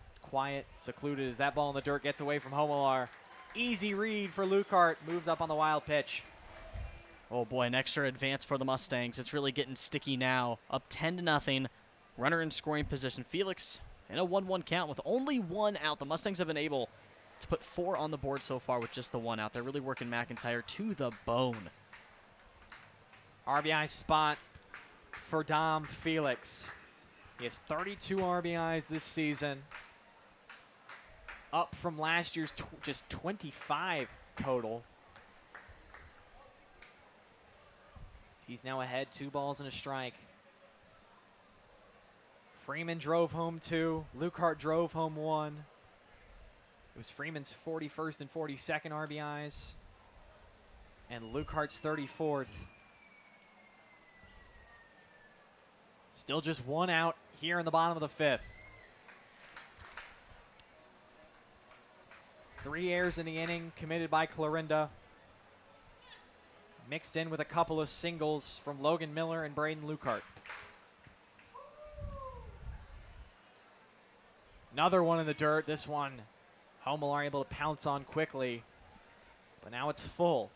it's quiet, secluded. As that ball in the dirt gets away from Homelar, easy read for Lukart, moves up on the wild pitch. Oh boy, an extra advance for the Mustangs. It's really getting sticky now. Up 10-0. Runner in scoring position. Felix in a 1-1 count with only 1 out. The Mustangs have been able to put 4 on the board so far with just the 1 out. They're really working McIntyre to the bone. RBI spot for Dom Felix. He has 32 RBIs this season. Up from last year's just 25 total. He's now ahead, 2 balls and a strike. Freeman drove home 2. Lukart drove home 1. It was Freeman's 41st and 42nd RBIs. And Lukart's 34th. Still just 1 out here in the bottom of the 5th. 3 errors in the inning committed by Clarinda. Mixed in with a couple of singles from Logan Miller and Braden Lukart. Another one in the dirt. This one, Homelar able to pounce on quickly. But now it's full.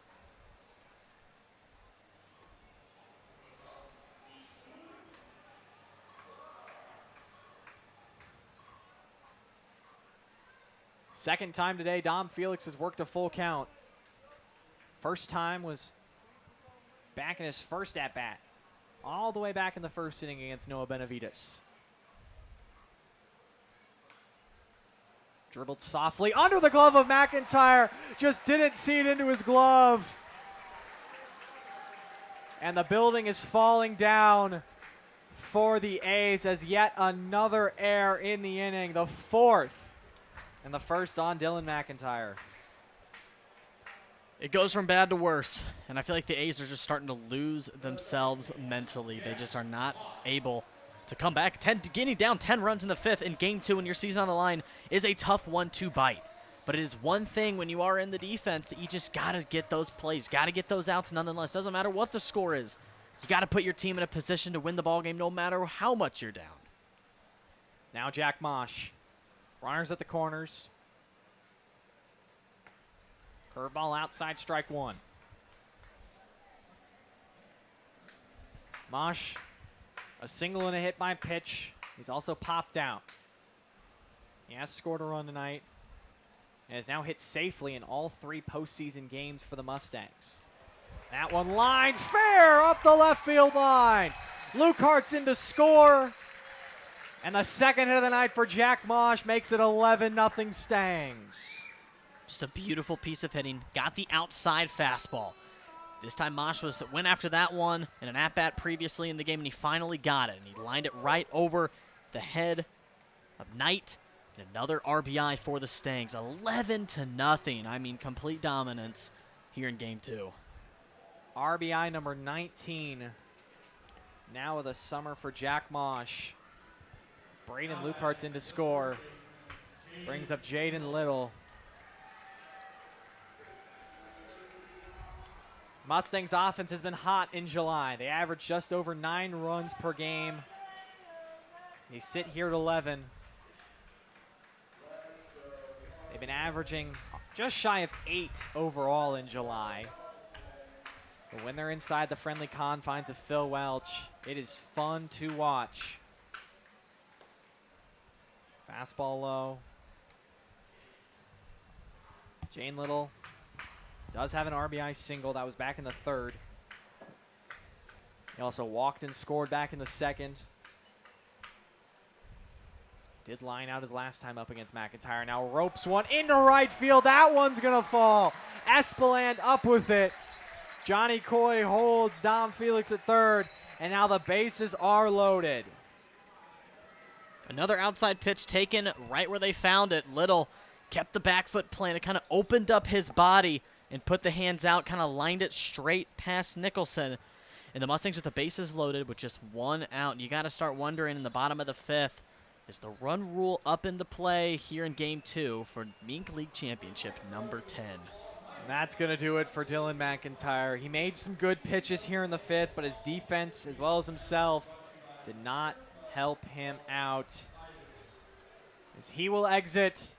Second time today, Dom Felix has worked a full count. First time was back in his first at-bat, all the way back in the first inning against Noah Benavides. Dribbled softly under the glove of McIntyre, just didn't see it into his glove. And the building is falling down for the A's as yet another error in the inning, the 4th, and the first on Dylan McIntyre. It goes from bad to worse, and I feel like the A's are just starting to lose themselves mentally. They just are not able to come back. Getting down 10 runs in the 5th in Game 2 when your season on the line is a tough one to bite. But it is one thing when you are in the defense that you just got to get those plays, got to get those outs nonetheless. Doesn't matter what the score is. You got to put your team in a position to win the ball game no matter how much you're down. It's now Jack Mosh. Runners at the corners. Curveball outside, strike one. Mosh, a single and a hit by pitch. He's also popped out. He has scored a run tonight and has now hit safely in all 3 postseason games for the Mustangs. That one line fair up the left field line. Luke Hart's in to score. And the second hit of the night for Jack Mosh makes it 11-0 Stangs. Just a beautiful piece of hitting. Got the outside fastball. This time Mosh went after that one in an at-bat previously in the game, and he finally got it. And he lined it right over the head of Knight. And another RBI for the Stangs. 11-0. I mean, complete dominance here in Game 2. RBI number 19. Now with a summer for Jack Mosh. Braden Lucart's in to score. Brings up Jaden Little. Mustangs offense has been hot in July. They average just over 9 runs per game. They sit here at 11. They've been averaging just shy of 8 overall in July. But when they're inside the friendly confines of Phil Welch, it is fun to watch. Fastball low. Jane Little does have an RBI single. That was back in the 3rd. He also walked and scored back in the 2nd. Did line out his last time up against McIntyre. Now ropes one into right field. That one's going to fall. Espeland up with it. Johnny Coy holds Dom Felix at 3rd. And now the bases are loaded. Another outside pitch taken right where they found it. Little kept the back foot planted, kind of opened up his body and put the hands out, kind of lined it straight past Nicholson. And the Mustangs with the bases loaded with just 1 out. And you got to start wondering in the bottom of the 5th, is the run rule up into play here in Game 2 for MINK League Championship number 10? And that's going to do it for Dylan McIntyre. He made some good pitches here in the 5th, but his defense, as well as himself, did not help him out. As he will exit,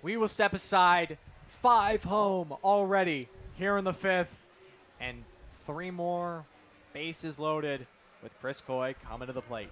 we will step aside. 5 home already here in the 5th, and 3 more bases loaded with Chris Coy coming to the plate.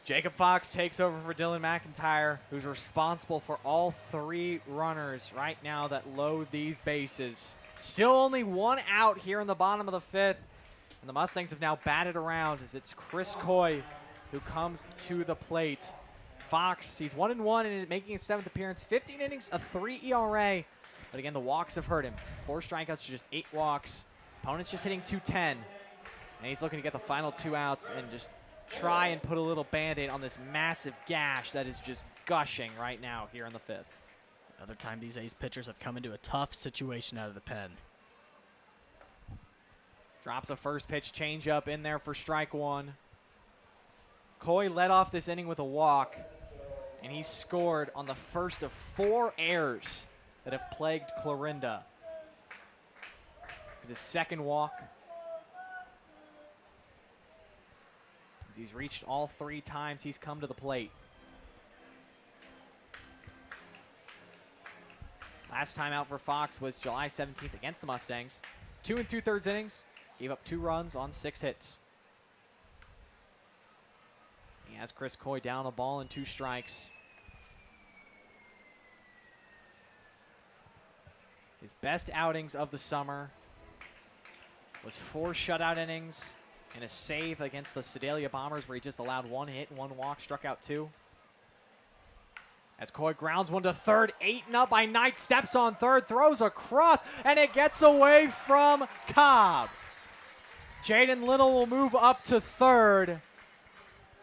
Jacob Fox takes over for Dylan McIntyre, who's responsible for all 3 runners right now that load these bases. Still only 1 out here in the bottom of the 5th, and the Mustangs have now batted around as it's Chris Coy who comes to the plate. Fox, he's 1-1 and making his 7th appearance, 15 innings, a 3 ERA. But again, the walks have hurt him. 4 strikeouts to just 8 walks. Opponent's just hitting .210. And he's looking to get the final 2 outs and just try and put a little Band-Aid on this massive gash that is just gushing right now here in the 5th. Another time these ace pitchers have come into a tough situation out of the pen. Drops a first pitch changeup in there for strike 1. Coy led off this inning with a walk, and he scored on the first of 4 errors that have plagued Clarinda. It's his second walk. He's reached all 3 times he's come to the plate. Last time out for Fox was July 17th against the Mustangs. 2 2/3 innings, gave up 2 runs on 6 hits. He has Chris Coy down a ball and 2 strikes. His best outings of the summer was 4 shutout innings and a save against the Sedalia Bombers where he just allowed 1 hit, 1 walk, struck out 2. As Coy grounds one to third, 8-0 by Knight, steps on third, throws across, and it gets away from Cobb. Jaden Little will move up to third,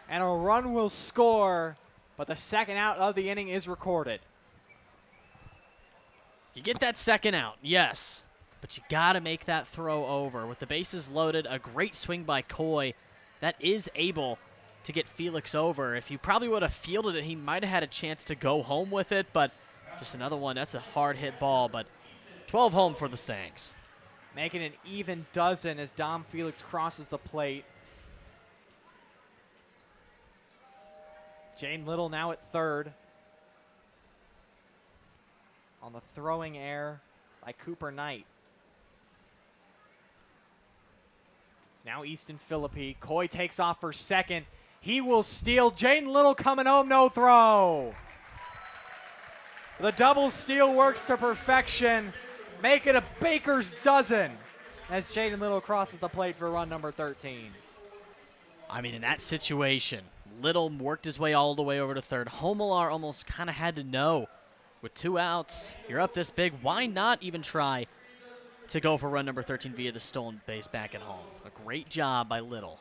and a run will score, but the second out of the inning is recorded. You get that second out, yes, but you got to make that throw over. With the bases loaded, a great swing by Coy that is able to get Felix over. If he probably would have fielded it, he might have had a chance to go home with it, but just another one. That's a hard hit ball, but 12 home for the Stangs. Making an even dozen as Dom Felix crosses the plate. Jane Little now at third. On the throwing error by Cooper Knight. It's now Easton Philippi. Coy takes off for second. He will steal. Jaden Little coming home, no throw. The double steal works to perfection. Make it a baker's dozen as Jaden Little crosses the plate for run number 13. I mean, in that situation, Little worked his way all the way over to third. Homelar almost kind of had to know. With 2 outs, you're up this big. Why not even try to go for run number 13 via the stolen base back at home? A great job by Little.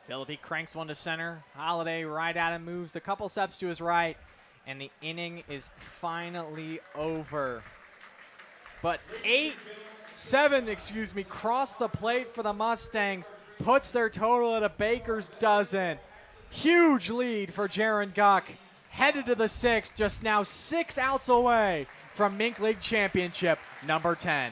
Philippi cranks one to center. Holiday right at him, moves a couple steps to his right, and the inning is finally over. But 8-7, cross the plate for the Mustangs, puts their total at a baker's dozen. Huge lead for Jaren Guck. Headed to the 6th, just now 6 outs away from MINK League Championship number 10.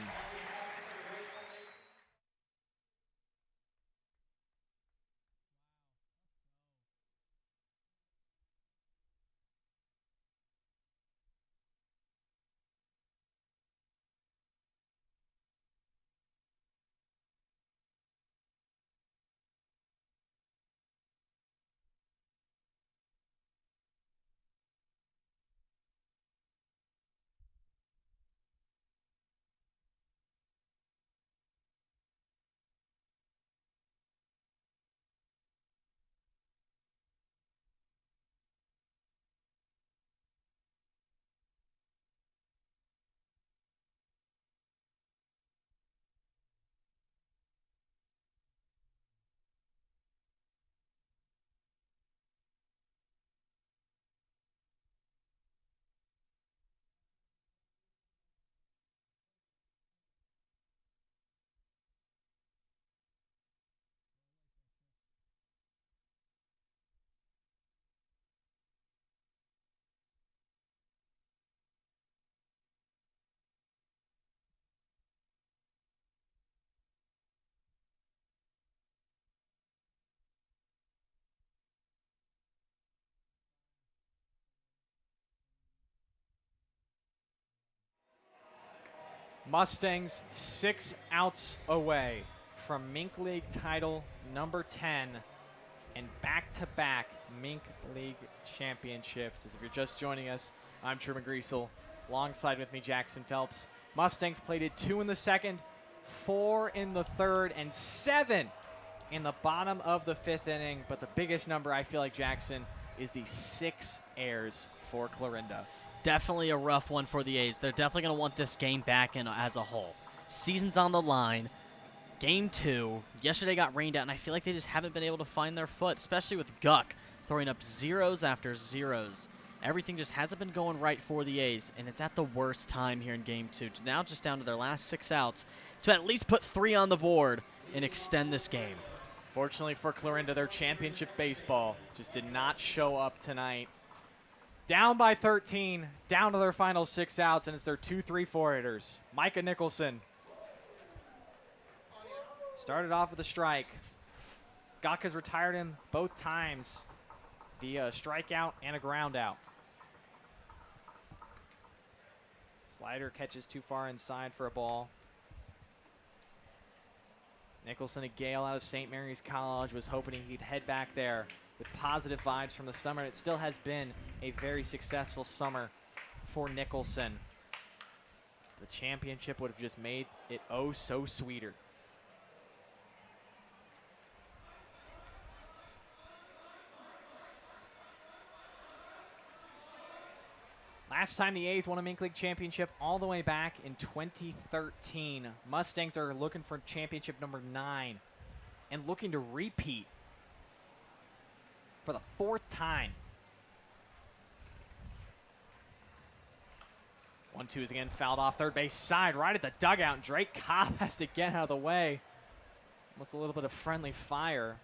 Mustangs 6 outs away from MINK League title number 10 and back-to-back MINK League championships. As if you're just joining us, I'm Truman Griesel. Alongside with me, Jackson Phelps. Mustangs plated 2 in the second, 4 in the third, and 7 in the bottom of the 5th inning. But the biggest number, I feel like, Jackson, is the 6 errors for Clarinda. Definitely a rough one for the A's. They're definitely going to want this game back in as a whole. Season's on the line. Game 2, yesterday got rained out, and I feel like they just haven't been able to find their foot, especially with Guck throwing up zeros after zeros. Everything just hasn't been going right for the A's, and it's at the worst time here in Game 2. Now just down to their last 6 outs to at least put 3 on the board and extend this game. Fortunately for Clarinda, their championship baseball just did not show up tonight. Down by 13, down to their final 6 outs, and it's their 2-3-4 hitters. Micah Nicholson started off with a strike. Guck has retired him both times via a strikeout and a ground out. Slider catches too far inside for a ball. Nicholson, a Gale out of St. Mary's College, was hoping he'd head back there with positive vibes from the summer. It still has been a very successful summer for Nicholson. The championship would have just made it oh so sweeter. Last time the A's won a MINK League Championship all the way back in 2013. Mustangs are looking for championship number 9 and looking to repeat for the 4th time. 1-2 is again fouled off third base side, right at the dugout, and Drake Cobb has to get out of the way. Almost a little bit of friendly fire.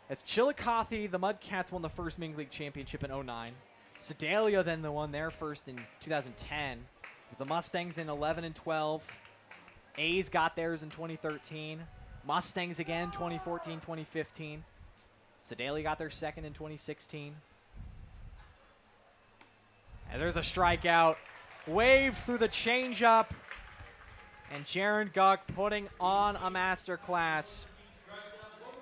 As Chillicothe, the Mudcats won the first MINK League Championship in 2009. Sedalia then won their first in 2010. It was the Mustangs in 11 and 12. A's got theirs in 2013. Mustangs again 2014, 2015. Sedalia got their second in 2016. And there's a strikeout. Waved through the changeup. And Jaren Guck putting on a masterclass.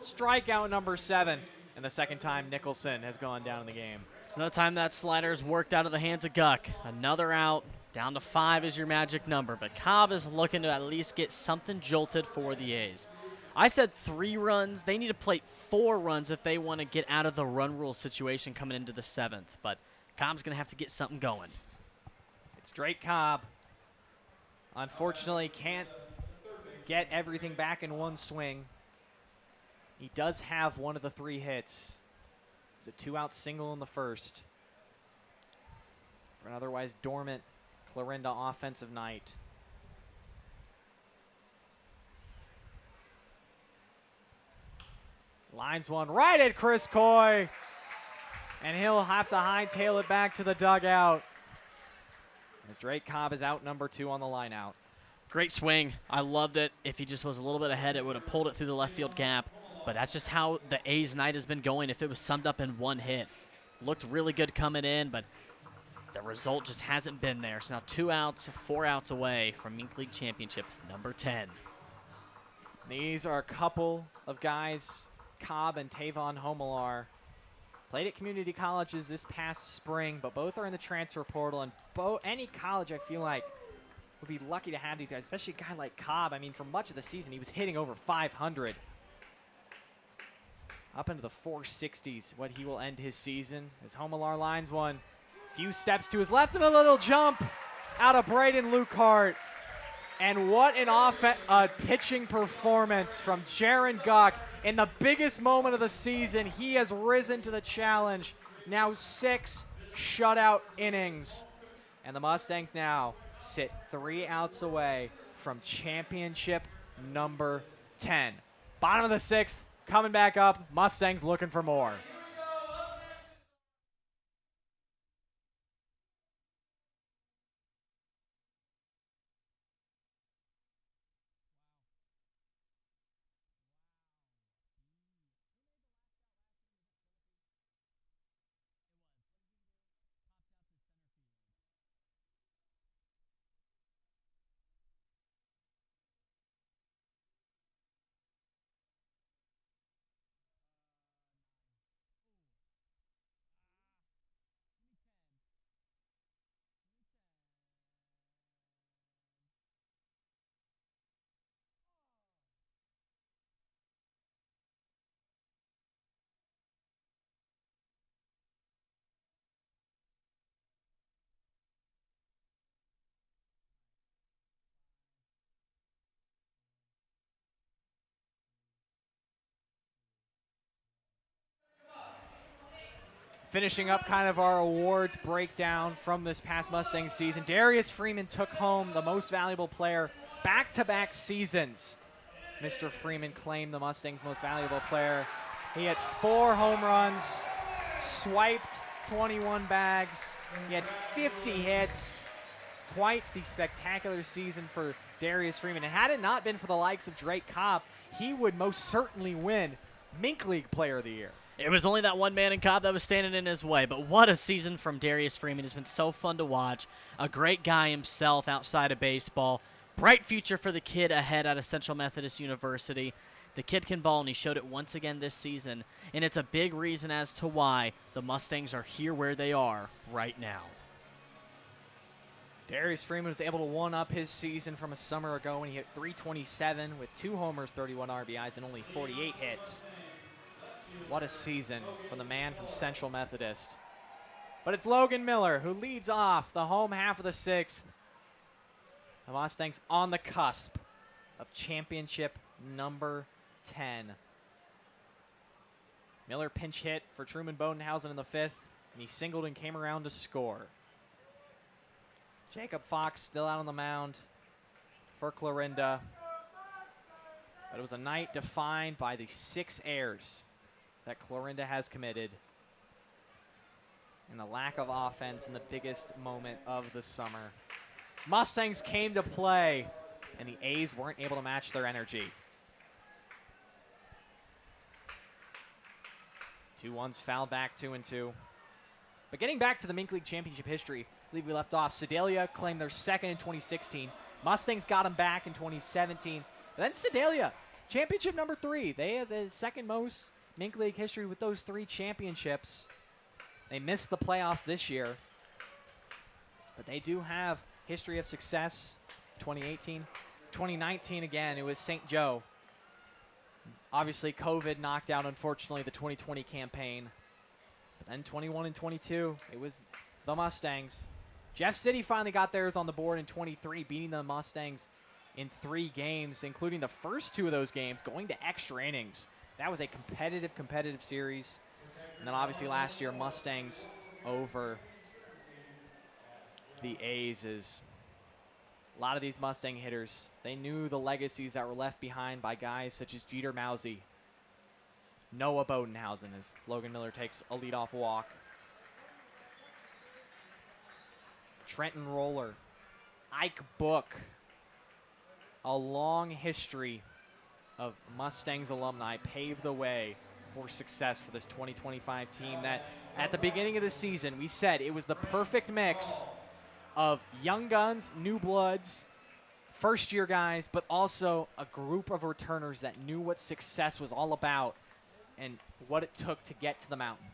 Strikeout number 7. And the second time Nicholson has gone down in the game. It's no time that slider's worked out of the hands of Guck. Another out. Down to 5 is your magic number. But Cobb is looking to at least get something jolted for the A's. I said 3 runs. They need to plate 4 runs if they want to get out of the run rule situation coming into the 7th. But Cobb's going to have to get something going. It's Drake Cobb. Unfortunately, can't get everything back in one swing. He does have one of the 3 hits. It's a 2-out single in the first for an otherwise dormant Clarinda offensive night. Lines one right at Chris Coy, and he'll have to hightail it back to the dugout as Drake Cobb is out number 2 on the line out. Great swing. I loved it. If he just was a little bit ahead, it would have pulled it through the left field gap. But that's just how the A's night has been going if it was summed up in 1 hit. Looked really good coming in, but the result just hasn't been there. So now 2 outs, 4 outs away from MINK League Championship number 10. These are a couple of guys, Cobb and Tavon Homelar, played at community colleges this past spring, but both are in the transfer portal. And any college, I feel like, would be lucky to have these guys, especially a guy like Cobb. I mean, for much of the season, he was hitting over 500. Up into the 460s, what he will end his season. As Homelar lines one. Few steps to his left and a little jump out of Braden Lukehart. And what an pitching performance from Jaren Guck. In the biggest moment of the season, he has risen to the challenge. Now 6 shutout innings. And the Mustangs now sit 3 outs away from championship number 10. Bottom of the 6th. Coming back up, Mustangs looking for more. Finishing up kind of our awards breakdown from this past Mustangs season, Darius Freeman took home the most valuable player back-to-back seasons. Mr. Freeman claimed the Mustangs' most valuable player. He had 4 home runs, swiped 21 bags. He had 50 hits. Quite the spectacular season for Darius Freeman. And had it not been for the likes of Drake Cobb, he would most certainly win MINK League Player of the Year. It was only that one man in Cobb that was standing in his way, but what a season from Darius Freeman. It's been so fun to watch. A great guy himself outside of baseball. Bright future for the kid ahead at Central Methodist University. The kid can ball, and he showed it once again this season, and it's a big reason as to why the Mustangs are here where they are right now. Darius Freeman was able to one-up his season from a summer ago when he hit .327 with 2 homers, 31 RBIs, and only 48 hits. What a season for the man from Central Methodist. But it's Logan Miller who leads off the home half of the 6th. The Mustangs on the cusp of championship number 10. Miller pinch hit for Truman Bodenhausen in the 5th, and he singled and came around to score. Jacob Fox still out on the mound for Clarinda. But it was a night defined by the 6 errors that Clarinda has committed and the lack of offense in the biggest moment of the summer. Mustangs came to play, and the A's weren't able to match their energy. 2-1s fouled back, 2-2. But getting back to the MINK League Championship history, I believe we left off. Sedalia claimed their 2nd in 2016. Mustangs got them back in 2017. But then Sedalia, championship number 3. They had the 2nd most MINK League history with those 3 championships. They missed the playoffs this year. But they do have history of success. 2018. 2019 again, it was St. Joe. Obviously, COVID knocked out, unfortunately, the 2020 campaign. But then 21 and 22, it was the Mustangs. Jeff City finally got theirs on the board in 23, beating the Mustangs in 3 games, including the first 2 of those games going to extra innings. That was a competitive series. And then obviously last year, Mustangs over the A's. Is a lot of these Mustang hitters, they knew the legacies that were left behind by guys such as Jeter Mousy, Noah Bodenhausen, as Logan Miller takes a leadoff walk, Trenton Roller, Ike Book. A long history of Mustangs alumni paved the way for success for this 2025 team that at the beginning of the season we said it was the perfect mix of young guns, new bloods, first-year guys, but also a group of returners that knew what success was all about and what it took to get to the mountain.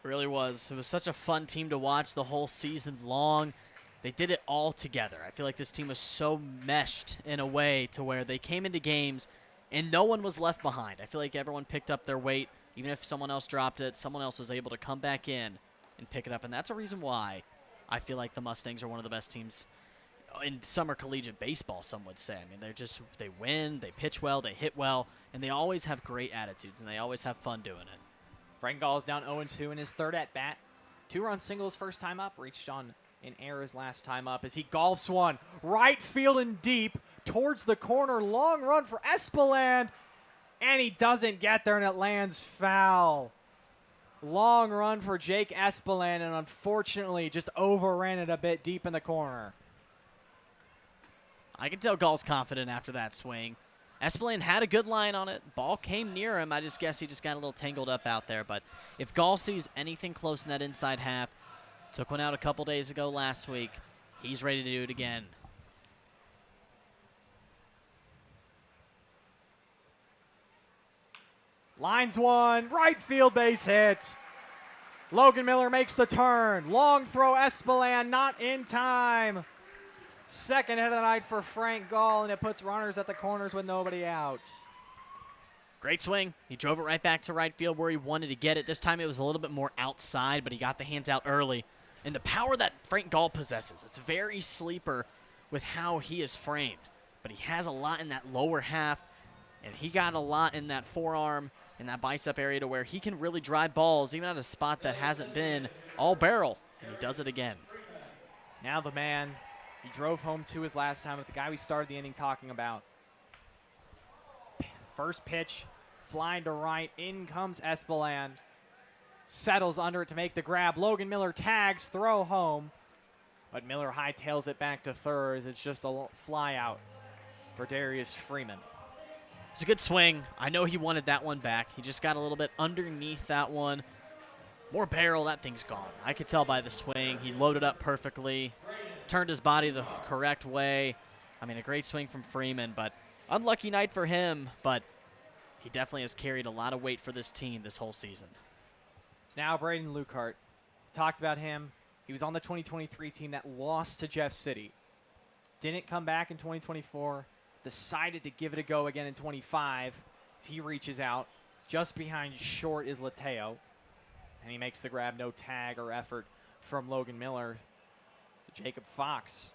Really was. It was such a fun team to watch the whole season long. They did it all together. I feel like this team was so meshed in a way to where they came into games and no one was left behind. I feel like everyone picked up their weight. Even if someone else dropped it, someone else was able to come back in and pick it up. And that's a reason why I feel like the Mustangs are one of the best teams in summer collegiate baseball, some would say. I mean, they win, they pitch well, they hit well, and they always have great attitudes, and they always have fun doing it. Frank Gall is down 0-2 in his 3rd at-bat. 2-run singles first time up, reached on in air his last time up as he golfs one right field and deep towards the corner. Long run for Espeland, and he doesn't get there, and it lands foul. Long run for Jake Espeland, and unfortunately just overran it a bit deep in the corner. I can tell Gall's confident after that swing. Espeland had a good line on it. Ball came near him. I just guess he just got a little tangled up out there. But if Gall sees anything close in that inside half, took one out a couple days ago last week, he's ready to do it again. Lines one, right field base hit. Logan Miller makes the turn. Long throw, Espeland, not in time. 2nd hit of the night for Frank Gall, and it puts runners at the corners with nobody out. Great swing. He drove it right back to right field where he wanted to get it. This time it was a little bit more outside, but he got the hands out early. And the power that Frank Gall possesses, it's very sleeper with how he is framed. But he has a lot in that lower half, and he got a lot in that forearm in that bicep area to where he can really drive balls, even at a spot that hasn't been all barrel. And he does it again. Now the man he drove home to his last time with the guy we started the inning talking about. First pitch, flying to right. In comes Espeland. Settles under it to make the grab. Logan Miller tags, throw home. But Miller hightails it back to third. It's just a fly out for Darius Freeman. It's a good swing. I know he wanted that one back. He just got a little bit underneath that one. More barrel, that thing's gone. I could tell by the swing. He loaded up perfectly, turned his body the correct way. I mean, a great swing from Freeman, but unlucky night for him, but he definitely has carried a lot of weight for this team this whole season. It's now Braden Lukehart. Talked about him. He was on the 2023 team that lost to Jeff City. Didn't come back in 2024. Decided to give it a go again in 25 as he reaches out. Just behind short is Lateo. And he makes the grab, no tag or effort from Logan Miller. So Jacob Fox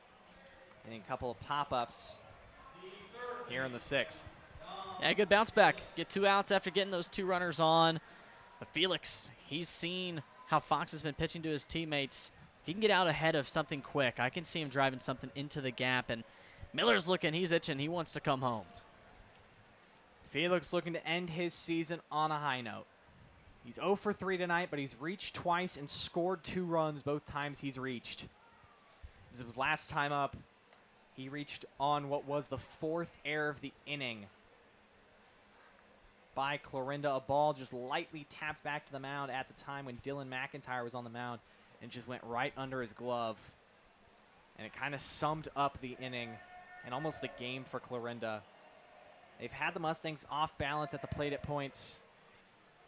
getting a couple of pop-ups here in the 6th. Yeah, good bounce back. Get 2 outs after getting those 2 runners on. But Felix, he's seen how Fox has been pitching to his teammates. If he can get out ahead of something quick, I can see him driving something into the gap. And Miller's looking, he's itching, he wants to come home. Felix looking to end his season on a high note. He's 0 for 3 tonight, but he's reached twice and scored 2 runs both times he's reached. It was last time up, he reached on what was the 4th error of the inning by Clarinda. A ball just lightly tapped back to the mound at the time when Dylan McIntyre was on the mound and just went right under his glove. And it kind of summed up the inning and almost the game for Clarinda. They've had the Mustangs off balance at the plate at points,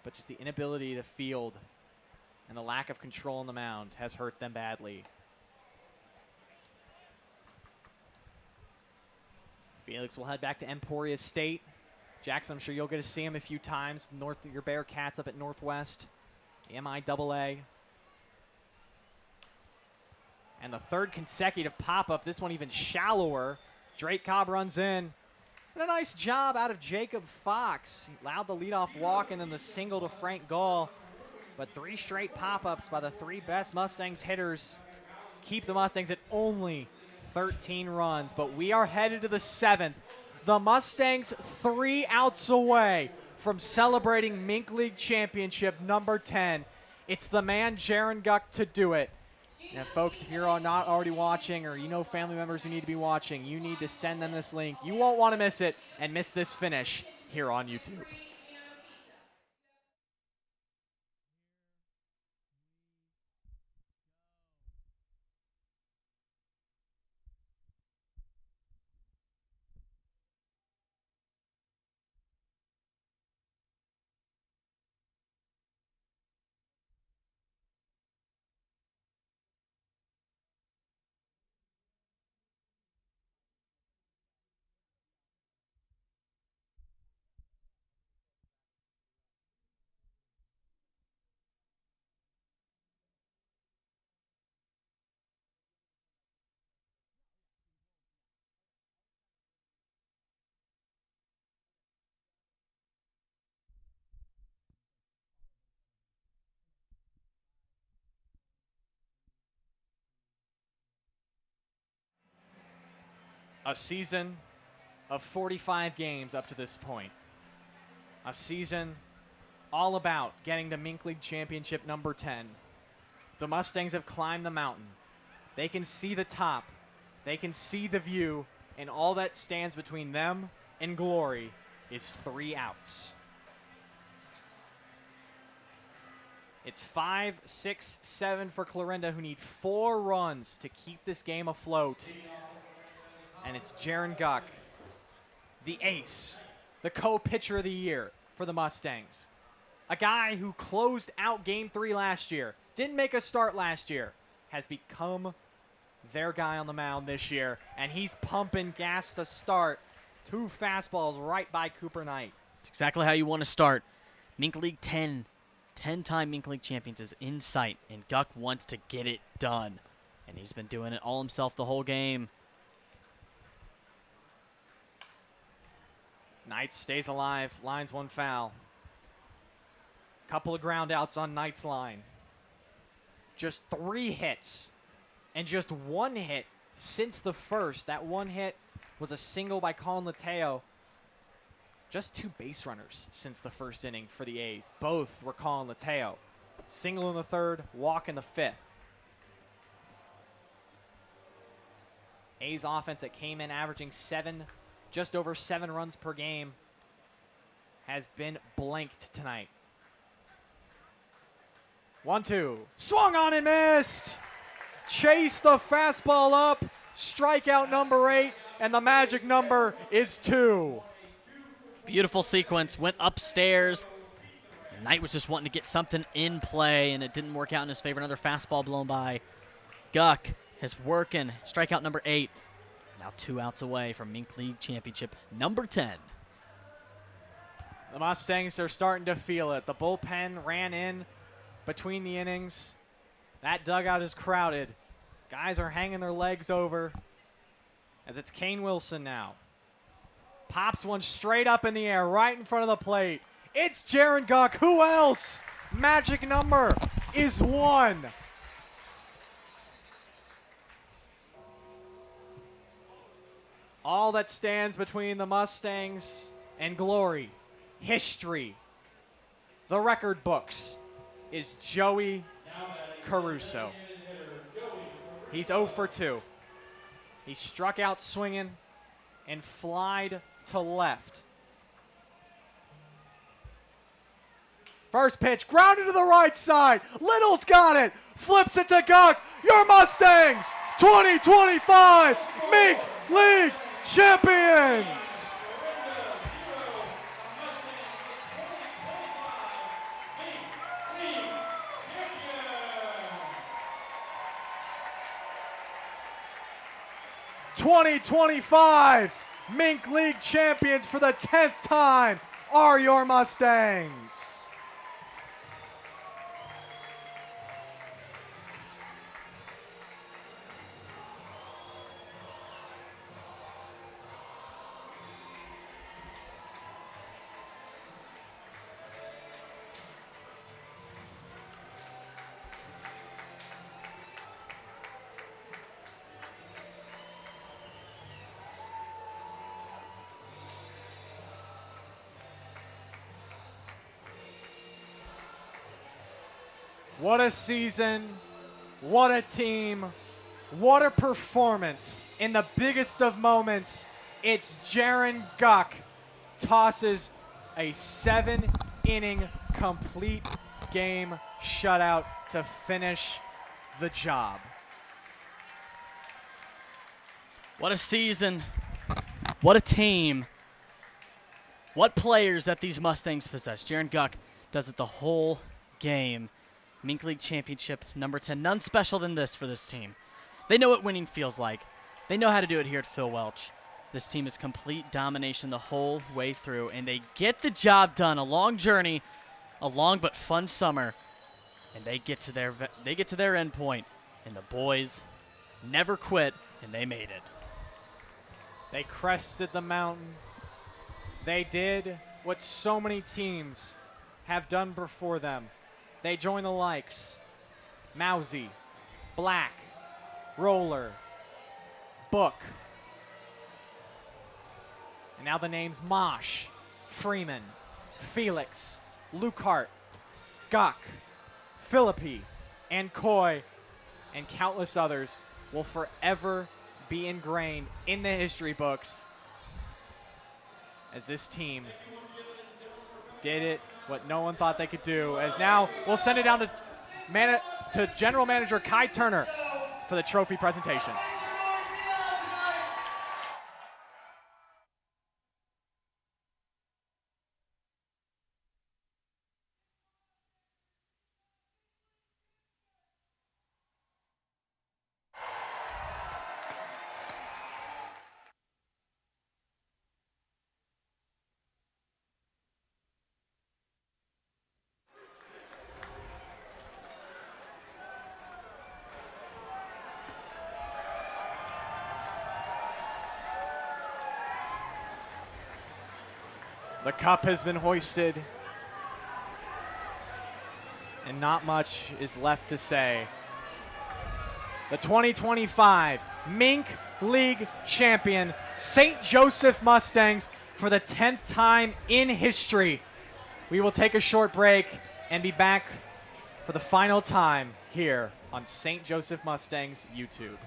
but just the inability to field and the lack of control on the mound has hurt them badly. Felix will head back to Emporia State. Jackson, I'm sure you'll get to see him a few times. Your Bearcats up at Northwest, the MIAA. And the 3rd consecutive pop-up, this one even shallower. Drake Cobb runs in. And a nice job out of Jacob Fox. He allowed the leadoff walk and then the single to Frank Gall. But 3 straight pop-ups by the 3 best Mustangs hitters keep the Mustangs at only 13 runs. But we are headed to the 7th. The Mustangs 3 outs away from celebrating MINK League Championship number 10. It's the man Jaren Guck to do it. Now, folks, if you're not already watching or you know family members who need to be watching, you need to send them this link. You won't want to miss it and miss this finish here on YouTube. A season of 45 games up to this point. A season all about getting to MINK League Championship number 10. The Mustangs have climbed the mountain. They can see the top. They can see the view, and all that stands between them and glory is 3 outs. It's 5, 6, 7 for Clarinda, who need 4 runs to keep this game afloat. And it's Jaren Guck, the ace, the co-pitcher of the year for the Mustangs. A guy who closed out Game 3 last year, didn't make a start last year, has become their guy on the mound this year. And he's pumping gas to start. 2 fastballs right by Cooper Knight. It's exactly how you want to start. MINK League 10-time MINK League champions is in sight, and Guck wants to get it done. And he's been doing it all himself the whole game. Knight stays alive, lines 1 foul. Couple of ground outs on Knight's line. Just 3 hits and just 1 hit since the first. That 1 hit was a single by Colin Lateo. Just 2 base runners since the first inning for the A's. Both were Colin Lateo. Single in the 3rd, walk in the 5th. A's offense that came in averaging just over 7 runs per game has been blanked tonight. 1-2. Swung on and missed. Chase the fastball up. Strikeout number 8, and the magic number is 2. Beautiful sequence. Went upstairs. Knight was just wanting to get something in play, and it didn't work out in his favor. Another fastball blown by. Guck is working. Strikeout number 8. Now 2 outs away from MINK League Championship number 10. The Mustangs are starting to feel it. The bullpen ran in between the innings. That dugout is crowded. Guys are hanging their legs over as it's Kane Wilson now. Pops one straight up in the air right in front of the plate. It's Jaren Guck. Who else? Magic number is 1. All that stands between the Mustangs and glory, history, the record books, is Joey Caruso. He's 0 for 2. He struck out swinging and flied to left. First pitch, grounded to the right side. Little's got it. Flips it to Guck. Your Mustangs, 2025 MINK League Champions. '25 MINK League champions for the 10th time are your Mustangs. What a season, what a team, what a performance. In the biggest of moments, it's Jaren Guck tosses a 7-inning complete game shutout to finish the job. What a season, what a team, what players that these Mustangs possess. Jaren Guck does it the whole game. MINK League Championship number 10. None special than this for this team. They know what winning feels like. They know how to do it here at Phil Welch. This team is complete domination the whole way through, and they get the job done. A long journey, a long but fun summer, and they get to their end point. And the boys never quit, and they made it. They crested the mountain. They did what so many teams have done before them. They join the likes Mousy, Black, Roller, Book, and now the names Mosh, Freeman, Felix, Lukehart, Guck, Philippi, and Coy, and countless others will forever be ingrained in the history books as this team did it what no one thought they could do. As now we'll send it down to General Manager Kai Turner for the trophy presentation. The cup has been hoisted. and not much is left to say. The 2025 MINK League champion, St. Joseph Mustangs, for the 10th time in history. We will take a short break and be back for the final time here on St. Joseph Mustangs YouTube.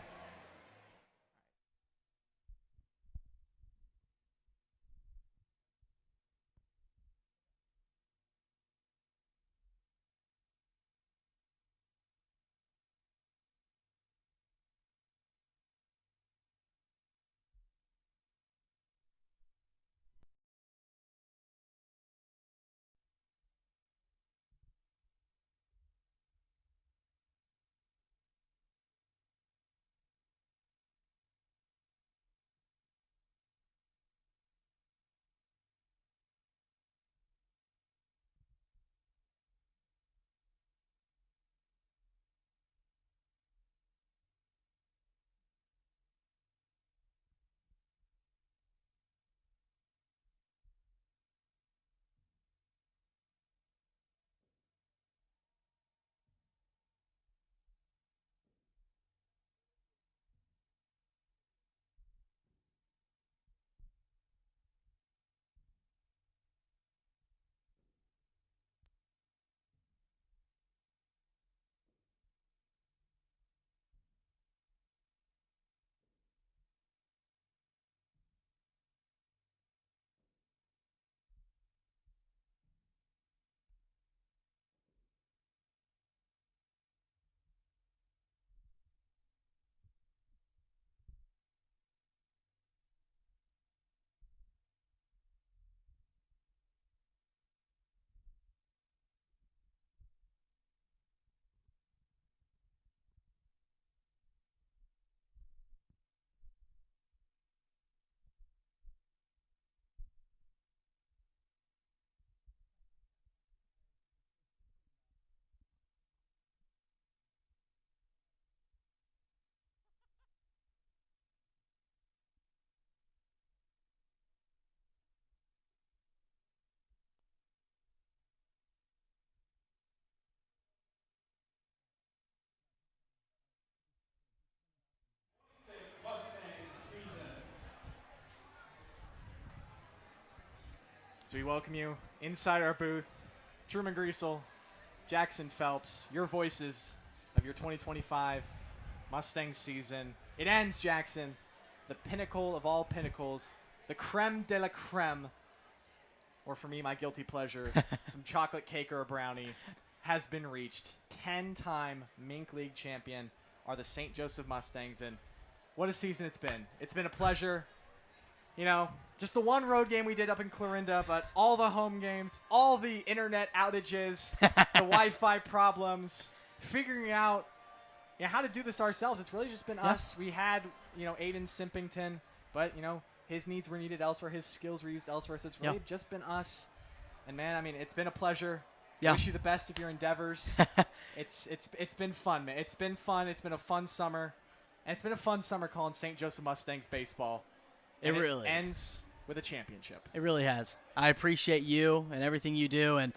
So we welcome you inside our booth, Truman Griesel, Jackson Phelps, your voices of your 2025 Mustang season. It ends, Jackson, the pinnacle of all pinnacles, the creme de la creme, or for me, my guilty pleasure, some chocolate cake or a brownie, has been reached. 10-time MINK League champion are the St. Joseph Mustangs, and what a season it's been. It's been a pleasure. You know, just the one road game we did up in Clarinda, but all the home games, all the internet outages, the Wi-Fi problems, figuring out how to do this ourselves. It's really just been us. We had, Aiden Simpington, but, his needs were needed elsewhere. His skills were used elsewhere. So it's really just been us. And, man, I mean, it's been a pleasure. Yeah. Wish you the best of your endeavors. It's been fun, man. It's been fun. It's been a fun summer. And it's been a fun summer calling St. Joseph Mustangs baseball. It really ends with a championship. It really has. I appreciate you and everything you do, and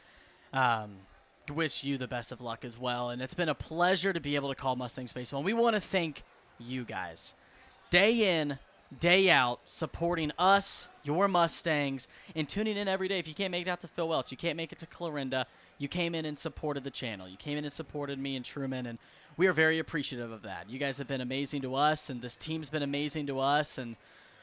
wish you the best of luck as well. And it's been a pleasure to be able to call Mustangs baseball. And we want to thank you guys, day in, day out, supporting us, your Mustangs, and tuning in every day. If you can't make it out to Phil Welch, you can't make it to Clarinda, you came in and supported the channel. You came in and supported me and Truman, and we are very appreciative of that. You guys have been amazing to us, and this team's been amazing to us, and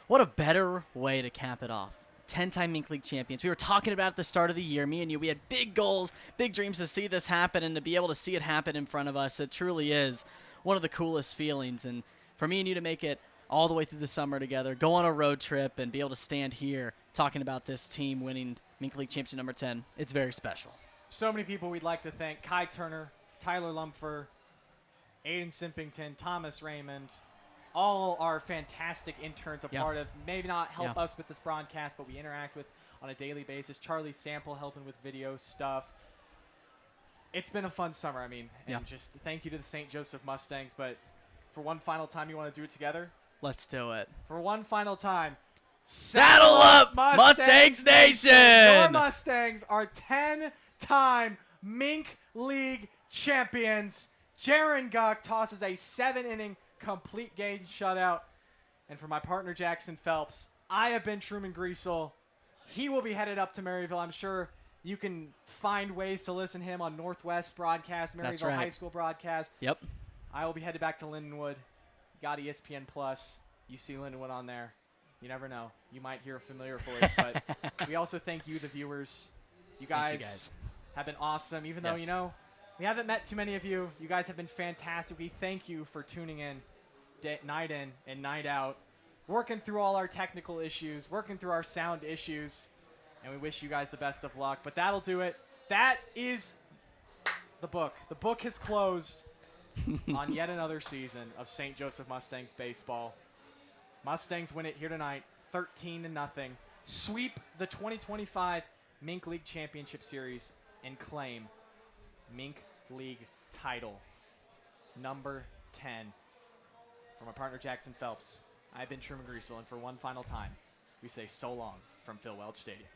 what a better way to cap it off. 10-time MINK League champions. We were talking about at the start of the year, me and you, we had big goals, big dreams to see this happen, and to be able to see it happen in front of us, it truly is one of the coolest feelings. And for me and you to make it all the way through the summer together, go on a road trip, and be able to stand here talking about this team winning MINK League championship number 10, it's very special. So many people we'd like to thank: Kai Turner, Tyler Lumpfer, Aiden Simpington, Thomas Raymond, all our fantastic interns, a part of, maybe not help us with this broadcast, but we interact with on a daily basis. Charlie Sample helping with video stuff. It's been a fun summer, and just thank you to the St. Joseph Mustangs. But for one final time, you want to do it together? Let's do it. For one final time, saddle up, Mustangs Nation! Your Mustangs are 10-time MINK League champions. Jaren Guck tosses a 7-inning complete game shutout. And for my partner Jackson Phelps, I have been Truman Griesel. He will be headed up to Maryville. I'm sure you can find ways to listen to him on Northwest broadcast, Maryville right. High School broadcast. Yep. I will be headed back to Lindenwood. Got ESPN Plus. You see Lindenwood on there. You never know. You might hear a familiar voice, but we also thank you, the viewers. You guys have been awesome. Even though, Yes. you know, we haven't met too many of you. You guys have been fantastic. We thank you for tuning in night in and night out, working through all our technical issues, working through our sound issues, and we wish you guys the best of luck. But that'll do it. That is the book. The book has closed on yet another season of St. Joseph Mustangs baseball. Mustangs win it here tonight, 13-0. Sweep the 2025 MINK League Championship Series and claim MINK League title number 10. For my partner Jackson Phelps, I've been Truman Griesel, and for one final time, we say so long from Phil Welch Stadium.